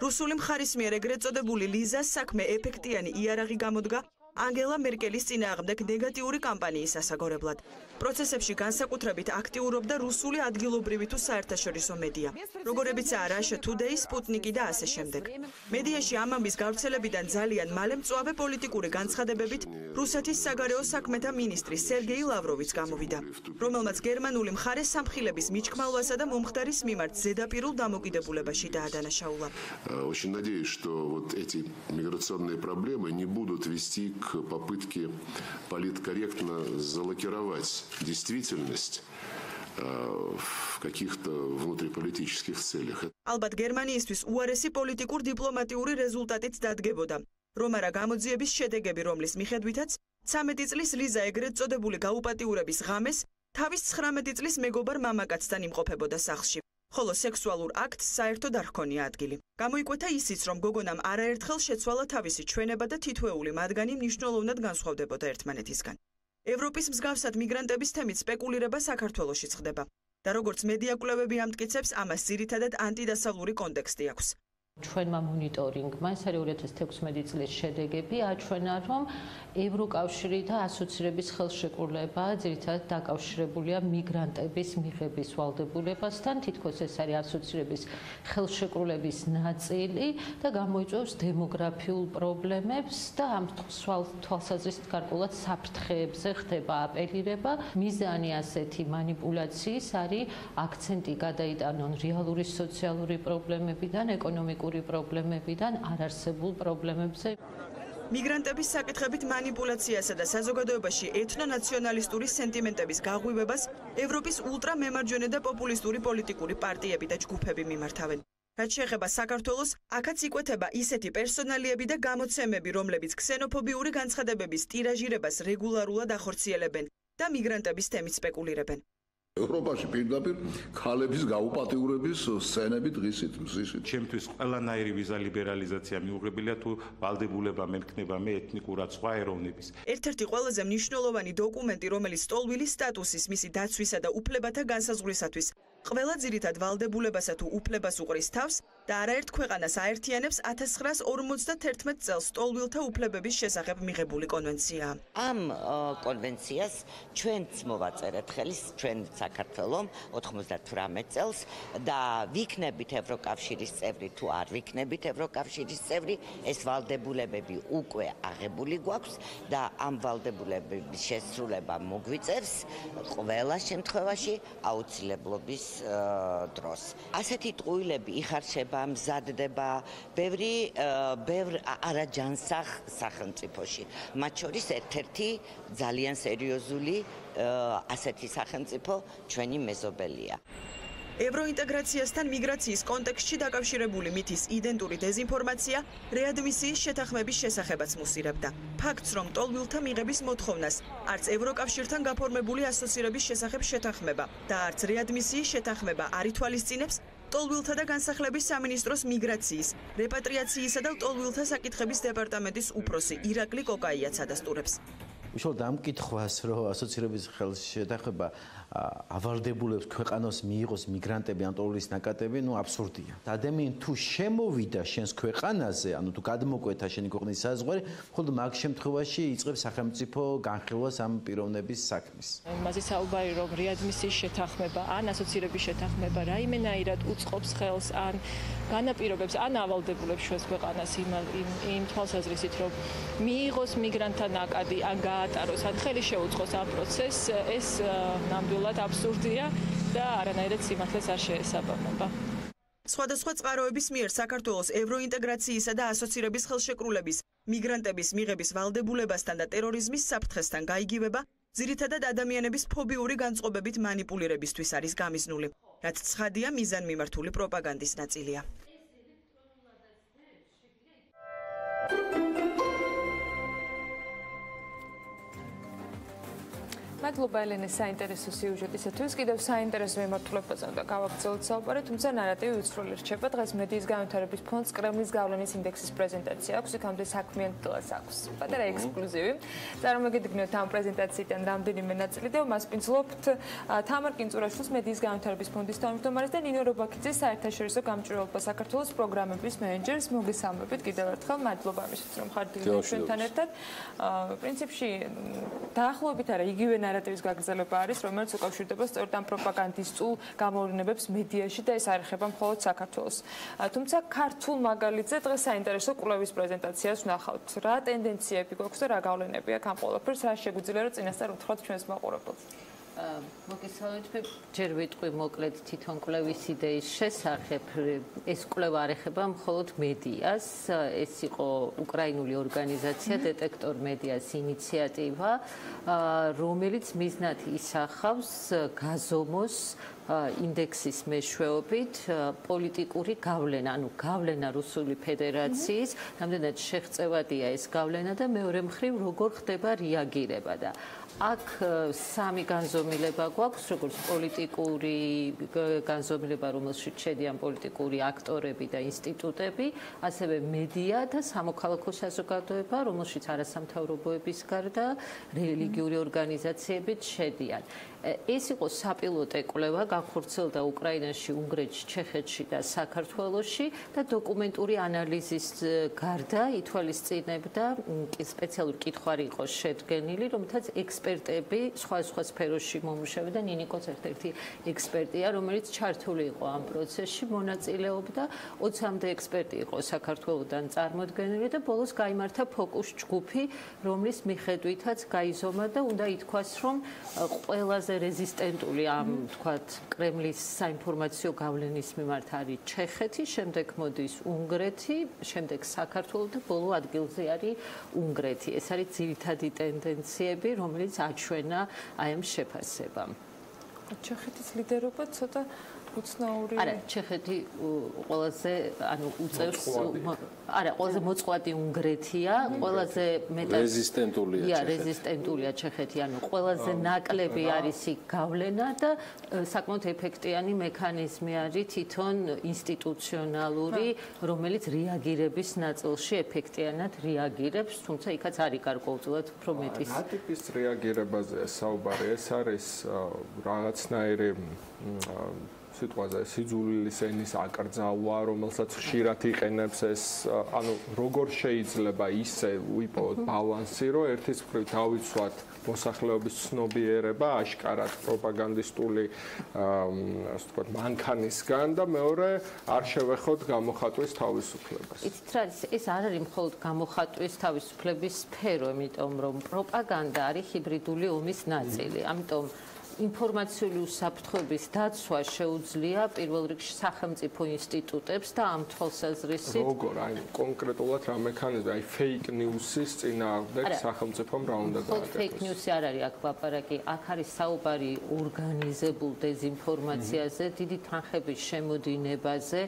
S6: რუსული მხარის მიერ ეგრეთ წოდებული ლიზას საქმე ეფექტიანი იარაღი გამოდგა ანგელა მერკელის წინააღმდეგ ნეგატიური კამპანიის ასაგორებლად. პროცესებში განსაკუთრებით აქტიურობდა რუსული ადგილობრივი თუ საერთაშორისო მედია, როგორებიცაა Russia Today, Sputnik და ასე შემდეგ. მედიაში ამ ამბის გავრცელებიდან ძალიან მალე მწვავე პოლიტიკური განცხადებებით რუსეთის საგარეო საქმეთა მინისტრი სერგეი ლავროვიც გამოვიდა, რომელმაც გერმანული მხარეს სამხილების მიჩქმალვასა და მომხდარის მიმართ ზედაპირულ დამოკიდებულებაში დაადანაშაულა.
S17: Очень надеюсь, что вот эти миграционные проблемы не будут вести к попытке политкорректно залокировать действительность в каких-то внутриполитических целях.
S6: ალბათ გერმანიისთვის უარესი პოლიტიკურ დიპლომატიური რეზულტატიც დადგებოდა, რომ არა გამოძიების შედეგები, რომლის მიხედვითაც 13 წლის ლიზა ეგრეთ წოდებული გაუპატიურების ღამეს თავის 19 წლის მეგობარ მამაკაცთან იმყოფებოდა სახლში. ხოლო სექსუალურ აქტს საერთოდ არ ჰქონია ადგილი. გამოიკვეთა ისიც, რომ გოგონამ არაერთხელ შეცვალა თავისი ჩვენება და თითოეული მათგანი მნიშვნელოვნად განსხვავდებოდა ერთმანეთისგან. ევროპის მსგავსად მიგრანტების თემით სპეკულირება საქართველოშიც ხდება და როგორც მედია კვლევები ამტკიცებს, ამას ძირითადად ანტიდასავლური კონტექსტი აქვს.
S18: ჩვენმა მონიტორინგმა, ეს არის 2016 წლის შედეგები, აჩვენა, რომ ევროკავშირი და ასოცირების ხელშეკრულება ძირითადად დაკავშირებულია მიგრანტების მიღების ვალდებულებასთან, თითქოს ეს არის ასოცირების ხელშეკრულების ნაწილი და გამოიწვევს დემოგრაფიულ პრობლემებს და ამ თვალსაზრისით გარკვეულად საფრთხეებზე ხდება აპელირება. მიზანი ასეთი манипуляციის არის აქცენტი გადაიტანონ რეალური სოციალური პრობლემებიდან, ეკონომიკური პრობლემებიდან არარსებულ პრობლემებზე.
S6: მიგრანტების საკითხებით манипуляციასა და საზოგადოებაში ეთნონაციონალისტური სენტიმენტების გაღვივებას ევროპის ულტრამემარჯვენე და პოპულისტური პოლიტიკური პარტიები და ჯგუფები მიმართავენ. რაც შეეხება საქართველოს, აქაც იკვეთება ისეთი პერსონალიები და გამოცემები, რომლებიც ქსენოფობიური განცხადებების ტირაჟირებას რეგულარულად ახორციელებენ და მიგრანტების თემით სპეკულირებენ.
S19: ევროპაში პირდაპირ ქალების გაუპატიურების სცენები დღისით მზისით.
S20: ჩემთვის ყველანაირი ვიზა ლიბერალიზაცია მიუღებელია თუ ვალდებულება მექნება მე ეთნიკურად სხვა ეროვნების.
S6: ერთ-ერთი ყველაზე მნიშვნელოვანი დოკუმენტი, რომელიც ტოლვილის სტატუსის, მისი დაცვისა და უფლებათა განსაზღვრისათვის ყველა ძირითად ვალდებულებასა თუ უფლებას უყრის თავს და არაერთ ქვეყანას აერთიანებს 1951 წელს ტოლვილთა უფლებების შესახებ მიღებული კონვენცია.
S21: ამ კონვენციას ჩვენც მოვაწერეთ ხელის, ჩვენ საქართველომ 98 წელს და ვიქნებით ევროკავშირის წევრი თუ არ ვიქნებით ევროკავშირის წევრი, ეს ვალდებულებები უკვე აღებული გვაქვს და ამ ვალდებულებების შესრულება მოგვიწევს ყველა შემთხვევაში აუცილებლობის დროს. ასეთი ტყუილები იხარშება, მზადდება ბევრ არაჯანსაღ სახელმწიფოში. მათ შორის ერთ-ერთი ძალიან სერიოზული ასეთი სახელმწიფო ჩვენი მეზობელია.
S6: ევროინტეგრაციასთან მიგრაციის კონტექსტში დაკავშირებული მითის იდენტური დეზინფორმაცია რეადმისიის შეთანხმების შესახებაც მუსირებდა. ფაქტს, რომ ტოლვილთა მიღების მოთხოვნას არც ევროკავშირთან გაფორმებული ასოცირების შესახებ შეთანხმება და არც რეადმისიის შეთანხმება არ ითვალისწინებს ტოლვილთა და განსახლების სამინისტროს მიგრაციის, რეპატრიაციისა და ტოლვილთა საკითხების დეპარტამენტის უფროსი ირაკლი კოკაიაც ადასტურებს.
S15: უშუალოდ ამ კითხვას, რომ ასოცირების ხელშეთანხმება ავალდებულებს ქვეყანას მიიღოს მიგრანტები ან ტოლვილის ნაკადები, აბსურდია. ადამიანი თუ შემოვიდა შენს ქვეყანაზე, თუ გადმოკვეთა შენი ქვეყნის საზღვარი, მხოლოდ მაგ შემთხვევაში იწყებს სახელმწიფო განხილვას ამ პიროვნების საქმის.
S22: იმაზე საუბარი, რომ რეადმისიის შეთანხმება ან ასოცირების შეთანხმება რაიმენაირად უწყობს ხელს ან განაპირობებს ან ავალდებულებს ჩვენს ქვეყანას იმ თვალსაზრისით, რომ მიიღოს მიგრანტთა ნაკადი ან გაატაროს ან ხელი შეუწყოს ამ პროცესს, ეს ნამდვილად აბსურდია და არანაირად სიმართლეს არ შეესაბამება.
S6: სხვადასხვა წყაროების მიერ საქართველოს ევროინტეგრაციისა და ასოცირების ხელშეკრულების, მიგრანტების მიღების ვალდებულებასთან და ტერორიზმის საფრთხესთან გაიგივება ძირითადად ადამიანების ფობიური განწყობებით მანიპულირებისთვის არის გამიზნული, რაც ცხადია მიზანმიმართული პროპაგანდის ნაწილია.
S5: მადლობა ელენეს საინტერესო სიუჟეტისათვის. კიდევ საინტერესო მიმართულებაზე უნდა გავაგრძელოთ საუბარი, თუმცა ნარატივი უცვლელი რჩება. დღეს მედიის განვითარების ფონდს კრემლის გავლენის ინდექსის პრეზენტაცია აქვს, იქამდე საქმიანი დილას აქვს. პატარა ექსკლუზივი. წარმოგიდგენთ ამ პრეზენტაციიდან რამდენიმე ნაწილი და მას პინძლობთ თამარ კინწურაშვილის მედიის განვითარების ფონდის თავმჯდომარეს და ნინო რობაქიძის საერთაშორისო გამჭვირვალობა საქართველოს პროგრამების მენეჯერს. მოგესალმებით კიდევ ერთხელ. მადლობა ამისთვის, რომ ხართ დილა ჩვენთან ერთად. პრინციპში დაახლოებით არა იგივე ნარატივის გაგრძელება არის, რომელიც უკავშირდება სწორედ ამ პროპაგანდისტულ გამოვლენებებს მედიაში და ეს არ ეხება მხოლოდ საქართველოს. თუმცა ქართულ მაგალითზე დღეს საინტერესო კვლევის პრეზენტაციას ვნახავთ. რა ტენდენციები გვაქვს და რა გავლენები აქვს ამ ყველაფერს, რა შეგვიძლია რომ წინასწარ უთხრათ ჩვენს მაყურებელს.
S18: მოგესალმებით, ჯერ ვიტყვი მოკლედ თვითონ კვლევის იდეის შესახებ. ეს კვლევა არ ეხება მხოლოდ მედიას, ეს იყო უკრაინული ორგანიზაცია დეტექტორ მედიას ინიციატივა, რომელიც მიზნად ისახავს გაზომოს ინდექსის მეშვეობით პოლიტიკური გავლენა, ანუ გავლენა რუსული ფედერაციის, რამდენად შეღწევადია ეს გავლენა და მეორე მხრივ როგორ ხდება რეაგირება და აქ სამი განზომილება გვაქვს, როგორც პოლიტიკური განზომილება, რომელშიც შედიან პოლიტიკური აქტორები და ინსტიტუტები, ასევე მედია და სამოქალაქო საზოგადოება, რომელშიც არასამთავრობოების გარდა რელიგიური ორგანიზაციებიც შედიან. ეს იყო საპილოტე კვლევა, განხორციელდა უკრაინაში, უნგრეთში, ჩეხეთში და საქართველოში და დოკუმენტური ანალიზის გარდა ითვალისწინებდა სპეციალური კითხვარი იყო შედგენილი, რომელთაც ექსპერტები სხვა სფეროში მომუშავე და ნინიკოც ერთ-ერთი ექსპერტია, რომელიც ჩართული იყო ამ პროცესში, მონაწილეობდა 20-მდე ექსპერტი იყო საქართველოდან წარმოდგენილი და ბოლოს გაიმართა ფოკუს ჯგუფი, რომლის მიხედვითაც გაიზომა და უნდა ითქვას, რომ ყველაზე რეზისტენტული ამ თქვათ კრემლის საინფორმაციო გავლენის მიმართ არის ჩეხეთი, შემდეგ მოდის უნგრეთი, შემდეგ საქართველო და ბოლო ადგილზე არის უნგრეთი. ეს არის ძირითადი ტენდენციები, რომელიც აჩვენა აი ამ შეფასებამ.
S5: ჩეხეთის ლიდერობა ცოტა უცნაური.
S18: არა, ჩეხეთი ყველაზე, ანუ უწევს, არა, ყველაზე მოწყვეტი უნგრეთია, ყველაზე მეტად
S4: რეზისტენტულია ჩეხეთი.
S18: რეზისტენტულია ჩეხეთი, ანუ ყველაზე ნაკლები არის იქ გავლენა და საკმაოდ ეფექტიანი მექანიზმი არის თვითონ ინსტიტუციონალური, რომელიც რეაგირების ნაწილში ეფექტიანად რეაგირებს, თუმცა იქაც არის გარკვეულწილად უფრო მეტის.
S11: რა ტიპის რეაგირებაზეა საუბარი? ეს არის რაღაცნაირი სიტყვაზე სიძულვილის ენის აკრძალვა, რომელსაც ხშირად იყენებს ეს, ანუ როგორ შეიძლება ისე ვიპოვოთ ბალანსი, რომ ერთის მხრივ დავიცვათ მოსახლეობის ცნობიერება აშკარად პროპაგანდისტული ასე ვთქვათ მანქანისგან და მეორე არ შევეხოთ გამოხატვის თავისუფლებას.
S18: იცით რა, ეს არ არის მხოლოდ გამოხატვის თავისუფლების სფერო, იმიტომ რომ პროპაგანდა არის ჰიბრიდული ომის ნაწილი. ამიტომ ინფორმაციული უსაფრთხოების დაცვა შეუძლია პირველ რიგში სახელმწიფო ინსტიტუტებს და ამ თვალსაზრისით
S11: როგორ, აი კონკრეტულად რა მექანიზმი, აი fake news-ის წინააღმდეგ სახელმწიფომ რა უნდა გააკეთოს?
S18: fake news არ არის აქ ლაპარაკი, აქ არის საუბარი ორგანიზებულ დეზინფორმაციაზე, დიდი თანხების შემოდინებაზე,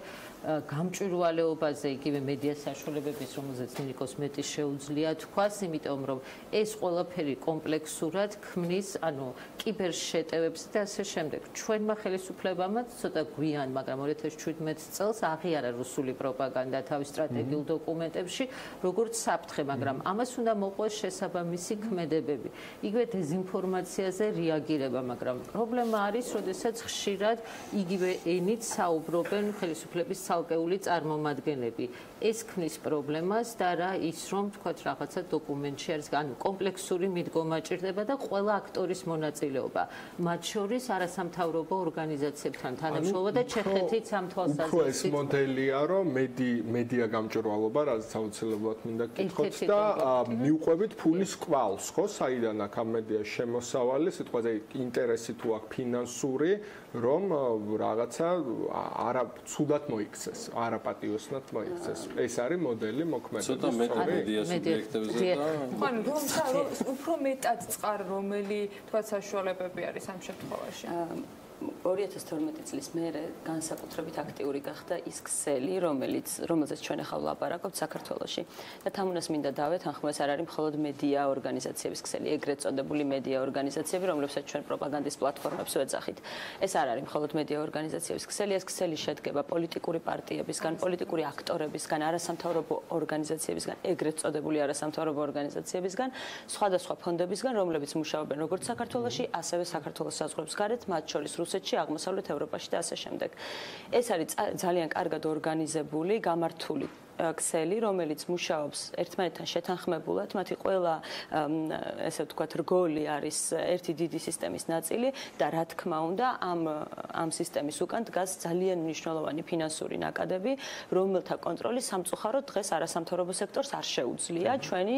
S18: გამჭვირვალეობაზე, იგივე მედია საშუალებების, რომელზეც ნიკოს მეტი შეუძლია თქვას, იმიტომ რომ ეს ყველაფერი კომპლექსურად ქმნის, ანუ კიბერშეტევებს და ასე შემდეგ. ჩვენმა ხელისუფლებამაც ცოტა გვიან, მაგრამ 2017 წელს აღიარა რუსული პროპაგანდა თავის სტრატეგიულ დოკუმენტებში, როგორც საფრთხე, მაგრამ ამას უნდა მოყვეს შესაბამისი ქმედებები. იგივე დეზინფორმაციაზე რეაგირება, მაგრამ პრობლემა არის, როდესაც ხშირად იგივე ენით საუბრობენ ხელისუფლების ცალკეული წარმომადგენლები. ეს ქმნის პრობლემას და რა ის რომ თქვათ რაღაცა დოკუმენტში არის, ანუ კომპლექსური მიდგომა ჭირდება და ყველა აქტორის მონაწილეობა. მათ შორის არასამთავრობო ორგანიზაციებთან თანამშრომლობა და ჩეხეთიც ამ თვალსაზრისით.
S11: უფრო ეს მოდელია, რომ მედია გამჭვირვალობა, რაც აუცილებლად მინდა გკითხოთ და მიუყვებით ფულის კვალს, ხო, საიდან აქ ამ მედია შემოსავალი, სიტყვაზე ინტერესი თუ აქ ფინანსური, რომ რაღაცა არა ცუდად მოიქცეს, არა პატიოსნად მოიქცეს. ეს არის მოდელი მოქმედების.
S4: ცოტა მედია სუბიექტებზე და
S5: ანუ უფრო მეტად წყარ რომელი თქვა საშუალებები არის ამ შემთხვევაში.
S1: 2012 წლის მერე განსაკუთრებით აქტიური გახდა ის ქსელი, რომელზეც ჩვენ ახლა ვლაპარაკობთ საქართველოში. და თამუნას მინდა დავეთ, ან ხომ ეს არ არის მხოლოდ მედია ორგანიზაციების ქსელი, ეგრეთ წოდებული მედია ორგანიზაციები, რომლებსაც ჩვენ პროპაგანდის პლატფორმებს ვეძახით. ეს არ არის მხოლოდ მედია ორგანიზაციების ქსელი, ეს ქსელი შედგება პოლიტიკური პარტიებისგან, პოლიტიკური აქტორებისგან, არასამთავრობო ორგანიზაციებისგან, ეგრეთ წოდებული არასამთავრობო ორგანიზაციებისგან, სხვადასხვა ფონდებისგან, რომლებიც მუშაობენ როგორც საქართველოში, ასევე საქართველოს საზღვრებს გარეთ, მათ შორის რუსეთში, აღმოსავლეთ ევროპაში და ასე შემდეგ. ეს არის ძალიან კარგად ორგანიზებული, გამართული ქსელი, რომელიც მუშაობს ერთმანეთთან შეთანხმებულად, მათი ყველა ესე ვთქვათ, რგოლი არის ერთი დიდი სისტემის ნაწილი და რა თქმა უნდა, ამ სისტემის უკან დგას ძალიან მნიშვნელოვანი ფინანსური ნაკადები, რომელთა კონტროლი სამწუხაროდ დღეს არასამთავრობო სექტორს არ შეუძლია ჩვენი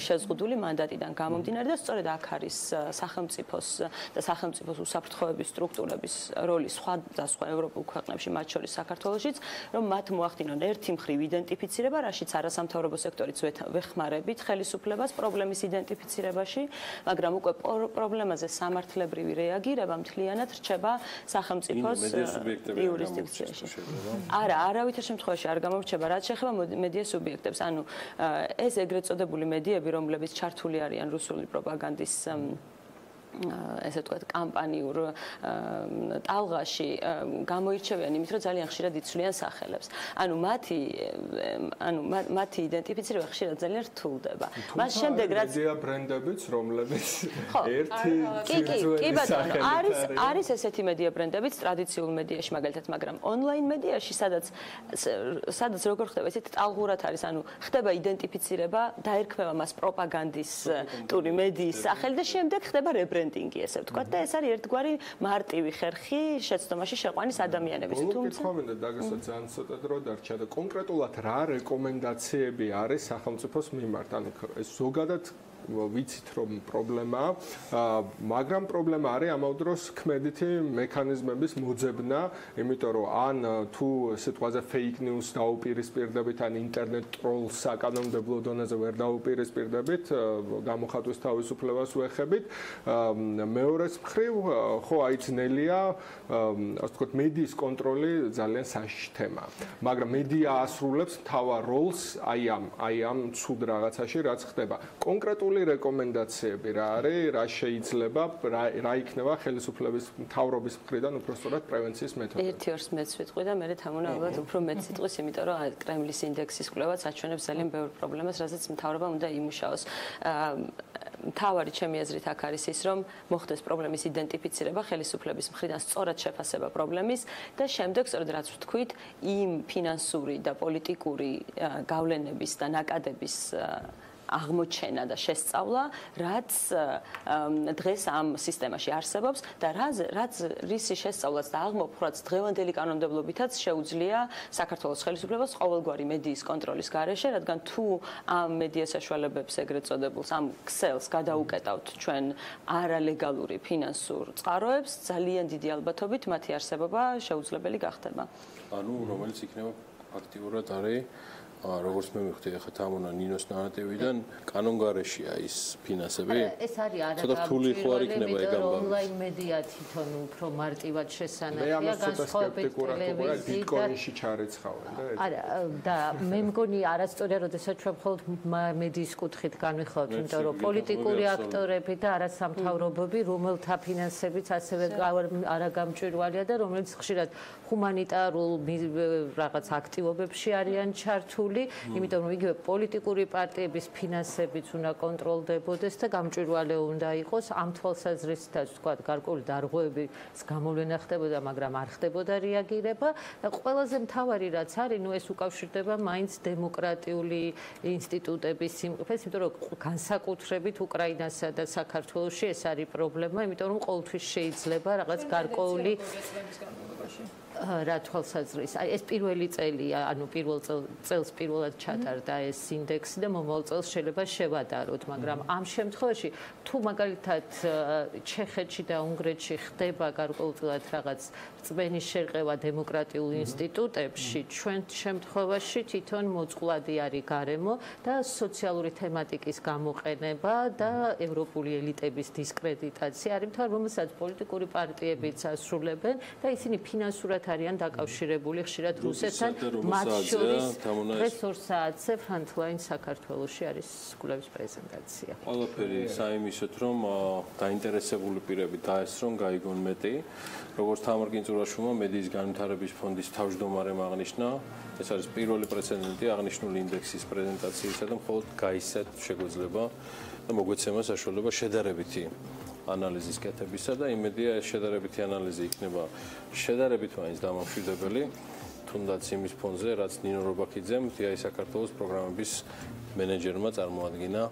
S1: შეზღუდული მანდატიდან გამომდინარე და სწორედ აქ არის სახელმწიფოს და სახელმწიფოს უსაფრთხოების სტრუქტურების როლი სხვადასხვა ევროპულ ქვეყნებში, მათ შორის საქართველოშიც, რომ მათ მოახდინონ ერთი მხრივ იდენტიფიცირება, რაშიც არასამთავრობო სექტორიც ვეხმარებით ხელისუფლებას პრობლემის იდენტიფიცირებაში, მაგრამ უკვე პრობლემაზე სამართლებრივი რეაგირება მთლიანად რჩება სახელმწიფოს იურისდიქციაში. არა, არავითარ შემთხვევაში არ გამორჩება, რაც შეეხება მედია სუბიექტებს. ანუ ეს ეგრეთ წოდებული მედიები, რომლებიც ჩართული არიან რუსული პროპაგანდის ესე ვთქვათ, კამპანიურ ტალღაში გამოირჩევიან იმით, რომ ძალიან ხშირად იცვლიან სახელებს. ანუ მათი იდენტიფიცირება ხშირად ძალიან რთულდება. მას შემდეგ რაც
S11: მედია ბრენდებიც, რომლებიც ერთი
S1: კი ბატონო, არის ესეთი მედია ბრენდებიც ტრადიციულ მედიაში მაგალითად, მაგრამ ონლაინ მედიაში, სადაც როგორ ხდება, ესეთი ტალღურად არის, ანუ ხდება იდენტიფიცირება, დაერქმევა მას პროპაგანდისტური მედიის სახელი და შემდეგ ხდება ბრენდინგი, ესე ვთქვათ, და ეს არის ერთგვარი მარტივი ხერხი შეცდომაში შეყვანის ადამიანების.
S11: თუმცა მინდა დაგესვა ძალიან ცოტა დრო დარჩა და კონკრეტულად რა რეკომენდაციები არის სახელმწიფოს მიმართ? ანუ ეს ზოგადად ვიცით რომ პრობლემაა, მაგრამ პრობლემა არის ამავდროულად დროს ქმედითი მექანიზმების მოძებნა, იმიტომ რომ ან თუ სიტყვაზე fake news დაუპირისპირდებით, ან ინტერნეტ ტროლს საკანონმდებლო დონეზე ვერ დაუპირისპირდებით, გამოხატვის თავისუფლებას ვეხებით. მეორეს მხრივ, ხო, აი ძნელია, ასე ვთქვათ, მედიის კონტროლი ძალიან საშიში თემაა. მაგრამ მედია ასრულებს მთავარ როლს აი ამ ცუდ რაღაცაში, რაც ხდება. კონკრეტული რეკომენდაციები რა არის, რა შეიძლება, რა იქნება ხელისუფლების მთავრობის მხრიდან უпростоრად პრევენციის მეთოდები.
S1: ერთი ორს მეც ვიტყვი და მე თამუნა ალბათ უფრო მეც იტყვის, იმიტომ რომ კრემლის ინდექსის კვლევაც აჩვენებს ძალიან ბევრ პრობლემას, რასაც მთავრობამ უნდა იმუშაოს. მთავარი ჩემი აზრით აქ არის ის, რომ მოხდეს პრობლემის იდენტიფიცირება ხელისუფლების მხრიდან, სწორად შეფასება პრობლემის და შემდეგ სწორედ რაც ვთქვით, იმ ფინანსური და პოლიტიკური გავლენების და ნაკადების აღმოჩენა და შესწავლა, რაც დღეს ამ სისტემაში არსებობს და რაც რისი შესწავლაც და აღმოფხვრაც დღევანდელი კანონმდებლობითაც შეუძლია საქართველოს ხელისუფლებას ყოველგვარი მედიის კონტროლის გარეშე, რადგან თუ ამ მედია საშუალებებს ეგრეთ წოდებულს, ამ ქსელს გადაუკეტავთ ჩვენ არალეგალური ფინანსურ წყაროებს, ძალიან დიდი ალბათობით მათი არსებობა შეუძლებელი გახდება.
S4: ანუ რომელიც იქნება აქტიურად არის როგორც მე მივხვდი ახლა თამუნა ნინოს ნარატივიდან კანონგარეშია ის ფინანსები?
S18: ეს არის არაგამჭირვალე ონლაინ მედია თვითონ უფრო მარტივად შესანახია განსხვავებით ტელევიზიიდან.
S11: ბიტკოინში ჩარეცხავენ და ეს.
S18: არა, და მე მგონი არასწორია, როდესაც ჩვენ მხოლოდ მედიის კუთხით განვიხილავთ, იმიტომ რომ პოლიტიკური აქტორები და არასამთავრობოები, რომელთა ფინანსებიც ასევე არაგამჭირვალეა და რომელიც ხშირად ჰუმანიტარულ რაღაც აქტივობებში არიან ჩართული რთული, იმიტომ რომ იგივე პოლიტიკური პარტიების ფინანსებიც უნდა კონტროლდებოდეს და გამჭვირვალე უნდა იყოს ამ თვალსაზრისითაც თქვა გარკვეული დარღვევების გამოვლენა ხდებოდა, მაგრამ არ ხდებოდა რეაგირება. ყველაზე მთავარი რაც არის, ეს უკავშირდება მაინც დემოკრატიული ინსტიტუტების სიმყიფეს, იმიტომ რომ განსაკუთრებით უკრაინასა და საქართველოში ეს არის პრობლემა, იმიტომ რომ ყოველთვის შეიძლება რაღაც გარკვეული რა თვალსაზრისით. აი ეს პირველი წელია, ანუ პირველ წელს პირველად ჩატარდა ეს ინდექსი და მომავალ წელს შეიძლება შევადაროთ, მაგრამ ამ შემთხვევაში თუ მაგალითად ჩეხეთში და უნგრეთში ხდება გარკვეულწილად რაღაც რწმენის შერყევა დემოკრატიულ ინსტიტუტებში, ჩვენ შემთხვევაში თვითონ მოწყვლადი არის გარემო და სოციალური თემატიკის გამოყენება და ევროპული ელიტების დისკრედიტაცია არის თორემ რომელსაც პოლიტიკური პარტიებიც ასრულებენ და ისინი ფინანსურად არიან დაკავშირებული ხშირად რუსეთთან, მათ შორის დღეს 2 საათზე ფრანტლაინ საქართველოში არის კვლევის პრეზენტაცია.
S4: ყველაფერი საიმისოთ, რომ დაინტერესებული პირები დაესწრონ, გაიგონ მეტი. როგორც თამარ-კინწურაშვილმა მედიის განვითარების ფონდის თავმჯდომარემ აღნიშნა, ეს არის პირველი პრეცედენტი აღნიშნული ინდექსის პრეზენტაციისა და მხოლოდ გაისცეთ შეგვეძლება და მოგვეცემა საშუალება შედარებითი ანალიზის კეთებისა და იმედია ეს შედარებითი ანალიზი იქნება შედარებით მაინც დამამშვიდებელი, თუნდაც იმის ფონზე, რაც ნინო რობაქიძემ TI საქართველოს პროგრამების მენეჯერმა წარმოადგინა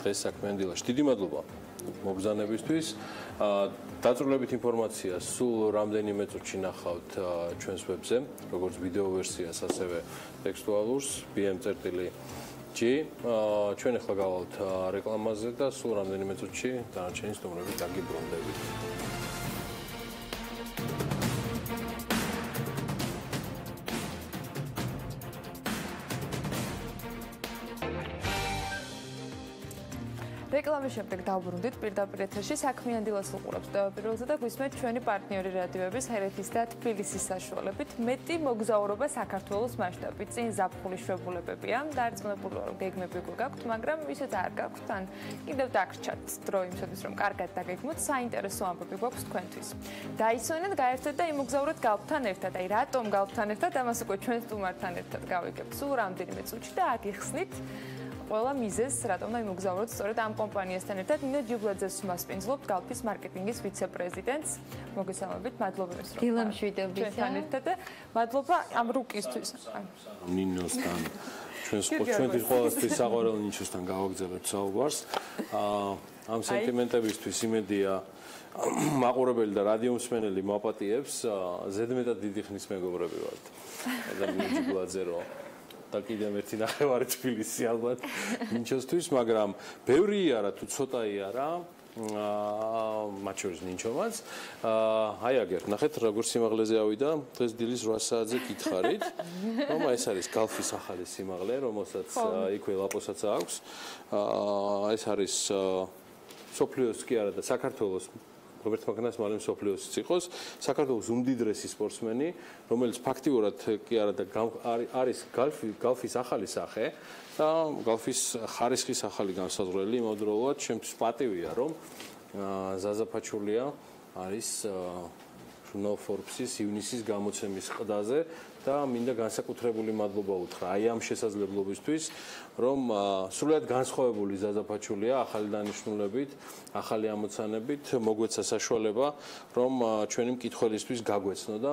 S4: დღეს საქმიანი დილაში. დიდი მადლობა მობრძანებისთვის. დაწვრილებით ინფორმაცია სულ რამდენიმე წუთში ნახავთ ჩვენს ვებზე, როგორც ვიდეო ვერსიას, ასევე ტექსტუალურს bm.g. ჩვენ ახლა გავალთ რეკლამაზე და სულ რამდენიმე წუთში დანარჩენი სტუმრებით დაგიბრუნდებით.
S5: რეკლამის შემდეგ დავბრუნდით პირდაპირ ეთერში საქმიანი დილას უყურებთ Pirveli და გვისმენთ ჩვენი პარტნიორი რადიოების ჰერეთის და თბილისის საშუალებით მეტი მოგზაურობა საქართველოს მასშტაბით. წინ ზაფხულის შვებულებებია, დარწმუნებული ვარ, რომ გეგმები გვაქვს, მაგრამ ისეც არ გაქვთ, ან კიდევ დაგრჩათ დრო იმისათვის, რომ კარგად დაგეგმოთ, საინტერესო ამბები გვაქვს თქვენთვის. დაისვენეთ, გაერთეთ და იმოგზაურეთ გავთან ერთად. აი რატომ გავთან ერთად? ამას უკვე ჩვენ სტუმართან ერთად გავიგებთ სულ რამდენიმე წუთში და აგიხსნით ყველა მიზეზს, რატომ და იმოგზაუროთ სწორედ ამ კომპანიასთან ერთად. ნინო ჯიბლაძეს მასპინძლობთ გალფის მარკეტინგის ვიცე-პრეზიდენტს. მოგესალმებით, მადლობა რომ
S18: დილა მშვიდობისა.
S5: ჩვენთან ერთად და მადლობა ამ რუკისთვის.
S4: ნინოსთან ჩვენთვის ყოველთვის საყვარელ ნინჩოსთან გავაგზავნებთ საუბარს. ამ სენტიმენტებისთვის იმედია მაყურებელი და რადიომსმენელი მოპატიებს ზედმეტად დიდი ხნის მეგობრები ვართ. და ნინო ჯიბლაძე რო და კიდევ ერთი ნახევარი თბილისი ალბათ ნინჩოსთვის, მაგრამ ბევრი არა თუ ცოტაი არა, მათ შორის ნინჩომაც. აი აგერ, ნახეთ როგორ სიმაღლეზე ავიდა, დღეს დილის 8 საათზე გითხარით, რომ ეს არის გალფის ახალი სიმაღლე, რომელსაც იქვე ლაპოსაც აქვს. ეს არის სოფლიოს კი არა და საქართველოს როგორც მაგნას მალე სოფლიოსიც იყოს, საქართველოს უმდიდრესი სპორტსმენი, რომელიც ფაქტიურად კი არა და არის გალფის ახალი სახე და გალფის ხარისხის ახალი განსაზღვრელი, იმავდროულად ჩემთვის პატივია, რომ ზაზა ფაჩულია არის ჟურნალ Forbes-ის ივნისის გამოცემის ყდაზე და მინდა განსაკუთრებული მადლობა უთხრა აი ამ შესაძლებლობისთვის, რომ სრულიად განსხვავებული ზაზა ფაჩულია ახალი დანიშნულებით, ახალი ამოცანებით მოგვეცა საშუალება, რომ ჩვენი მკითხველისთვის გაგვეცნო და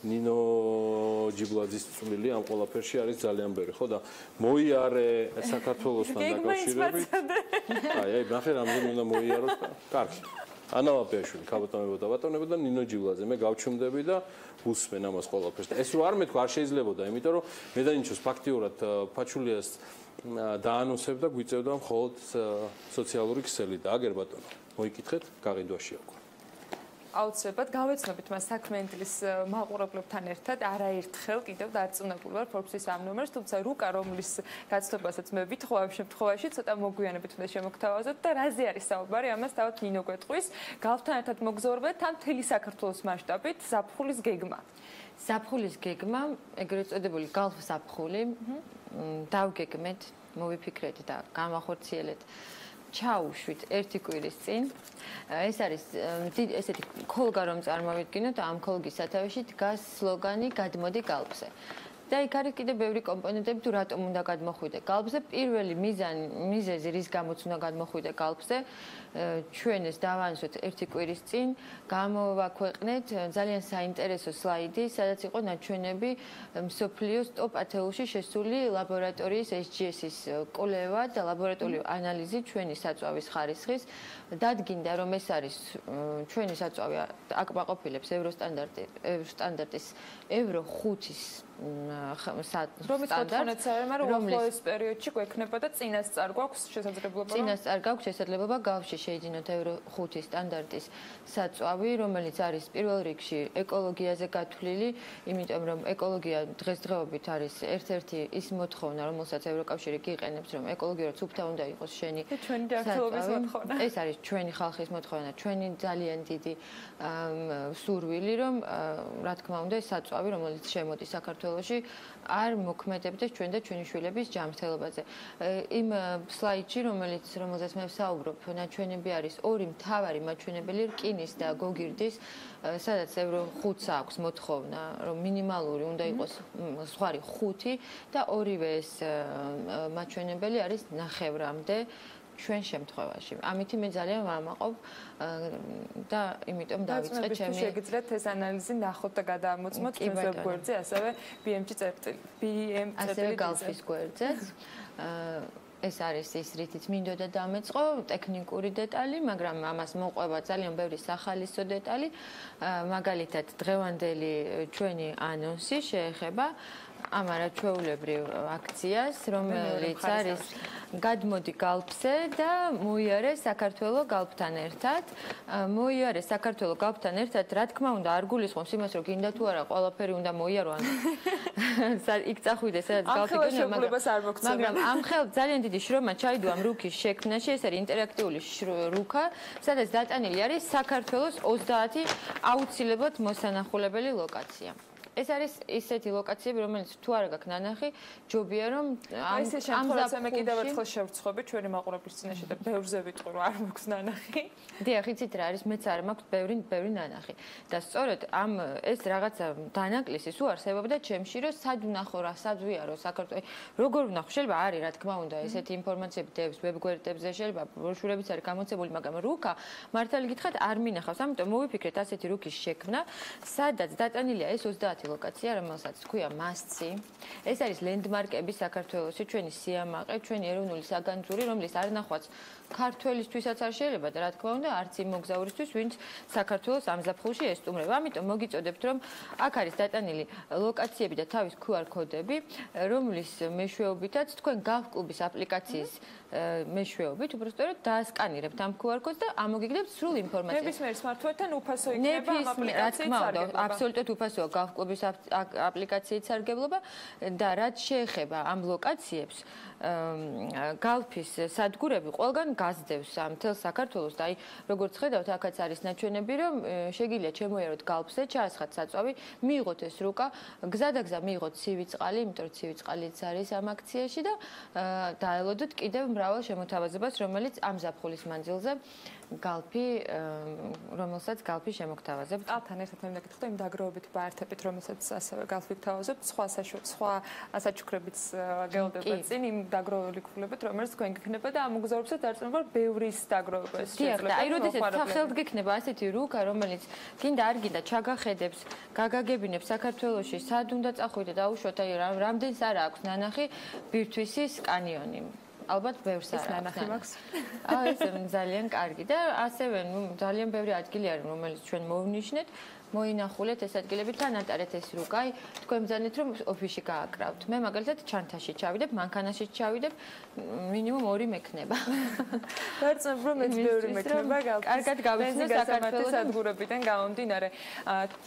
S4: ნინო ჯიბლაძის წვლილი ამ ყველაფერში არის ძალიან ბევრი, ხო და მოიარე საქართველოსთან დაკავშირებით. აი, ნახე რამდენი უნდა მოიაროთ. კარგი. ანა ლაპიაშვილი, ქაბატონებო და ბატონებო და ნინო ჯიბლაძე, მე გავჩუმდები და უსმენ ამას ყველაფერს. და ეს რო არ მეთქვა, არ შეიძლებოდა, იმიტომ რომ მე და ნინჩოს ფაქტიურად ფაჩულიას დაანონსებ და გვიწევდა მხოლოდ სოციალური ქსელი და აგერ ბატონო. მოიკითხეთ, გაყიდვაში აქვს.
S5: აუცილებლად გავეცნობით მას საქმიანის მაყურებლებთან ერთად არაერთხელ კიდევ დარწმუნებული ვარ Forbes-ის ამ ნომერს, თუმცა რუკა რომლის გაცნობასაც მე ვითხოვ ამ შემთხვევაში ცოტა მოგვიანებით უნდა შემოგთავაზოთ და რაზე არის საუბარი, ამას თავად ნინო გვეტყვის. გალფთან ერთად მოგზაურობთ ამ მთელი საქართველოს მასშტაბით ზაფხულის გეგმა.
S18: ზაფხულის გეგმა, ეგრეთ წოდებული გალფ ზაფხული, დავგეგმეთ, მოვიფიქრეთ და გამახორციელეთ. ჩაუშვით ერთი კვირის წინ. ეს არის ესეთი ქოლგა რომ წარმოვიდგინოთ, ამ ქოლგის სათავეში დგას სლოგანი გადმოდი გალფზე.
S1: და იქ არის კიდე ბევრი კომპონენტები თუ რატომ უნდა გადმოხვიდე გალფზე. პირველი მიზეზი რის გამოც უნდა გადმოხვიდე გალფზე, ჩვენ ეს დავაანსოთ ერთი კვირის წინ, გამოვაქვეყნეთ ძალიან საინტერესო სლაიდი, სადაც იყო ნაჩვენები მსოფლიოს ტოპ 10-ში შესული ლაბორატორიის SGS-ის კვლევა და ლაბორატორიული ანალიზი ჩვენი საწვავის ხარისხის. დადგინდა რომ ეს არის ჩვენი საწვავი აკმაყოფილებს ევროსტანდარტის ევრო 5-ის
S5: რომის მოთხოვნებაა რომ უახლოეს პერიოდში გვექნება და წინასწარ გვაქვს შესაძლებლობა
S1: წინასწარ გაქვს შესაძლებლობა გავში შეიძინოთ ევრო 5-ის სტანდარტის საწვავი, რომელიც არის პირველ რიგში ეკოლოგიაზე გათვლილი, იმიტომ რომ ეკოლოგია დღესდღეობით არის ერთ-ერთი ის მოთხოვნა, რომელსაც ევროკავშირი გიყენებს, რომ ეკოლოგიურად სუფთა უნდა იყოს შენი
S5: ჩვენი ჯანმრთელობის მოთხოვნა.
S1: ეს არის ჩვენი ხალხის მოთხოვნა, ჩვენი ძალიან დიდი სურვილი, რომ რა თქმა უნდა ეს საწვავი, რომელიც შემოდის საქართველოში, არ მოქმედებდეს ჩვენ და ჩვენი შვილების ჯანმრთელობაზე. იმ სლაიდში, რომელზეც მე ვსაუბრობ, ნაჩვენები არის ორი მთავარი მაჩვენებელი რკინის და გოგირდის, სადაც ევრო 5-ს აქვს მოთხოვნა, რომ მინიმალური უნდა იყოს ზღვარი 5 და ორივე ეს მაჩვენებელი არის 9-მდე ჩვენ შემთხვევაში. ამითი მე ძალიან ვამაყობ და იმიტომ დავიწყე ჩემი
S5: შეგიძლიათ ეს ანალიზი ნახოთ და გადაამოწმოთ ჩვენს ვებგვერდზე, ასევე
S1: ასევე გალფის გვერდზეც. ეს არის ის, რითიც მინდოდა დამეწყო, ტექნიკური დეტალი, მაგრამ ამას მოყვება ძალიან ბევრი სახალისო დეტალი. მაგალითად, დღევანდელი ჩვენი ანონსი შეეხება ამ არაჩვეულებრივ აქციას, რომელიც არის გადმოდი გალფზე და მოიარე საქართველო გალფთან ერთად. მოიარე საქართველო გალფთან ერთად, რა თქმა უნდა, არ გულისხმობს იმას, რომ გინდა თუ არა ყველაფერი უნდა მოიარო, ან იქ წახვიდე, სადაც გალფი გქონდა, მაგრამ ამ ხელს ძალიან დიდი შრომა ჩაიდო ამ რუქის შექმნაში. ეს არის ინტერაქტიული რუქა, სადაც დატანილი არის საქართველოს 30 აუცილებლად მოსანახულებელი ლოკაცია. ეს არის ისეთი ლოკაციები, რომელიც თუ არ გაქვს ნანახი, ჯობია რომ
S5: ამ შემთხვევაში მე კიდევ ერთხელ შევრცხვები ჩვენი მაყურებლის წინაშე და ბევრზე ვიტყვი რომ არ მაქვს ნანახი.
S1: დიახ, იცით რა არის, მეც არ მაქვს ბევრი ნანახი. და სწორედ ამ ეს რაღაცა დანაკლისი სულ არსებობდა ჩემში, რომ სად ვნახო რა, სად ვიარო საქართველოს. როგორ ვნახო? შეიძლება არის, რა თქმა უნდა, ესეთი ინფორმაციები დევს ვებგვერდებზე, შეიძლება ბროშურებიც არის გამოცემული, მაგრამ რუკა მართალი გითხრათ არ მინახავს. ამიტომ მოვიფიქრეთ ასეთი რუკის შექმნა, სადაც დატანილია ეს 30 ლოკაცია, რომელსაც თქვია მასცი. ეს არის ლენდმარკები საქართველოში, ჩვენი სიამაყე, ჩვენი ეროვნული საგანძური, რომლის არ ნახვაც ქართველისთვისაც არ შეიძლება და რა თქმა უნდა, არც იმ მოგზაურისთვის, ვინც საქართველოს ამ ზაფხულში ესტუმრება. ამიტომ მოგიწოდებთ, რომ აქ არის დატანილი ლოკაციები და თავის QR კოდები, რომლის მეშვეობითაც თქვენ გალფ კლუბის აპლიკაციის მეშვეობით უბრალოდ დაასკანირებთ ამ QR კოდს და ამოგიგდებთ სრულ ინფორმაციას.
S5: ნებისმიერ smartphone-თან უფასო იქნება ამ აპლიკაციის სარგებლობა.
S1: აბსოლუტურად უფასოა გალფ კლუბის აპლიკაციის სარგებლობა და რაც შეეხება ამ ლოკაციებს, გალფის სადგურები ყველგან გაზდევს ამ მთელ საქართველოს და აი როგორც ხედავთ, აქაც არის ნაჩვენები, რომ შეგიძლია შემოიაროთ გალფზე, ჩაასხათ საწვავი, მიიღოთ ეს რუკა, გზადაგზა მიიღოთ ცივი წყალი, იმიტომ რომ ცივი წყალიც არის ამ აქციაში და დაელოდოთ კიდევ მრავალ შემოთავაზებას, რომელიც ამ ზაფხულის მანძილზე გალფი, რომელსაც გალფი შემოგთავაზებთ.
S5: თან ერთად მე მეკითხა იმ დაგროვებით ბაერთებით, რომელსაც ასევე გალფი გთავაზებთ, სხვა საჩუქრებიც გელოდება წინ იმ დაგროვებული ქულებით, რომელიც თქვენ გექნება და ამ მოგზაურებსაც დარწმუნება ბევრის დაგროვება
S1: შეიძლება. აი, როდესაც სახელთ გექნება ასეთი რუკა, რომელიც გინდა არ გინდა ჩაგახედებს, გაგაგებინებს საქართველოში, სად უნდა წახვიდე და უშუალოდ აი რამდენს არა აქვს ნანახი ბირთვისის კანიონი. ალბათ ბევრს
S5: ნანახი მაქვს.
S1: ეს ძალიან კარგი და ასევე ძალიან ბევრი ადგილი არის, რომელიც ჩვენ მოვნიშნეთ. მოინახულეთ ეს ადგილები, თან ატარეთ ეს რუკა, თქვენ ბრძანეთ რომ ოფისში გააკრავთ. მე მაგალითად ჩანთაში ჩავიდებ, მანქანაში ჩავიდებ, მინიმუმ 2 მექნება.
S5: დარწმუნებ რომ მეც ბევრი მექნება გალფის.
S1: კარგად გავიცნო საქართველოს
S5: სადგურებიდან გამომდინარე.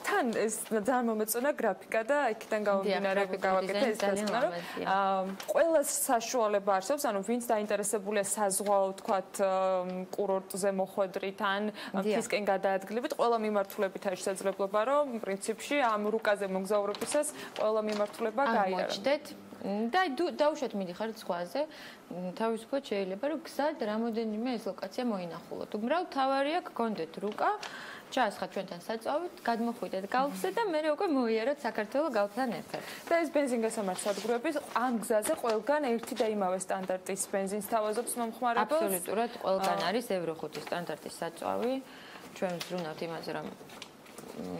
S5: თან ეს ძალიან მომეწონა გრაფიკა და იქიდან გამომდინარე გავაკეთე ეს დასკვნა, რომ ყველას საშუალება არსებობს, ანუ ვინც დაინტერესებულია საზღვაო, თქვათ, კურორტზე მოხვედრით ან მთისკენ გადაადგილებით, ყველა მიმართულებით არის შესაძლებელი რომ პრინციპში ამ რუკაზე მოგზაურობისას ყველა მიმართულება გაიაროთ.
S1: და დაუშვათ მიდიხართ ზღვაზე, თავისუფლად შეიძლება რომ გზად რამოდენიმე ეს ლოკაცია მოინახულოთ. უბრალოდ თავარია გქონდეთ რუკა
S3: ჩაასხათ ჩვენთან საწვავით, გადმოხვიდეთ გალფზე და მე უკვე მოიაროთ საქართველოს გალფთან ერთად.
S5: და ეს ბენზინგასამართ სადგურები ამ გზაზე ყველგან ერთი და იმავე სტანდარტის ბენზინს თავაზობს მომხმარებელს.
S3: აბსოლუტურად ყველგან არის Euro 5 სტანდარტის საწვავი. ჩვენ ვზრუნავთ იმაზე, რომ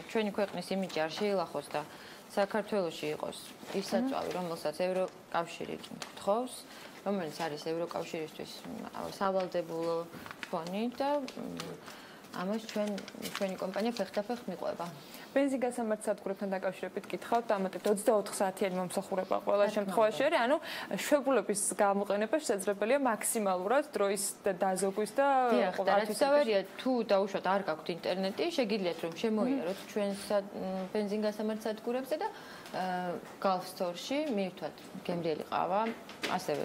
S3: ჩვენი ქვეყნის იმიჯი არ შეილახოს და საქართველოში იყოს ის საწვავი, რომელსაც ევროკავშირი გთხოვს, რომელიც არის ევროკავშირისთვის სავალდებულო ფონი და ამას ჩვენი კომპანია ფეხდაფეხ მიყვება.
S5: ბენზინგასამართ სადგურებთან დაკავშირებით გითხავთ, ამატეთ 24 საათიანი მომსახურება ყველა შემთხვევაში არის, ანუ შვებულების გამოყენება შესაძლებელია მაქსიმალურად დროის დაზოგვის და
S3: ყოველთვის თუ დაუშვათ არ გაქვთ ინტერნეტი, შეგიძლიათ რომ შემოიაროთ ჩვენს ბენზინგასამართ სადგურებზე და Gulf Store-ში მიირთვათ გემრიელი ყავა, ასევე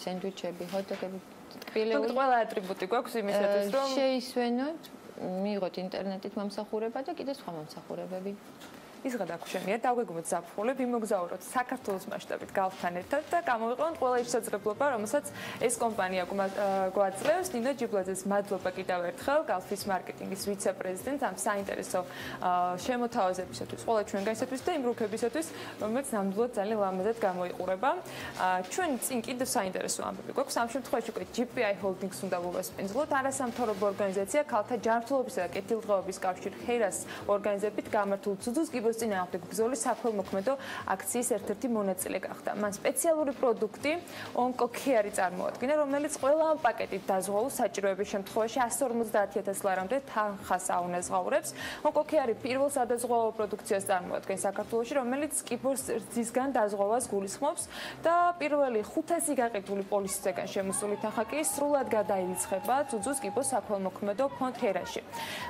S3: სენდვიჩები, ჰოთ-დოგები, ტკბილეული.
S5: ყველა ატრიბუტი გვაქვს იმისათვის, რომ
S3: შეისვენოთ, მიიღოთ ინტერნეტით მომსახურება და კიდე სხვა მომსახურებები.
S5: ის გადაგხვშენია, დაგვიგმოთ ზაფხულებ, იმოგზაუროთ საქართველოს მასშტაბით გალფთან ერთად და გამოვიყენოთ ყველა ის შესაძლებლობა, რომელსაც ეს კომპანია გვაძლევს. ნინო ჯიბლაძეს მადლობა კიდევ ერთხელ, გალფის მარკეტინგის ვიცე-პრეზიდენტს ამ საინტერესო შემოთავაზებისათვის, ყველა ჩვენგანისათვის და იმ რუკებისათვის, რომელიც ნამდვილად ძალიან ლამაზად გამოიყურება. ჩვენ წინ კიდევ საინტერესო ამბები გვაქვს. ამ შემთხვევაში უკვე GPI Holdings უნდა მოვასპინძლოთ, არასამთავრობო ორგანიზაცია ქალთა ჯანმრთელობისა და კეთილდღეობის კავშირ ჰერას ორგანიზებით გამართულ ძუძუს წინააღმდეგ ბრძოლის საქველმოქმედო აქციის ერთ-ერთი მონაწილე გახდა. მან სპეციალური პროდუქტი ონკოკეარი წარმოადგინა, რომელიც ყველა ამ პაკეტით დაზღვეულ საჭიროების შემთხვევაში 150.000 ლარამდე თანხას აუნაზღაურებს. ონკოკეარი პირველ სადაზღვეულო პროდუქციას წარმოადგენს საქართველოში, რომელიც კიბოს რძისგან დაზღვევას გულისხმობს და პირველი 500 გაყიდული პოლისისგან შემოსული თანხა კი სრულად გადაირიცხება ძუძუს კიბოს საქველმოქმედო ფონდ ჰერაში.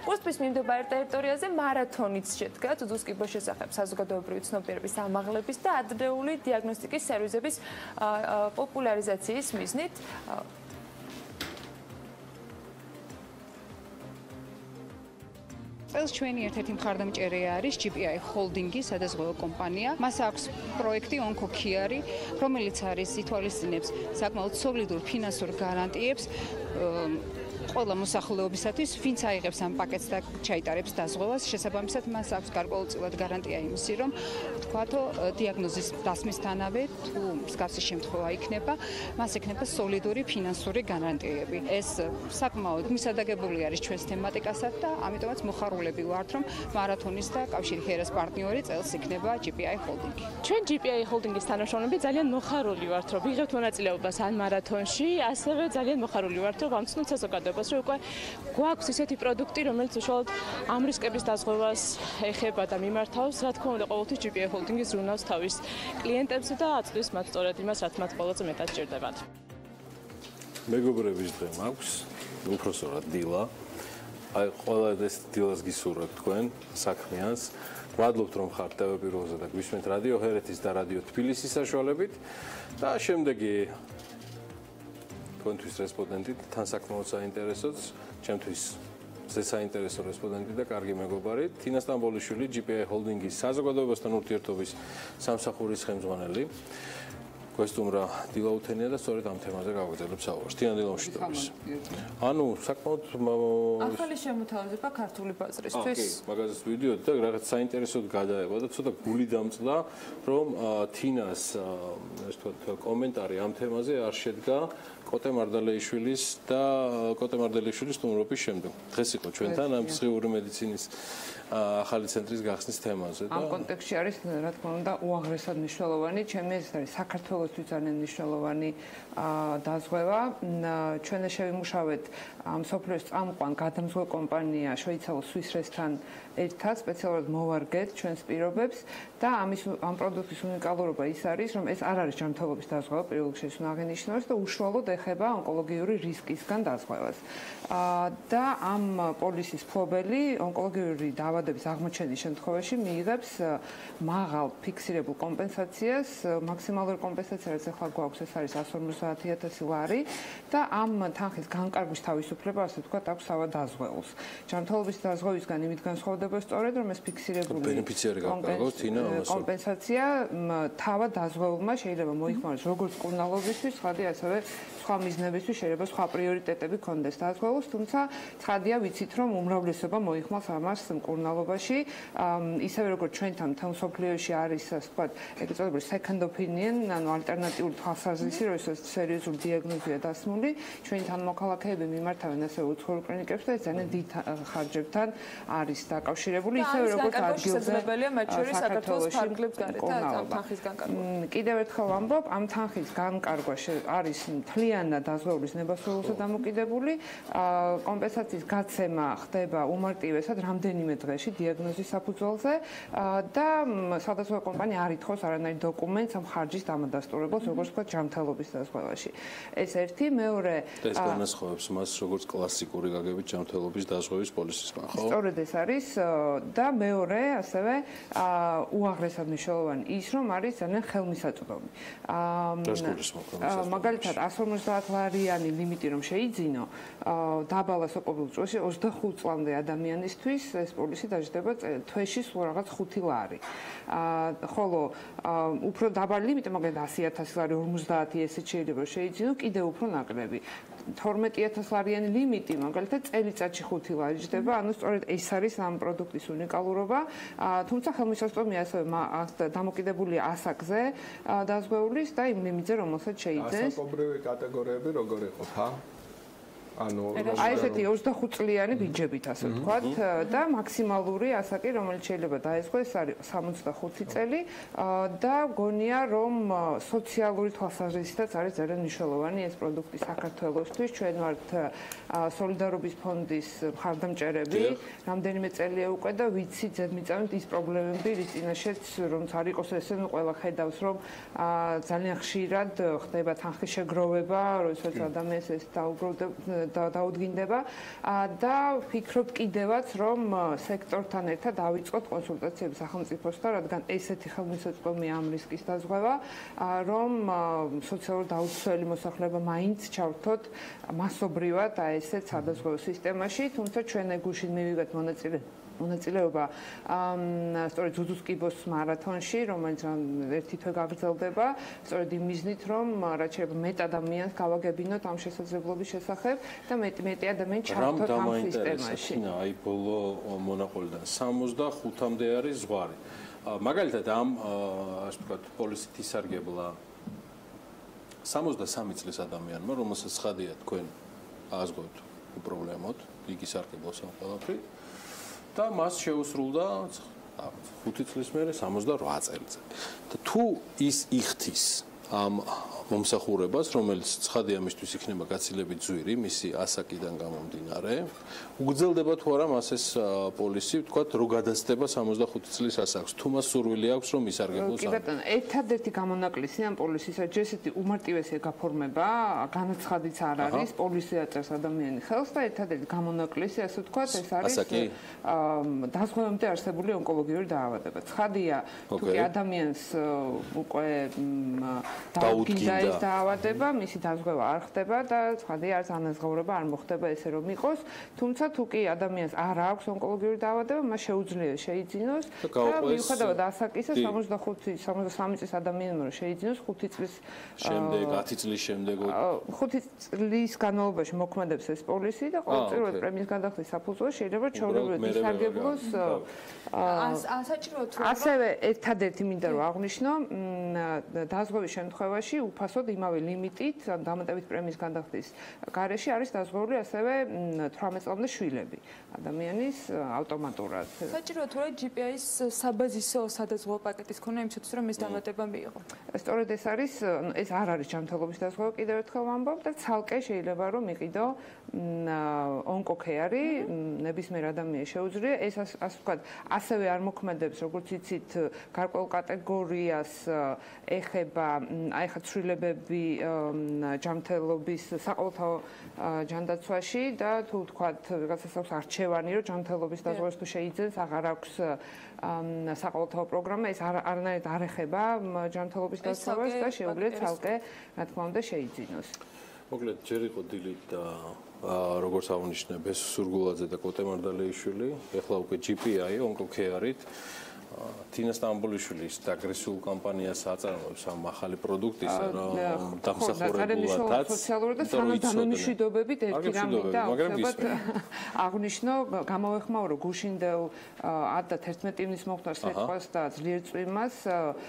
S5: კურსთვის მიმდებარე ტერიტორიაზე მარათონიც შედგა ძუძუს კიბოს შესახებ საზოგადოებრივი ცნობიერების ამაღლების და ადრეული დიაგნოსტიკის სერვისების პოპულარიზაციის მიზნით.
S7: წელს ჩვენი ერთ-ერთი მხარდამჭერი არის GPI Holdings, სადაზღვევო კომპანია. მას აქვს პროექტი ონკოკეარი, რომელიც არის ითვალისწინებს საკმაოდ სოლიდურ ფინანსურ გარანტიებს ყველა მოსახლეობისათვის, ვინც აიღებს ამ პაკეტს და ჩაიტარებს დაზღვევას, შესაბამისად მას აქვს გარკვეულწილად გარანტია იმისი, რომ თქვათო დიაგნოზის დასმისთანავე თუ მსგავსი შემთხვევა იქნება, მას ექნება სოლიდური ფინანსური გარანტიები. ეს საკმაოდ მისადაგებული არის ჩვენს თემატიკასთან და ამიტომაც მოხარულები ვართ, რომ მარათონის და კავშირი ჰერას პარტნიორი წელს იქნება GPI Holding.
S22: ჩვენ GPI Holding-ის თანამშრომლები ძალიან მოხარული ვართ, რომ ვიღებთ მონაწილეობას ამ მარათონში, ასევე ძალიან მოხარული ვართ, რომ ვამცნოთ საზოგადოებას, რომ უკვე გვაქვს ისეთი პროდუქტი, რომელიც უშუალოდ ამ რისკების დაზღვევას ეხება და მიმართავს, რა თქმა უნდა, ყოველთვის GPI Holding-ი ზრუნავს თავის კლიენტებზე და აწვდის მათ სწორედ იმას, რაც მათ ყველაზე მეტად სჭირდებათ.
S4: მეგობრების დღე მაქვს, უფროსურად დილა. აი ყველა ეს დილას გისურვებთ თქვენ საქმიანს. ვადლობთ რომ ხართ TV პირველზე და გვისმენთ რადიო ჰერეთის და რადიო თბილისის საშუალებით და შემდეგი თქვენთვის რესპონდენტი თან საკმაოდ საინტერესოც, ჩემთვის საინტერესო რესპონდენტი და კარგი მეგობარი, თინა სტამბოლიშვილი, GPI Holding-ის საზოგადოებასთან ურთიერთობის სამსახურის ხელმძღვანელი. გვესტუმრა დილა უთენია და სწორედ ამ თემაზე გავაგრძელებ საუბარს. თინა დილამშვიდობის. ანუ საკმაოდ
S5: ახალი შემოთავაზება ქართული ბაზრისთვის.
S4: მაგაზეც ვიდეოდი და რაღაც საინტერესოდ გადაება და ცოტა გული დამწლა, რომ თინას ეს თქვა კომენტარი ამ თემაზე არ შედგა კოტე მარდალეიშვილის და კოტე მარდალეიშვილის სტუმრობის შემდეგ. დღეს იყო ჩვენთან ამ სხივური მედიცინის ახალი ცენტრის გახსნის თემაზე და
S9: ამ კონტექსტში არის რა თქმა უნდა უაღრესად მნიშვნელოვანი, ჩემი ეს არის საქართველოსთვის ძალიან მნიშვნელოვანი დაზღვევა. ჩვენ შევიმუშავეთ ამ სოფლის წამყვან გადამზღვა კომპანია შვეიცარიელ სვისრესთან ერთად სპეციალურად მოვარგეთ ჩვენს პირობებს და ამ პროდუქტის უნიკალურობა ის არის, რომ ეს არ არის ჯანმრთელობის დაზღვევა, პირველ რიგში უნდა აღინიშნოს და უშუალოდ ეხება ონკოლოგიური რისკისგან დაზღვევას. და ამ პოლისის ფლობელი ონკოლოგიური დაავადების აღმოჩენის შემთხვევაში მიიღებს მაღალ ფიქსირებულ კომპენსაციას, მაქსიმალური კომპენსაცია, რაც ახლა გვაქვს, ეს არის 150.000 ლარი და ამ თანხის განკარგვის თავისუფლება, ასე ვთქვათ, აქვს თავად დაზღვეულს. ჯანმრთელობის დაზღვევისგან იმით განსხვავდება სწორედ, რომ ეს ფიქსირებული კომპენსაცია თავად დაზღვეულმა შეიძლება მოიხმაროს როგორც კურნალობისთვის, ხადი ასევე სხვა სხვა მიზნებისთვის შეიძლება სხვა პრიორიტეტები კონდეს დაასრულოს, თუმცა ცხადია ვიცით რომ უმრავლესობა მოიხმარს ამას მკურნალობაში, ისევე როგორც ჩვენთან თემ სოფლიოში არის ასე ვთქვათ, ეგრეთ წოდებული second opinion, ანუ ალტერნატიული თვალსაზრისი, როდესაც სერიოზული დიაგნოზია დასმული, ჩვენი თანამოქალაქეები მიმართავენ ასე უცხოურ კლინიკებს და ეს ძალიან დიდ ხარჯებთან არის დაკავშირებული, ისევე როგორც
S5: შესაძლებელია მათ შორის საქართველოს ფარგლებს გარეთ ამ თანხის განკარგვა.
S9: კიდევ ერთხელ ვამბობ, ამ თანხის განკარგვა არის მთლიანად დაზღვეულის ნებასრულზე დამოკიდებული, კომპენსაციის გაცემა ხდება უმარტივესად რამდენიმე დღეში დიაგნოზის საფუძველზე და სხვადასხვა კომპანია არ ითხოვს არანაირ დოკუმენტს ამ ხარჯის დამადასტურებელს, როგორც ვთქვათ, ჯანმრთელობის დაზღვევაში. ეს ერთი, მეორე
S4: ეს განასხვავებს მას როგორც კლასიკური გაგებით ჯანმრთელობის დაზღვევის პოლისისგან, ხო?
S9: სწორედ ეს არის და მეორე, ასევე უაღრესად მნიშვნელოვანი ის, რომ არის ძალიან ხელმისაწვდომი. მაგალითად 150 ლარიანი ლიმიტი რომ შეიძინო, დაბალა სოყოფილ წრეში 25 წლამდე ადამიანისთვის ეს პოლისი დაждდება თვეში სულ რაღაც 5 ლარი. ხოლო უფრო დაბალი ლიმიტი, მაგალითად 100.000 ლარი 50 ესეც შეიძლება შეიძინო, კიდევ უფრო ნაკლები. 12.000 ლარიანი ლიმიტი, მაგალითად წელიწადში 5 ლარი ჯდება, ანუ სწორედ ეს არის ამ პროდუქტის უნიკალურობა. თუმცა ხელმისაწვდომია ასევე დამოკიდებულია ასაკზე დაზღვეულის და იმ ლიმიტზე, რომელსაც შეიძენს.
S11: ასაკობრივი კატეგორიები როგორ იყოფა?
S9: აი ესეთი 25 წლიანი ბიჯებით ასე ვთქვათ და მაქსიმალური ასაკი რომელიც შეიძლება დაესხოს არის 65 წელი და გონია რომ სოციალური თვალსაზრისითაც არის ძალიან მნიშვნელოვანი ეს პროდუქტი საქართველოსთვის. ჩვენ ვართ სოლიდარობის ფონდის მხარდამჭერები რამდენიმე წელია უკვე და ვიცით ზედმიწევნით ის პრობლემები რის წინაშეც რომ არ იყოს ესე ყველა ხედავს რომ ძალიან ხშირად ხდება თანხის შეგროვება როდესაც ადამიანს ეს დაუდგინდება და ვფიქრობ კიდევაც რომ სექტორთან ერთად დავიწყოთ კონსულტაციები სახელმწიფოსთან, რადგან ესეთი ხელმისაწვდომია ამ რისკის დაზღვევა, რომ სოციალურ დაუცველი მოსახლეობა მაინც ჩავრთოთ მასობრივად ესეთ სადაზღვევო სისტემაში, თუმცა ჩვენ ეგუში მივიღეთ მონაწილეობა სწორედ ზუზუსკიბოს მარათონში, რომელიც ერთი თვე გაგრძელდება, სწორედ იმ მიზნით, რომ რაც შეიძლება მეტ ადამიანს გავაგებინოთ ამ შესაძლებლობის შესახებ და მეტი ადამიანი ჩავთოთ ამ სისტემაში.
S4: აი ბოლო მონაყოლიდან 65-მდე არის ზღვარი. მაგალითად ამ ასე ვთქვათ, პოლისით ისარგებლა 63 წლის ადამიანმა, რომელსაც ცხადია თქვენ აზღვევთ უპრობლემოდ, იგი ისარგებლოს ამ ყველაფრით. და მას შეუსრულდა 5 წლის მერე 68 წელიწად. და თუ ის იხთის ამ მომსახურებას, რომელიც ცხადია მისთვის იქნება გაცილებით ძვირი, მისი ასაკიდან გამომდინარე, უგრძელდება თუ არა მას ეს პოლისი, ვთქვათ, რო გადაცდება 65 წლის ასაკს. თუ მას სურვილი აქვს, რომ ისარგებლოს.
S9: კი ბატონო, ერთადერთი გამონაკლისი ამ პოლისისა, ჯესეთი უმარტივესია გაფორმება, განაცხადიც არ არის, პოლისი აწერს ადამიანი ხელს და ერთადერთი გამონაკლისი, ასე ვთქვათ, ეს არის დაზღვევამდე არსებული ონკოლოგიური დაავადება. ცხადია, თუ კი ადამიანს უკვე დაუდგინდა ეს დაავადება, მისი დაზღვევა არ ხდება და ცხადია არც ანაზღაურება არ მოხდება ესე რომ იყოს, თუმცა თუ კი ადამიანს არ აქვს ონკოლოგიური დაავადება, მას შეუძლია შეიძინოს და მიუხედავად ასაკისა 65-63 წლის ადამიანმა რომ შეიძინოს 5 წლის
S4: შემდეგ, 10 წლის შემდეგ
S9: 5 წლის განმავლობაში მოქმედებს ეს პოლისი და ყოველწლიურად პრემიის გადახდის საფუძველზე შეიძლება ჩვეულებრივად ისარგებლოს ასევე ერთადერთი მინდა რომ აღვნიშნო დაზღვევის შემთხვევაში უფასოდ იმავე ლიმიტით დამატებით პრემიის გადახდის გარეშე არის დაზღვეული ასევე 18 წლამდე შვილები ადამიანის ავტომატურად.
S5: საჭიროა თუ რა GPI-ის საბაზისო სადაზღვევო პაკეტის ქონა იმისათვის რომ ეს დამატება მიიღო.
S9: სწორედ ეს არის, ეს არ არის ჯანმრთელობის დაზღვევა კიდევ ერთხელ ვამბობ და ცალკე შეიძლება რომ იყიდო ონკოქეარი ნებისმიერ ადამიანს შეუძლია ეს ასე ვთქვათ ასევე არ მოქმედებს როგორც იცით გარკვეულ კატეგორიას ეხება აი ხა ცვლილებები ჯანმრთელობის საყოველთაო ჯანდაცვაში და თუ ვთქვათ რაღაცას აქვს არჩევანი რომ ჯანმრთელობის დაზღვევას თუ შეიძენს აღარ აქვს საყოველთაო პროგრამა ეს არანაირად არ ეხება ჯანმრთელობის დაზღვევას და შეუძლია ცალკე რა თქმა უნდა შეიძინოს.
S4: მოკლედ ჯერ იყო დილით და როგორც აღნიშნე ბესო სურგულაძე და კოტე მარდალეიშვილი, ეხლა უკვე GPI ონკოქეარით თინა სტამბოლიშვილის აგრესიულ კამპანიას აწარმოებს ამ ახალი პროდუქტის რომ
S9: დამსახურებულადაც სოციალური და თანადამემშვიდობებით ერთი რამე და აუცილებლად აღნიშნო გამოვეხმაურო გუშინდელ 10 და 11 მოხდარ სიტყვას და ძლიერ წვიმას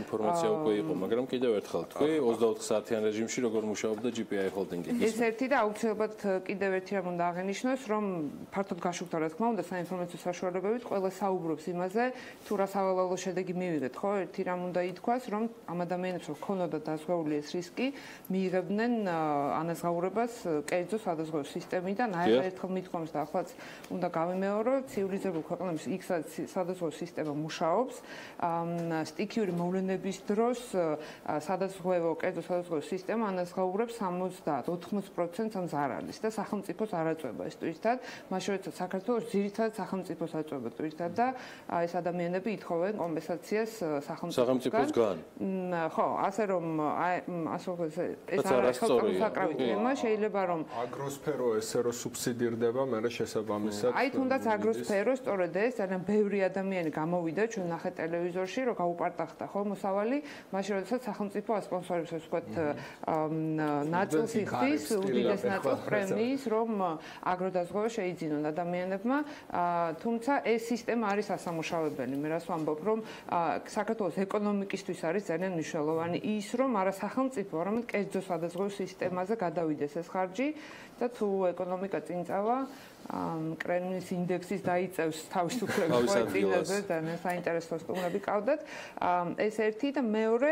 S4: ინფორმაცია უკვე იყო მაგრამ კიდევ ერთხელ თქვი 24 საათიან რეჟიმში როგორ მუშაობდა GPI ჰოლდინგი
S9: ეს ერთი და აუცილებლად კიდევ ერთი რამ უნდა აღინიშნოს რომ ფართოდ გაშუქდა რა თქმა უნდა საინფორმაციო საშუალებებით ყველა საუბრობს იმაზე თუ რა სავალალო შედეგი მივიღეთ ხო ერთი რამ უნდა ითქვას რომ ამ ადამიანებს რომ ქონოდა დაზღვეული ეს რისკი მიიღებდნენ ანაზღაურებას კერძო სადაზღვევო სისტემიდან აი ერთხელ მithkomს და ახლაც უნდა გავიმეორო ცივილიზებულ ქვეყნებში იქ სადაზღვევო სისტემა მუშაობს სტიქიური მოვლენების დროს სადაზღვევო კერძო სადაზღვევო სისტემა ანაზღაურებს 70-80% ამ ზარალის და სახელმწიფოს არ აწვება ეს თვითად მას შორისაც საქართველოს ძირითადად სახელმწიფოს აწვება თვითად და ეს ადამიანები ითხოვენ კომპენსაციას სახელმწიფოსგან ხო ასე რომ ასე ეს არის საკრავი თემა შეიძლება რომ
S11: აგროსფერო ესე რომ სუბსიდირდება მე შესაბამისად
S9: აი თუნდაც აგროსფერო სწორედ ეს ძალიან ბევრი ადამიანი გამოვიდა ჩვენ ნახეთ ტელევიზორში რომ გაუპარტახდა ხო მოსავალი მაშინ როდესაც სახელმწიფო ასპონსორებს ასე ვთქვათ ნაწილს იხდის უდიდეს ნაწილს პრემიის რომ აგროდაზღვევა შეიძინონ ადამიანებმა თუმცა ეს სისტემა არის ასამუშავებელი მე რას ვამბობ რომ საქართველოს ეკონომიკისთვის არის ძალიან მნიშვნელოვანი ის რომ არა სახელმწიფო არამედ კერძო სადაზღვევო სისტემაზე გადავიდეს ეს ხარჯი და თუ ეკონომიკა წინ წავა კრემლის ინდექსის დაიწევს თავისუფლების წინაზე და საინტერესო სტუმრები ყავდათ ეს ერთი და მეორე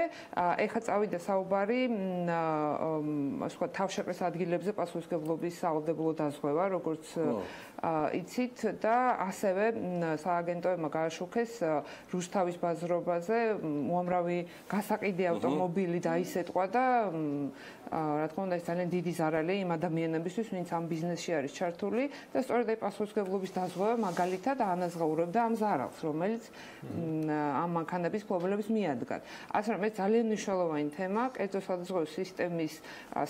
S9: ეხა წავიდა საუბარი ასე ვთქვათ თავშეყრის ადგილებზე პასუხისმგებლობის სავალდებულო დაზღვევა როგორც იცით და ასევე სააგენტოებმა გააშუქეს რუსთავის ბაზრობაზე უამრავი გასაყიდი ავტომობილი დაისეტყვა და რა თქმა უნდა ეს ძალიან დიდი ზარალი იმ ადამიანებისთვის ვინც ამ ბიზნესში არის ჩართული და სწორედ აი პასუხისმგებლობის დაზღვევა მაგალითად ანაზღაურებდა ამ ზარალს რომელიც ამ მანქანების ფლობელების მიადგა ასე რომ ეს ძალიან მნიშვნელოვანი თემა კერძო სადაზღვევო სისტემის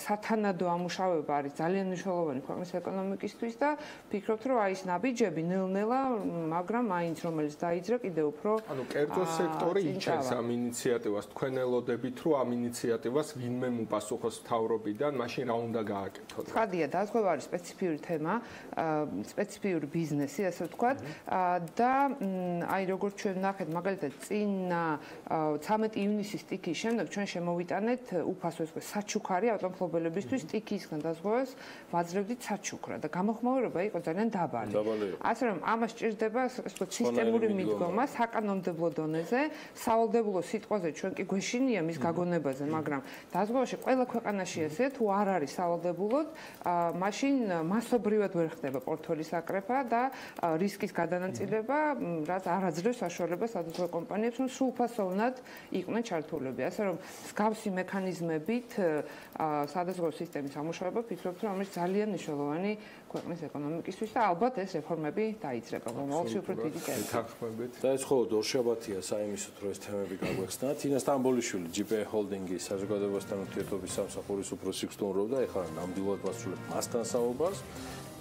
S9: სათანადო ამუშავება არის ძალიან მნიშვნელოვანი ქვეყნის ეკონომიკისთვის და ფიქრობთ რომ აი ეს ნაბიჯები ნელ-ნელა მაგრამ მაინც რომელიც დაიძრა კიდევ უფრო
S11: ანუ კერძო სექტორი იჩენს ამ ინიციატივას თქვენ ელოდებით რომ ამ ინიციატივას ვინმე მოპასუხოს მთავრობიდან მაშინ რა უნდა გააკეთოთ
S9: ხადია დაზღვევა არის სპეციფიური თემა სპეციფიური ბიზნესი ასე ვთქვათ და აი როგორც ჩვენ ნახეთ მაგალითად წინ 13 ივნისის სტიქის შემდეგ ჩვენ შემოვიტანეთ უფასო ეს საჩუქარი ავტომობილებისთვის სტიქისგან დაზღვევას ვაძლევდით საჩუქრა და გამოხმაურება იყო ძალიან დაბალი ასე რომ ამას ჭირდება სისტემური მიდგომა საკანონმდებლო დონეზე სავალდებულო სიტყვაზე ჩვენ კი გვეშინია მის გაგონებაზე მაგრამ დაზღვევაში ყველა ქვეყანაში ესე თუ არ არის სავალდებულოდ მაშინ მასობრივად ვერ ხდება პორტფელის აკრეფა და რისკის გადანაწილება რაც არ აძლევს საშუალებას სადაზღვევო კომპანიებს რომ სრულფასოვნად იყვნენ ჩართულები ასე რომ მსგავსი მექანიზმებით სადაზღვევო სისტემის ამუშავება ფიქრობთ რომ არის ძალიან მნიშვნელოვანი ქვეყნის ეკონომიკისთვის და ალბათ ეს რეფორმები დაიწყება მომავალში უფრო დიდი
S11: კეთილებით
S4: და ეს მხოლოდ ორშაბათია საიმისოდ რომ ეს თემები გაგვეხსნა თინა სტამბოლიშვილი GPI ჰოლდინგის საზოგადოებასთან ურთიერთობის სამსახურის უფროსი გსტუმრობდა ეხლა ნამდვილად მასწავლებს მასთან საუბარს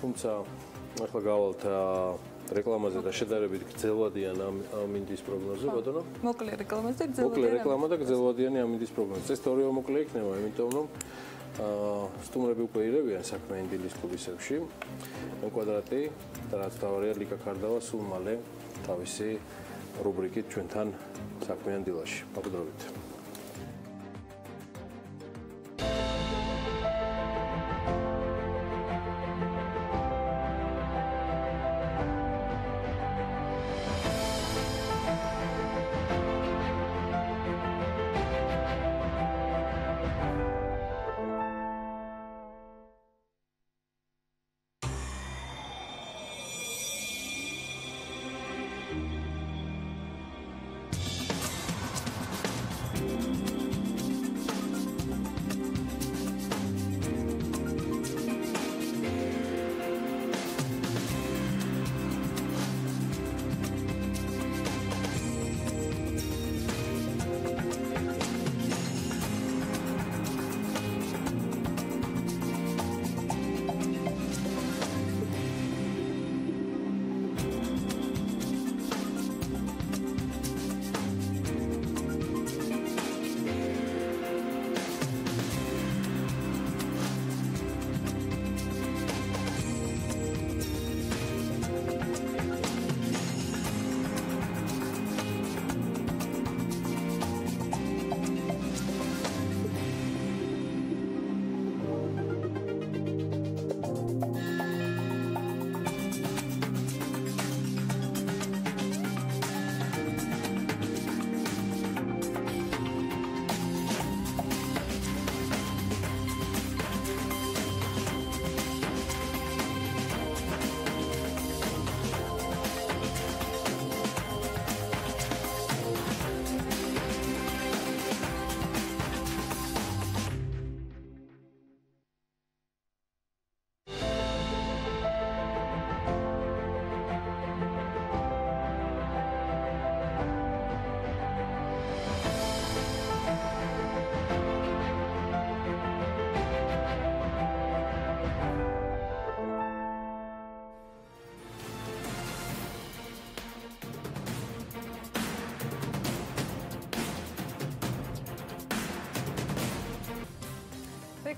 S4: თუმცა ახლა გავალთ რეკლამაზე და შედარებით გრძელვადიან ამინდის პროგნოზე ბატონო
S5: მოკლე რეკლამაზე
S4: მოკლე რეკლამა და გრძელვადიანი ამინდის პროგნოზე ეს თორეო მოკლე იქნება იმიტომ რომ სტუმრები უკვე ირევიან საქმიანი დილის კლუბისებში კვადრატი და რაც თავარია ლიკა ქარდავა სულ მალე თავისი რუბრიკით ჩვენთან საქმიანი დილაში მოგდრობით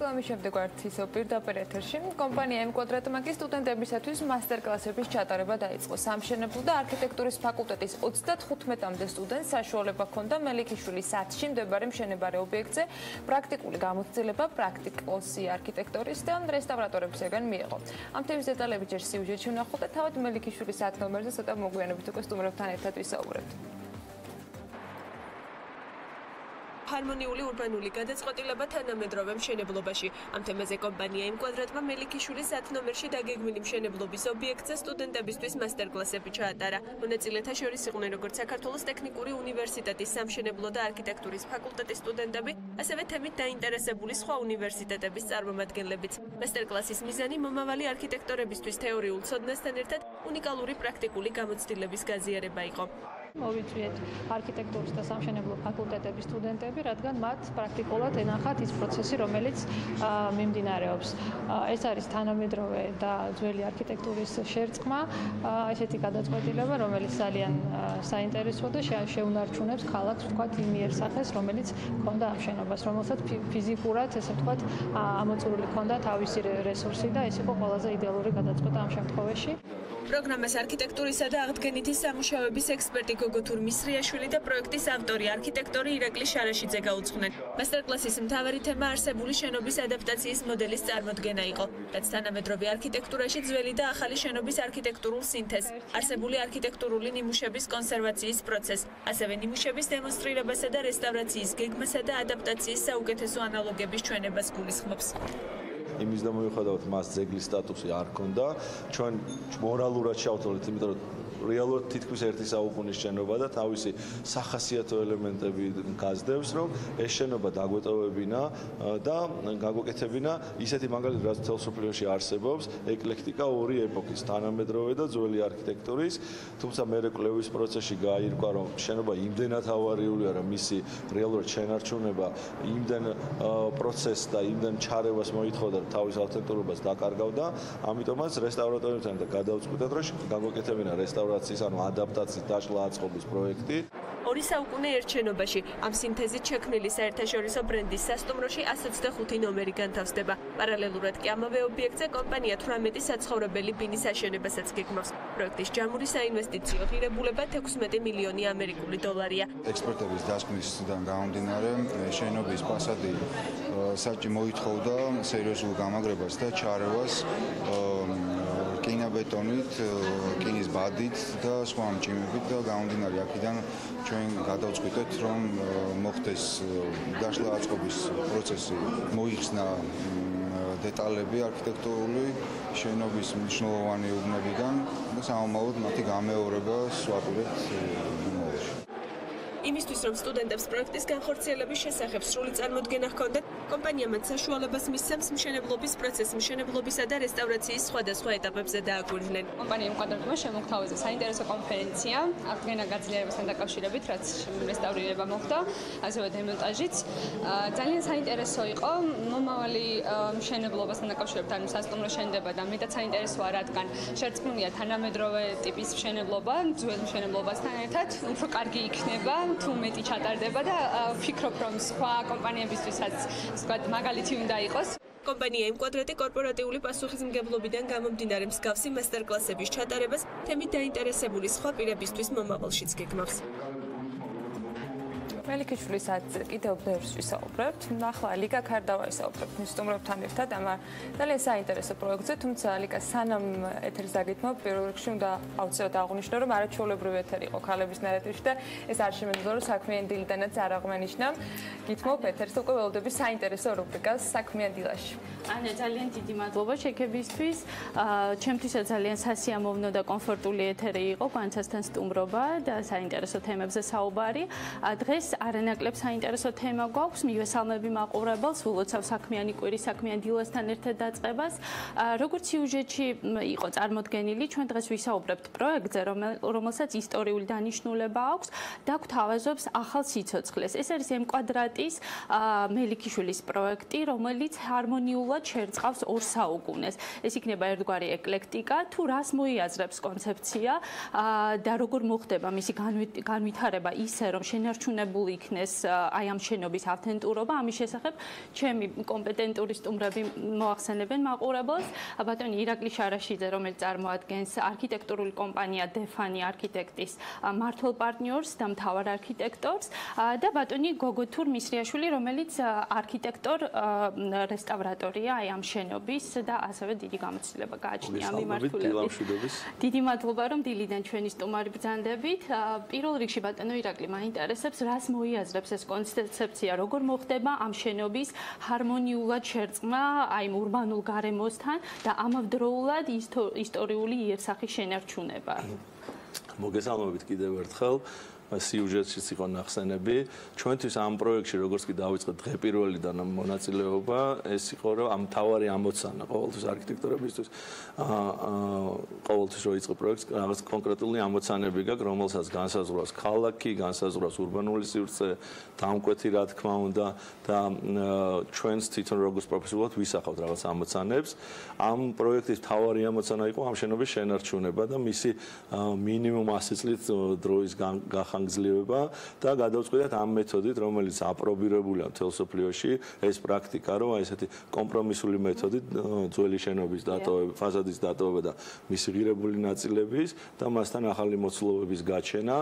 S5: რეკლამის შემდეგ ვართ ისევ პირდაპირ ეთერში. კომპანია კვადრატმაკის სტუდენტებისათვის მასტერკლასების ჩატარება დაიწყო. სამშენებლო და არქიტექტურის ფაკულტეტის 35-მდე სტუდენტს საშუალება ჰქონდა მელიქიშვილის 10-ში მდებარე მშენებარე ობიექტზე პრაქტიკული გამოცდილება პრაქტიკოსი არქიტექტორის და რესტავრატორებისგან მიიღო. ამ თემის დეტალები ჯერ სიუჟეტში ვნახოთ და თავად მელიქიშვილის 10 ნომერზე ცოტა მოგვიანებით უკვე სტუმრებთან ერთად ვისაუბრებთ.
S8: ჰარმონიული ურბანული გადაწყვეტილება თანამედროვე მშენებლობაში. ამ თემაზე კომპანია კვადრატმა მელიქიშვილის 10 ნომერში დაგეგმილი მშენებლობის ობიექტზე სტუდენტებისთვის მასტერკლასები ჩაატარა. მონაწილეთა შორის იყვნენ როგორც საქართველოს ტექნიკური უნივერსიტეტის სამშენებლო და არქიტექტურის ფაკულტეტის სტუდენტები, ასევე თემით დაინტერესებული სხვა უნივერსიტეტების წარმომადგენლებიც. მასტერკლასის მიზანი მომავალი არქიტექტორებისთვის თეორიულ ცოდნასთან ერთად უნიკალური პრაქტიკული გამოცდილების გაზიარება იყო.
S22: მოვიწვიეთ არქიტექტურის და სამშენებლო ფაკულტეტების სტუდენტები, რადგან მათ პრაქტიკულად ენახათ ის პროცესი, რომელიც მიმდინარეობს. ეს არის თანამედროვე და ძველი არქიტექტურის შერწყმა, ესეთი გადაწყვეტილება, რომელიც ძალიან საინტერესოა და შეუნარჩუნებს ქალაქს, ვთქვათ, იმ იერსახეს, რომელიც ჰქონდა ამ შენობას, რომელსაც ფიზიკურად, ესე ვთქვათ, ამოწურული ჰქონდა თავისი რესურსი და ეს იყო ყველაზე იდეალური გადაწყვეტა ამ შემთხვევაში.
S8: პროგრამას არქიტექტურისა და აღდგენითი სამუშაოების ექსპერტი გოგო თურმისრიაშვილი და პროექტის ავტორი არქიტექტორი ირაკლი შარაშიძე გაუძღვნენ. მასტერკლასის მთავარი თემა არსებული შენობის ადაპტაციის მოდელის წარმოდგენა იყო, რაც თანამედროვე არქიტექტურაში ძველი და ახალი შენობის არქიტექტურულ სინთეზს, არსებული არქიტექტურული ნიმუშების კონსერვაციის პროცესს, ასევე ნიმუშების დემონსტრირებასა და რესტავრაციის გეგმასა და ადაპტაციის საუკეთესო ანალოგების ჩვენებას გულისხმობს.
S10: იმის და მოიხადავთ მას ძეგლის სტატუსი არ ქონდა, ჩვენ მორალურად შევთვალეთ, იმიტომ რომ რეალურად თითქმის ერთი საუკუნის შენობა და თავისი სახასიათო ელემენტები გაზდევს, რომ ეს შენობა დაგვეტოვებინა და გაგვეკეთებინა ისეთი მაგალითად, რაც მთელ სოფლიოში არსებობს, ეკლექტიკა ორი ეპოქის, თანამედროვე და ძველი არქიტექტურის, თუმცა მერე კვლევის პროცესში გაირკვა, რომ შენობა იმდენად ავარიულია, რომ მისი რეალურად შენარჩუნება იმდენ პროცესს და იმდენ ჩარევას მოითხოვდა, რომ თავის ავთენტურობას დაკარგავდა, ამიტომაც რესტავრატორებთან და გადავწყვიტეთ, რომ გაგვეკეთებინა რესტავრაციის, ანუ ადაპტაციის დაშლა აწყობის პროექტი.
S8: ორი საუკუნე ერთ შენობაში ამ სინთეზით შექმნილი საერთაშორისო ბრენდის სასტუმროში 125 ნომერი განთავსდება. პარალელურად კი ამავე ობიექტზე კომპანია 18 საცხოვრებელი ბინის აშენებასაც გეგმავს. პროექტის ჯამური საინვესტიციო ღირებულება 16 მილიონი ამერიკული დოლარია.
S23: ექსპერტების დასკვნისგან გამომდინარე, შენობის ფასადი საჭი მოითხოვდა სერიოზულ გამაგრებას და ჩარევას რკინაბეტონით, რკინის ბადით და სხვა მჭიმებით და გამომდინარე აქედან ჩვენ გადავწყვიტეთ, რომ მოხდეს დაშლა აწყობის პროცესი, მოიხსნა დეტალები არქიტექტურული შენობის მნიშვნელოვანი უბნებიდან და სამომავლოდ მათი გამეორებას ვაპირებთ მომავალში.
S8: იმისთვის, რომ სტუდენტებს პროექტის განხორციელების შესახებ სრული წარმოდგენა ჰქონდეთ, კომპანია მათ საშუალებას მისცემს მშენებლობის პროცესს, მშენებლობისა და რესტავრაციის სხვადასხვა ეტაპებზე დააკვირდნენ.
S24: კომპანია კვადრატმა შემოგთავაზა საინტერესო კონფერენცია აღდგენა გაძლიერებასთან დაკავშირებით, რაც რესტავრირება მოხდა, ასევე დემონტაჟიც. ძალიან საინტერესო იყო მომავალი მშენებლობასთან დაკავშირებით, ანუ სასტუმრო შენდება და მეტად საინტერესოა, რადგან შერწყმულია თანამედროვე ტიპის მშენებლობა, ძველ მშენებლობასთან ერთად, უფრო კარგი იქნება. თუ მეტი ჩატარდება და ვფიქრობ, რომ სხვა კომპანიებისთვისაც ვთქვათ, მაგალითი უნდა იყოს.
S8: კომპანია კვადრატი კორპორატიული პასუხისმგებლობიდან გამომდინარე მსგავსი მასტერკლასების ჩატარებას თემით დაინტერესებული სხვა პირებისთვის მომავალშიც გეგმავს.
S5: მელიქიშვილისაც კიდევ ბევრს ვისაუბრებთ. ახლა ლიკა ქარდავა ვისაუბრებთ მის სტუმრებთან ერთად ამ ძალიან საინტერესო პროექტზე, თუმცა ლიკა სანამ ეთერს დაგითმობ, პირველ რიგში უნდა აუცილებლად აღვნიშნო, რომ არაჩვეულებრივი ეთერი იყო ქალების ნარატივში და ეს არ შემეძლო, რომ საქმიანი დილიდანაც არ აღმენიშნა. გითმობ ეთერს უკვე ველოდები საინტერესო რუბრიკას საქმიანი დილაში.
S25: ანა, ძალიან დიდი მადლობა შექებისთვის. ჩემთვისაც ძალიან სასიამოვნო და კომფორტული ეთერი იყო, განსასთან სტუმრობა და საინტერესო თემებზე საუბარი. დღეს არანაკლებ საინტერესო თემა გვაქვს, მივესალმები მაყურებელს, ვილოცავ საქმიანი კვირის საქმიან დილასთან ერთად დაწყებას. როგორც სიუჟეტში იყო წარმოდგენილი, ჩვენ დღეს ვისაუბრებთ პროექტზე, რომელსაც ისტორიული დანიშნულება აქვს და გვთავაზობს ახალ სიცოცხლეს. ეს არის კვადრატის მელიქიშვილის პროექტი, რომელიც ჰარმონიულად შერწყავს ორ საუკუნეს. ეს იქნება ერთგვარი ეკლექტიკა, თუ რას მოიაზრებს კონცეფცია და როგორ მოხდება მისი განვითარება ისე, რომ შენარჩუნებული მიღებულ იქნეს აი ამ შენობის ავთენტურობა, ამის შესახებ ჩემი კომპეტენტური სტუმრები მოახსენებენ მაყურებელს. ბატონი ირაკლი შარაშიძე, რომელიც წარმოადგენს არქიტექტურული კომპანია დეფანი არქიტექტის მმართველ პარტნიორს და მთავარ არქიტექტორს და ბატონი გოგოთურ მისრიაშვილი, რომელიც არქიტექტორ რესტავრატორია აი ამ შენობის და ასევე დიდი გამოცდილება გააჩნია ამ მიმართულებით. დიდი მადლობა რომ დილიდან ჩვენი სტუმარი ბრძანდებით. პირველ რიგში ბატონო ირაკლი მაინტერესებს რას მოიაზრებს ეს კონცეფცია, როგორ მოხდება ამ შენობის ჰარმონიულად შერწყმა აი ამ ურბანულ გარემოსთან და ამავდროულად ისტორიული იერსახის შენარჩუნება.
S10: მოგესალმებით კიდევ ერთხელ. სიუჟეტშიც იყო ნახსენები. ჩვენთვის ამ პროექტში როგორც კი დავიწყეთ დღე პირველიდან მონაწილეობა, ეს იყო რომ ამ თავარი ამოცანა ყოველთვის არქიტექტორებისთვის ყოველთვის რო იწყო პროექტს, რაღაც კონკრეტული ამოცანები გაქვს, რომელსაც განსაზღვრავს ქალაქი, განსაზღვრავს ურბანული სივრცე, დამკვეთი რა თქმა უნდა და ჩვენს თვითონ როგორც პროფესიულად ვისახავთ რაღაც ამოცანებს. ამ პროექტის თავარი ამოცანა იყო ამ შენობის შენარჩუნება და მისი მინიმუმ 100 წლით დროის გახანგრძლივება და გადავწყვიტეთ ამ მეთოდით, რომელიც აპრობირებულია მთელ სოფლიოში, ეს პრაქტიკა, რომ აი ესეთი კომპრომისული მეთოდით ძველი შენობის დატოვება, ფასადის დატოვება და მისი ღირებული ნაწილების და მასთან ახალი მოცულობების გაჩენა.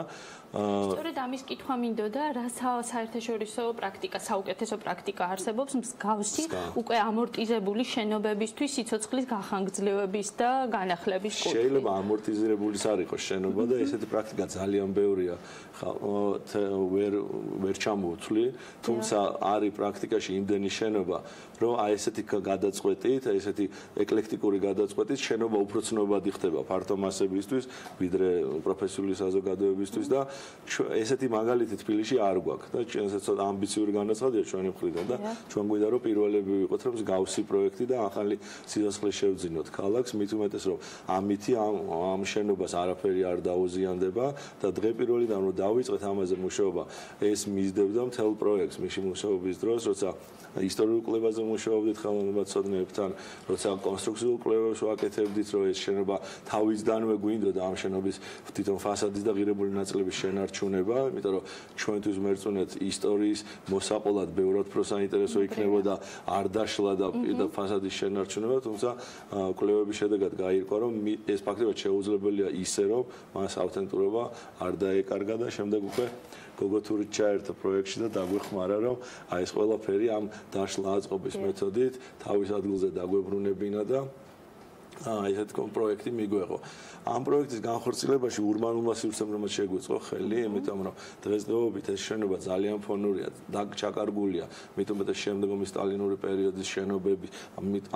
S25: სწორედ ამის კითხვა მინდოდა, რა საერთაშორისო პრაქტიკა, საუკეთესო პრაქტიკა არსებობს მსგავსი უკვე ამორტიზებული შენობებისთვის სიცოცხლის გახანგრძლივების და განახლების კუთხით.
S10: შეიძლება ამორტიზირებულის არ იყოს შენობა და ესეთი პრაქტიკა ძალიან ბევრია. ვერ ჩამოვთვლი, თუმცა არის პრაქტიკაში იმდენი შენობა, რომ აი ესეთი გადაწყვეტით, აი ესეთი ეკლექტიკური გადაწყვეტით შენობა უფრო ცნობადი ხდება ფართო მასებისთვის, ვიდრე პროფესიული საზოგადოებისთვის და ესეთი მაგალითი თბილისში არ გვაქვს და ჩვენსაც ცოტა ამბიციური განაცხადია ჩვენი მხრიდან და ჩვენ გვინდა რომ პირველები ვიყოთ რომ მსგავსი პროექტი და ახალი სიცოცხლე შევძინოთ ქალაქს, მით უმეტეს რომ ამითი ამ შენობას არაფერი არ დაუზიანდება და დღე პირველიდან რომ დავიწყეთ ამაზე მუშაობა, ეს მისდევდა მთელ პროექტს მისი მუშაობის დროს, როცა ისტორიულ კვლევაზე მუშაობდით ხელოვნებაცოდნეებთან, როცა კონსტრუქციულ კვლევებს ვაკეთებდით, რომ ეს შენობა თავისდანვე გვინდოდა ამ შენობის თვითონ ფასადის და ღირებული ნაწილების შენარჩუნება, იმიტომ რომ ჩვენთვის მერწუნეთ ისტორიის მოსაყოლად ბევრად უფრო საინტერესო იქნებოდა არ დაშლა და ფასადის შენარჩუნება, თუმცა კვლევების შედეგად გაირკვა, რომ ეს ფაქტობრივად შეუძლებელია ისე, რომ მას ავთენტურობა არ დაეკარგა და შემდეგ უკვე გოგოთური ჩაერთო პროექტში და დაგვეხმარა, რომ აი ეს ყველაფერი ამ დაშლა აწყობის მეთოდით თავის ადგილზე დაგვებრუნებინა და ესეთ პროექტი მიგვეღო. ამ პროექტის განხორციელებაში ურბანულმა სივრცემ რომ შეგვიწყო ხელი, იმიტომ რომ დღესდღეობით ეს შენობა ძალიან ფონურია, ჩაკარგულია, მით უმეტეს შემდგომი სტალინური პერიოდის შენობები,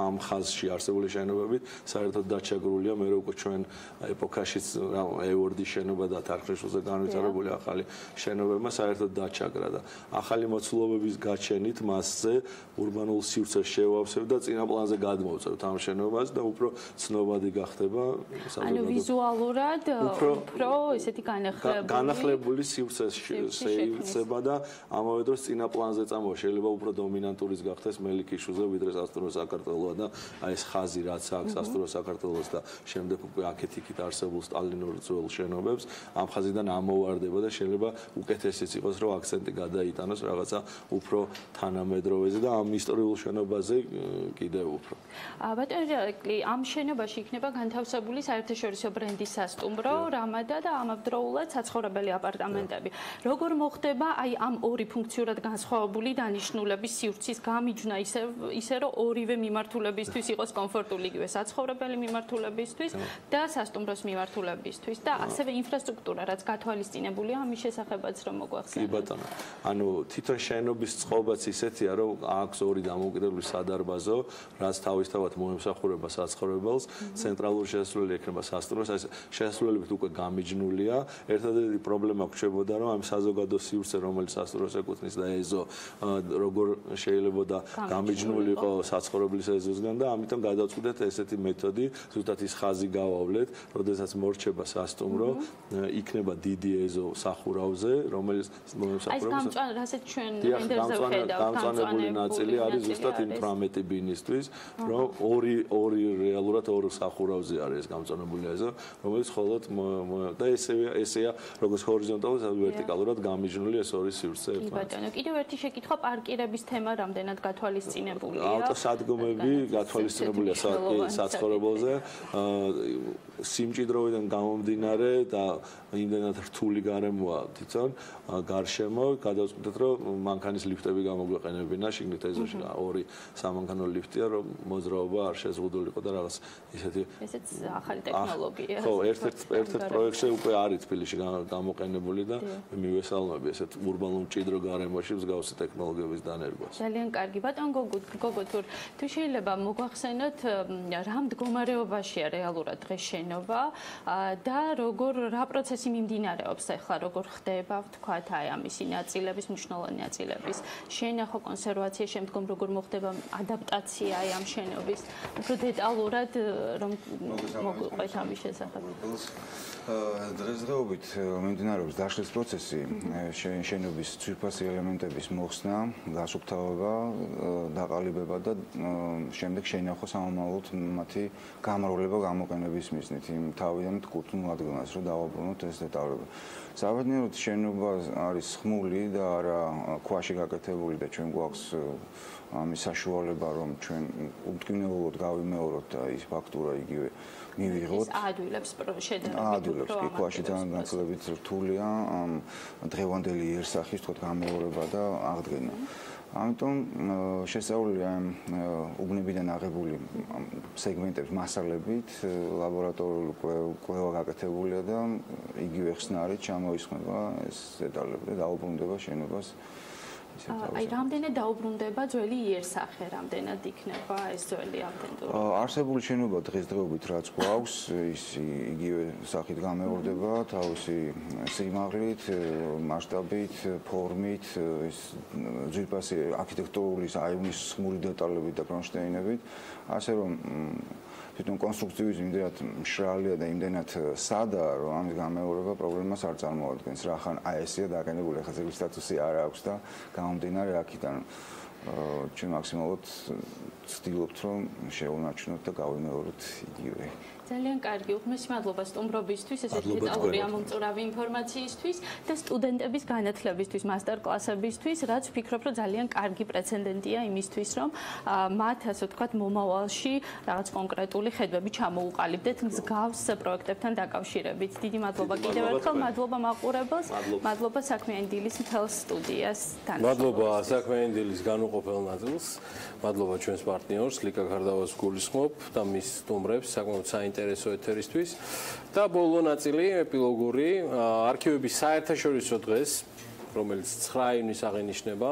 S10: ამ ხაზში არსებული შენობებით საერთოდ დაჩაგრულია, მე უკვე ჩვენ ეპოქაშიც ევორდის შენობა და თარხნიშვილზე განვითარებული ახალი შენობებმა საერთოდ დაჩაგრა და ახალი მოცულობების გაჩენით მასზე ურბანულ სივრცეს შევავსებ და წინა პლანზე გადმოვწევთ ამ შენობას და უფრო ცნობადი გახდება
S25: ანუ ვიზუალურად უფრო ესეთი განახლებული
S10: სივრცეს შეიცება და ამავე დროს წინა პლანზე წამოვა შეიძლება უფრო დომინანტურის გახდეს მელიქიშვილზე ვიდრე სასტუმრო საქართველოა და აი ეს ხაზი რაც აქვს სასტუმრო საქართველოს და შემდეგ უკვე აქეთ-იქით არსებულ სტალინურ ძველ შენობებს ამ ხაზიდან ამოვარდება და შეიძლება უკეთესიც იყოს რომ აქცენტი გადაიტანოს რაღაცა უფრო თანამედროვეზე და ამ ისტორიულ შენობაზე კიდევ უფრო.
S25: ბატონო ირაკლი, ამ შენობაში იქნება განთავსებული საერთაშორისო ბრენდის სასტუმრო, რამადა და ამავდროულად საცხოვრებელი აპარტამენტები. როგორ მოხდება აი ამ ორი ფუნქციურად განსხვავებული დანიშნულების სივრცის გამიჯვნა ისე რომ ორივე მიმართულებისთვის იყოს კომფორტული, იგივე საცხოვრებელი მიმართულებისთვის და სასტუმროს მიმართულებისთვის და ასევე ინფრასტრუქტურა, რაც გათვალისწინებულია ამის შესახებაც რომ მოგვახსენოთ.
S10: კი ბატონო. ანუ თვითონ შენობის წყობაც ისეთია, რომ აქვს ორი დამოუკიდებელი სადარბაზო, რაც თავისთავად მოემსახურება საცხოვრებელს, ცენტრალური შესასვლელი ექნება სასტუმროს, ეს შესასვლელებით უკვე გამიჯნულია. ერთადერთი პრობლემა გვჩვენებოდა, რომ ამ საზოგადო სივრცე, რომელიც სასტუმროს ეკუთვნის და ეზო, როგორ შეიძლება გამიჯნული იყო საცხოვრებლის ეზოსგან და ამიტომ გადავწყვიტეთ ესეთი მეთოდი, ზუსტად ის ხაზი გავავლეთ, როდესაც მორჩება სასტუმრო, იქნება დიდი ეზო სახურავზე, რომელიც
S25: მოემსახურება. რასაც ჩვენ ინტერვიუზე ვხედავთ,
S10: გამწვანებული ნაწილი არის ზუსტად იმ 18 ბინისთვის, რომ ორი რეალურად ორ სახურავზე არის გამწონებული ეზო, რომელიც მხოლოდ და ესეა როგორც ჰორიზონტალურად, ვერტიკალურად გამიჯნული ეს ორი სივრცე ერთმანეთს.
S25: კი ბატონო, კიდევ ერთი შეკითხვა, პარკირების თემა რამდენად გათვალისწინებულია?
S10: ავტოსადგომები გათვალისწინებულია საცხოვრებელზე. სიმჭიდროვიდან გამომდინარე და იმდენად რთული გარემოა თვითონ გარშემო, გადავწყვიტეთ რომ მანქანის ლიფტები გამოგვეყენებინა, შიგნით ეზოში ორი სამანქანო ლიფტია, რომ მოძრაობა არ შეზღუდულიყო და რაღაც ისეთი
S25: ესეც ახალი ტექნოლოგია.
S10: ხო, ერთ-ერთ პროექტზე უკვე არის თბილისში გამოყენებული და მივესალმები ესეთ ურბანულ მჭიდრო გარემოში მსგავსი ტექნოლოგიების დანერგვას.
S25: ძალიან კარგი. ბატონ გოგო თუ შეიძლება მოგვახსენოთ რა მდგომარეობაშია რეალურად დღეს შენობა და რა პროცესი მიმდინარეობს ახლა, როგორ ხდება, ვთქვათ, აი ამისი ნაწილების, მნიშვნელოვანი ნაწილების შენახვა, კონსერვაცია, შემდგომ როგორ მოხდება ადაპტაცია აი ამ შენობის, უფრო დეტალურად რომ მოგვიყვეთ ამის შესახებ.
S23: დღესდღეობით მიმდინარეობს დაშლის პროცესი, შენობის ძვირფასი ელემენტების მოხსნა, გასუფთავება, დაყალიბება და შემდეგ შენახვა სამომავლოდ მათი გამრავლება გამოყენების მიზნით, იმ თავიდან კულტურულ ადგილას რომ დავაბრუნოთ ეს დეტალები. საბედნიეროდ შენობა არის ხმული და არა ქვაში გაკეთებული და ჩვენ გვაქვს ამის საშუალება რომ ჩვენ უმტკივნეულოდ გავიმეოროთ და ის ფაქტურა იგივე მივიღოთ.
S25: აადვილებს შედარებით
S23: აადვილებს კი ქვაში ძალიან განსხვავებით რთულია დღევანდელი იერსახის თქო გამეორება და აღდგენა. ამიტომ შესაძლოა უბნებიდან აღებული სეგმენტების მასალებით ლაბორატორიული კვლევა გაკეთებულია და იგივე ხსნარით ჩამოისხმება ეს დეტალები და დაუბრუნდება შენობას.
S25: აი რამდენად დაუბრუნდება ძველი იერსახე, რამდენად იქნება ეს ძველი ავთენტური?
S23: არსებული შენობა დღესდღეობით რაც გვაქვს, ის იგივე სახით გამეორდება, თავისი სიმაღლით, მასშტაბით, ფორმით, ის ძვირფასი არქიტექტურული აივნის სხმული დეტალებით და კრონშტეინებით, ასე რომ თვითონ კონსტრუქციების იმდენად მშრალია და იმდენად სადაა, რომ ამის გამეორება პრობლემას არ წარმოადგენს. რახან აი ესეა დაკენებული, ახლა ძეგლის სტატუსი არ აქვს და გამომდინარე აქედან ჩვენ მაქსიმალურად ვცდილობთ, რომ შევუნარჩუნოთ და გავიმეოროთ იგივე.
S25: ძალიან კარგი, უღმესი მადლობა სტუმრობისთვის, ესეთი დეტალური ამომწურავი ინფორმაციისთვის და სტუდენტების განათლებისთვის, მასტერკლასებისთვის, რაც ვფიქრობ, რომ ძალიან კარგი პრეცედენტია იმისთვის, რომ მათ, ასე ვთქვათ, მომავალში რაღაც კონკრეტული ხედვები ჩამოუყალიბდეთ მსგავს პროექტებთან დაკავშირებით. დიდი მადლობა კიდევ ერთხელ, მადლობა მაყურებელს, მადლობა საქმიანი დილის მთელ სტუდიას.
S4: მადლობა საქმიანი დილის განუყოფელ ნაწილს, მადლობა ჩვენს პარტნიორს, ლიკა ქარდავას გულისხმობ და მის სტუმრებს, საკმაოდ საინტერესო ეთერისთვის და ბოლო ნაწილი ეპილოგური არქივების საერთაშორისო დღეს, რომელიც 9 ივნის აღინიშნება,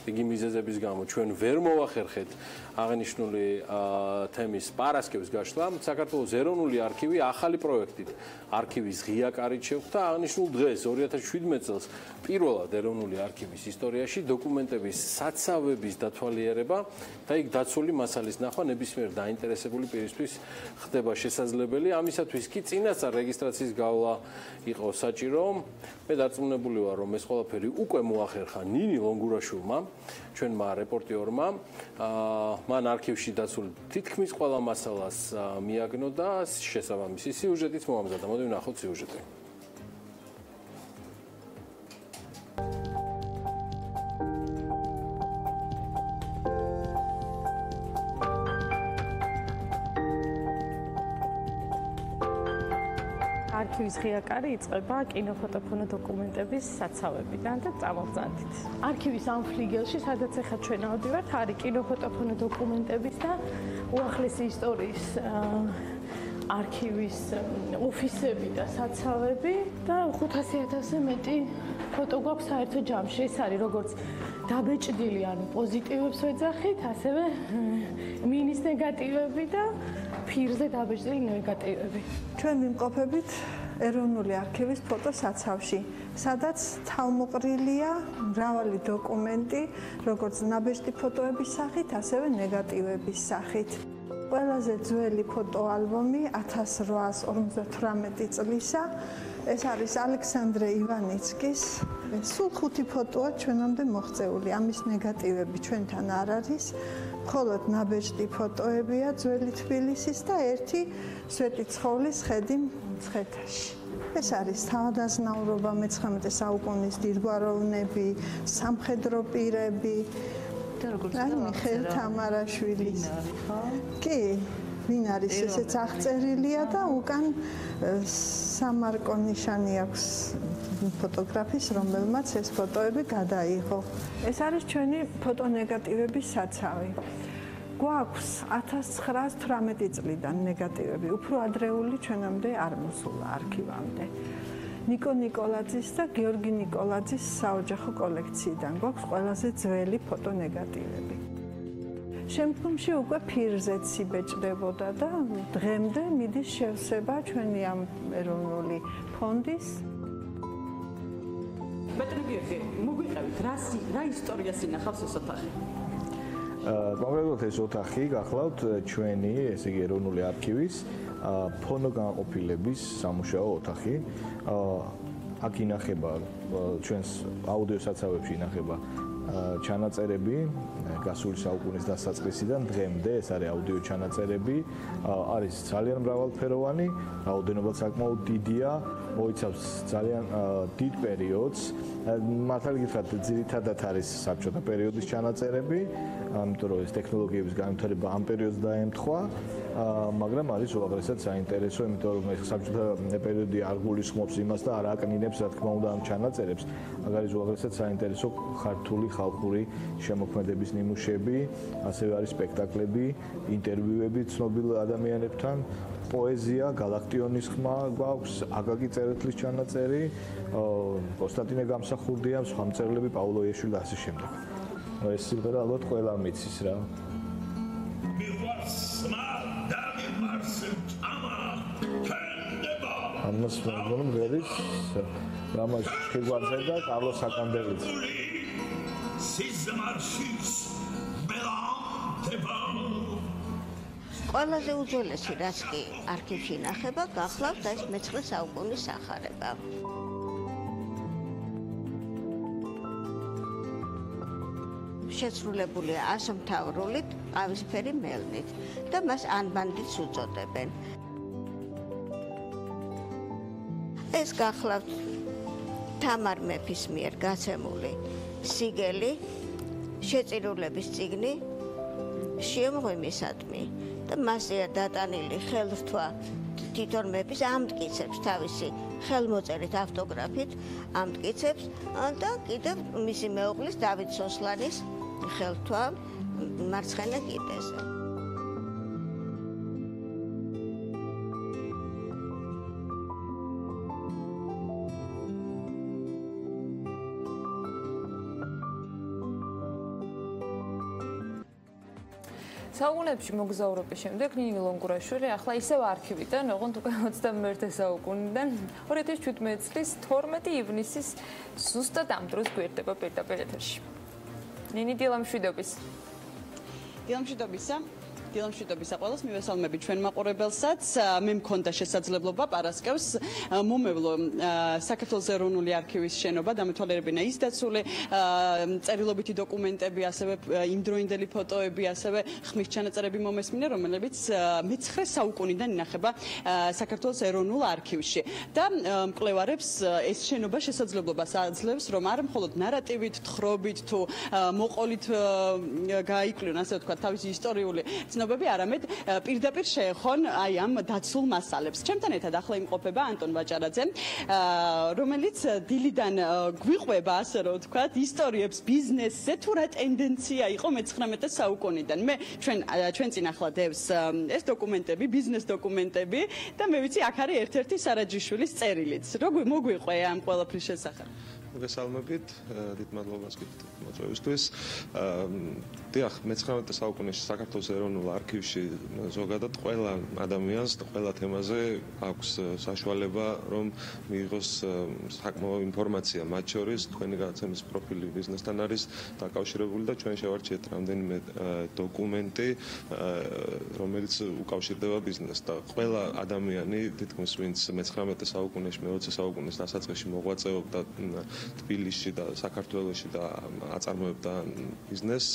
S4: იგი მიზეზების გამო ჩვენ ვერ მოვახერხეთ აღნიშნული თემის პარასკევს გაშლა. საქართველოს ეროვნული არქივი ახალი პროექტით არქივის ღია კარით შეხვდა აღნიშნულ დღეს 2017 წელს პირველად ეროვნული არქივის ისტორიაში დოკუმენტების საცავების დათვალიერება და იქ დაცული მასალის ნახვა ნებისმიერ დაინტერესებული პირისთვის ხდება შესაძლებელი. ამისათვის კი წინასწარ რეგისტრაციის გავლა იყო საჭირო. მე დარწმუნებული ვარ, რომ ეს ყველაფერი უკვე მოახერხა ნინი ლონგურაშვილმა, ჩვენმა რეპორტიორმა. მან არქივში დაცულ თითქმის ყველა მასალას მიაგნო და შესაბამისი სიუჟეტიც მოამზადა. მოდი ვნახოთ სიუჟეტი.
S22: არქივის ღია კარი იწყება კინოფოტოფონო დოკუმენტების საცავებიდან და წამოღწევით. არქივის ამ ფლიგელში, სადაც ახლა ჩვენ ავდივართ, არის კინოფოტოფონო დოკუმენტების და უახლესი ისტორიის არქივის ოფისები და საცავები და 500,000-ზე მეტი ფოტო გვაქვს საერთო ჯამში. ეს არის როგორც დაბეჭდილი, ანუ პოზიტივებს ვეძახით, ასევე მინის ნეგატივები და ფირზე დაბეჭდილი ნეგატივები.
S2: ჩვენ ვიმყოფებით ეროვნული არქივის ფოტოსაცავში, სადაც თავმოყრილია მრავალი დოკუმენტი, როგორც ნაბეჭდი ფოტოების სახით, ასევე ნეგატივების სახით. ყველაზე ძველი ფოტოალბომი 1858 წლისა. ეს არის ალექსანდრე ივანიცკის სულ 5 ფოტოა ჩვენამდე მოღწეული. ამის ნეგატივები ჩვენთან არ არის. მხოლოდ ნაბეჭდი ფოტოებია ძველი თბილისის და ერთი სვეტი ცხოვლის ხედი მცხეთაში. ეს არის თავადაზნაურობა 19 საუკუნის დიდგვაროვნები, სამხედრო პირები. და როგორც მიხეილ თამარაშვილის. კი, ვინ არის ესეც აღწერილია და უკან სამარკო ნიშანი აქვს ფოტოგრაფის, რომელმაც ეს ფოტოები გადაიღო. ეს არის ჩვენი ფოტონეგატივების საცავი. გვაქვს 1918 წლიდან ნეგატივები, უფრო ადრეული ჩვენამდე არ მოსულა არქივამდე. ნიკო ნიკოლაძის და გიორგი ნიკოლაძის საოჯახო კოლექციიდან გვაქვს ყველაზე ძველი ფოტონეგატივები. შემდგომში უკვე ფირზეც იბეჭდებოდა და დღემდე მიდის შევსება ჩვენი ამ ეროვნული ფონდის.
S6: მეტრებიები, მოგვიყევით, რა ისტორიას ინახავს ეს ოთახი?
S12: კონკრეტულად ეს ოთახი გახლავთ ჩვენი, ესე იგი ეროვნული არქივის ფონოგანყოფილების სამუშაო ოთახი. აქ ინახება ჩვენს აუდიო საცავებში ინახება ჩანაწერები გასული საუკუნის დასაწყისიდან დღემდე, ეს არის აუდიო ჩანაწერები, არის ძალიან მრავალფეროვანი, რაოდენობაც საკმაოდ დიდია, მოიცავს ძალიან დიდ პერიოდს. მართალი გითხრათ, ძირითადად არის საბჭოთა პერიოდის ჩანაწერები, ამიტომ რომ ეს ტექნოლოგიების განვითარება ამ პერიოდს დაემთხვა, მაგრამ არის უაღრესად საინტერესო, იმიტომ რომ ეს საბჭოთა პერიოდი არ გულისხმობს იმას და არ აკნინებს, რა თქმა უნდა, ამ ჩანაწერებს. აქ არის უაღრესად საინტერესო ქართული ხალხური შემოქმედების ნიმუშები, ასევე არის სპექტაკლები, ინტერვიუები ცნობილ ადამიანებთან, პოეზია, გალაქტიონის ხმა გვაქვს, აკაკი წერეთლის ჩანაწერი, კონსტანტინე გამსახურდია, სხვა მწერლები, პაულო იაშვილი და ასე შემდეგ. ეს სიმღერა ალბათ ყველა მიცის რა. ამას მეგონა მღერის რამაზ შეგვალზე და კარლოს საკანდელიც.
S13: ყველაზე უძველესი რაც კი არქივში ინახება, გახლავთ ეს 19 საუკუნის სახარება. შეცვლებულია ასომთავრულით, ყავისფერი მელნით და მას ანბანდიც უწოდებენ. ეს გახლავთ თამარ მეფის მიერ გაცემული სიგელი, შეწირულების წიგნი შემღვიმისადმი და მასეა დატანილი ხელთვა თვითონ მეფის ამტკიცებს თავისი ხელმოწერით ავტოგრაფით ამტკიცებს და კიდევ მისი მეუღლის დავით სოსლანის ხელთვა მარცხენა კიდეზე.
S5: საუკუნეებში მოგზაურობის შემდეგ ნინი ლონგურაშვილი ახლა ისევ არქივიდან, ოღონდ უკვე 21 საუკუნიდან 2017 წლის 12 ივნისის ზუსტად ამ დროს გვერდება პირდაპირ ეთერში. ნინი დილამშვიდობის.
S6: დილამშვიდობისა. დილამშვიდობისა ყველას მივესალმები ჩვენ მაყურებელსაც. მე მქონდა შესაძლებლობა პარასკევს მომევლო საქართველოს ეროვნული არქივის შენობა, დამეთვალიერებინა ის დაცული წერილობითი დოკუმენტები, ასევე იმდროინდელი ფოტოები, ასევე ხმის ჩანაწერები მომესმინე, რომლებიც მე-9 საუკუნიდან ინახება საქართველოს ეროვნულ არქივში. და მკვლევარებს ეს შენობა შესაძლებლობას აძლევს, რომ არ მხოლოდ ნარატივით, თხრობით თუ მოყოლით გაიკვლიონ, ასე ვთქვათ, თავისი ისტორიული ცნობები, არამედ პირდაპირ შეეხონ აი ამ დაცულ მასალებს. ჩემთან ერთად ახლა იმყოფება ანტონ ბაჭარაძე, რომელიც დილიდან გვიყვება, ასე რომ ვთქვათ, ისტორიებს ბიზნესზე, თუ რა ტენდენცია იყო მე-19 საუკუნიდან. მე ჩვენ წინ ახლა დევს ეს დოკუმენტები, ბიზნეს დოკუმენტები და მე ვიცი, აქ არის ერთ-ერთი სარაჯიშვილის წერილიც. როგორ მოგვიყვე ამ ყველაფრის შესახებ?
S14: მოგესალმებით, დიდ მადლობას გიხდით მოწვევისთვის. დიახ, მე-19 საუკუნეში საქართველოს ეროვნულ არქივში ზოგადად ყველა ადამიანს და ყველა თემაზე აქვს საშუალება, რომ მიიღოს საკმაო ინფორმაცია, მათ შორის თქვენი გადაცემის პროფილი ბიზნესთან არის დაკავშირებული და ჩვენ შევარჩიეთ რამდენიმე დოკუმენტი, რომელიც უკავშირდება ბიზნესს და ყველა ადამიანი, თითქმის ვინც მე-19 საუკუნეში, მე-20 საუკუნის დასაწყისში მოღვაწეობდა თბილისში და საქართველოში და აწარმოებდა ბიზნესს,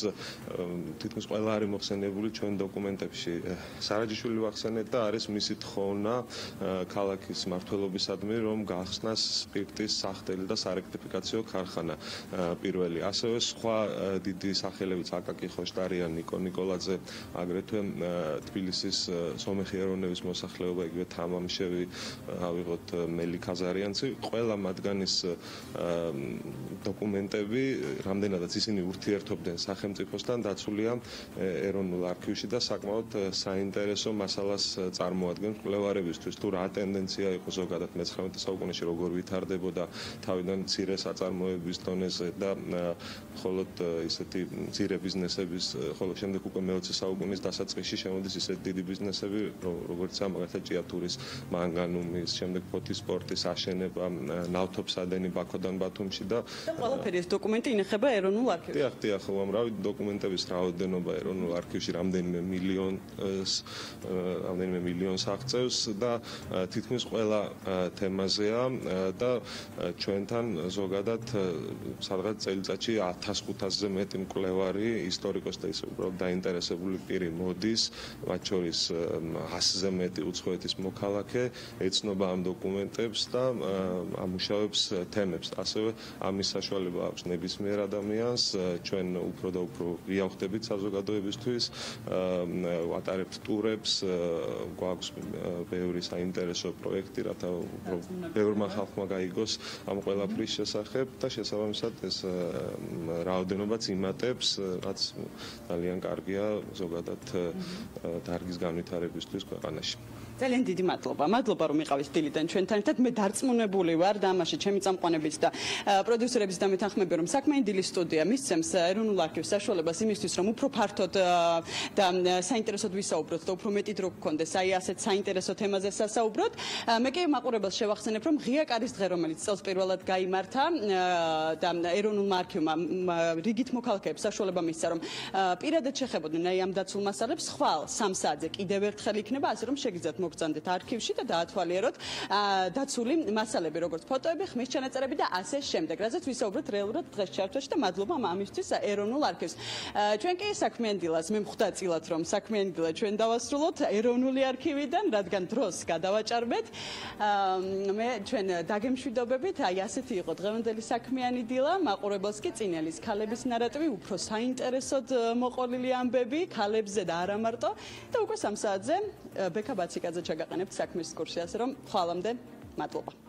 S14: თითქმის ყველა არის მოხსენებული ჩვენ დოკუმენტებში. სარაჯიშვილი ვახსენეთ და არის მისი თხოვნა ქალაქის მმართველობისადმი, რომ გახსნას სპირტის სახდელი და სარექტიფიკაციო ქარხანა პირველი. ასევე სხვა დიდი სახელებიც აკაკი ხოშტარიან, ნიკო ნიკოლაძე, აგრეთვე თბილისის სომეხი ეროვნების მოსახლეობა, იგივე თამამშევი, ავიღოთ მელი ქაზარიანცი, ყველა მათგანის დოკუმენტები, რამდენადაც ისინი ურთიერთობდნენ სახელმწიფოსთან, დაცულია ეროვნულ არქივში და საკმაოდ საინტერესო მასალას წარმოადგენს მკვლევარებისთვის, თუ რა ტენდენცია იყო ზოგადად მე-19 საუკუნეში, როგორ ვითარდებოდა თავიდან მცირე საწარმოების დონეზე და მხოლოდ ისეთი მცირე ბიზნესების, ხოლო შემდეგ უკვე მე-20 საუკუნის დასაწყისში შემოდის ისეთი დიდი ბიზნესები, როგორც მაგალითად ჭიათურის მანგანუმის, შემდეგ ფოთის სპორტის აშენება, ნავთობსადენი ბაქოდან ბათუმში და
S6: ყველაფერი ეს დოკუმენტი ინახება ეროვნულ არქივში.
S14: დიახ, უამრავი დოკუმენტების რაოდენობა ეროვნულ არქივში რამდენიმე მილიონს აღწევს და თითქმის ყველა თემაზეა და ჩვენთან ზოგადად სადღაც წელიწადში 1500-ზე მეტი მკვლევარი, ისტორიკოსი და ისე უბრალოდ დაინტერესებული პირი მოდის, მათ შორის 100-ზე მეტი უცხოეთის მოქალაქე ეცნობა ამ დოკუმენტებს და ამუშავებს თემებს. ასევე ამის საშუალება აქვს ნებისმიერ ადამიანს, ჩვენ უფრო და უფრო ვიამხდებით საზოგადოებისთვის, ვატარებთ ტურებს, გვაქვს ბევრი საინტერესო პროექტი, რათა ბევრმა ხალხმა გაიგოს ამ ყველაფრის შესახებ და შესაბამისად ეს რაოდენობაც იმატებს, რაც ძალიან კარგია ზოგადად დარგის განვითარებისთვის ქვეყანაში.
S6: ძალიან დიდი მადლობა. მადლობა რომ იყავით დილიდან ჩვენთან ერთად. მე დარწმუნებული ვარ და ამაში ჩემი წამყვანებიც და პროდიუსერების და მეთანხმები რომ საქმიანი დილის სტუდია მისცემს ეროვნულ არქივს საშუალებას იმისთვის რომ უფრო ფართოდ და საინტერესოდ ვისაუბროთ და უფრო მეტი დრო გქონდეს აი ასეთ საინტერესო თემაზე სასაუბროთ. მე კი მაყურებელს შევახსენებ რომ ღია კარის დღე რომელიც წელს პირველად გაიმართა და ეროვნულმა არქივმა რიგით მოქალაქეებს საშუალება მისცა რომ პირადად შეხებოდნენ აი ამ დაცულ მასალებს. ხვალ 3 საათზე კიდევ ერთხელ იქნება ასე რომ შეგიძლიათ მოგწანდეთ არქივში და დაათვალიეროთ დაცული მასალები, როგორც ფოტოები, ხმის ჩანაწერები და ასე შემდეგ. რაზეც ვისაუბროთ რეალურად დღეს ჩართვაში და მადლობა ამისთვის ეროვნულ არქივს. ჩვენ კი საქმიანი დილას მე ხვდა წილად რომ საქმიანი დილა ჩვენ დავასრულოთ ეროვნული არქივიდან, რადგან დროს გადავაჭარბეთ. მე ჩვენ დაგემშვიდობებით. აი ასეთი იყო დღევანდელი საქმიანი დილა. მაყურებელს კი წინელის ქალების ნარატივი, უფრო საინტერესოდ მოყოლილი ამბები ქალებზე და არა მარტო და უკვე 3 საათზე ბექა ბაციკაძე ჩაგაყენებთ საქმის კურსი, ასე რომ ხვალამდე მადლობა.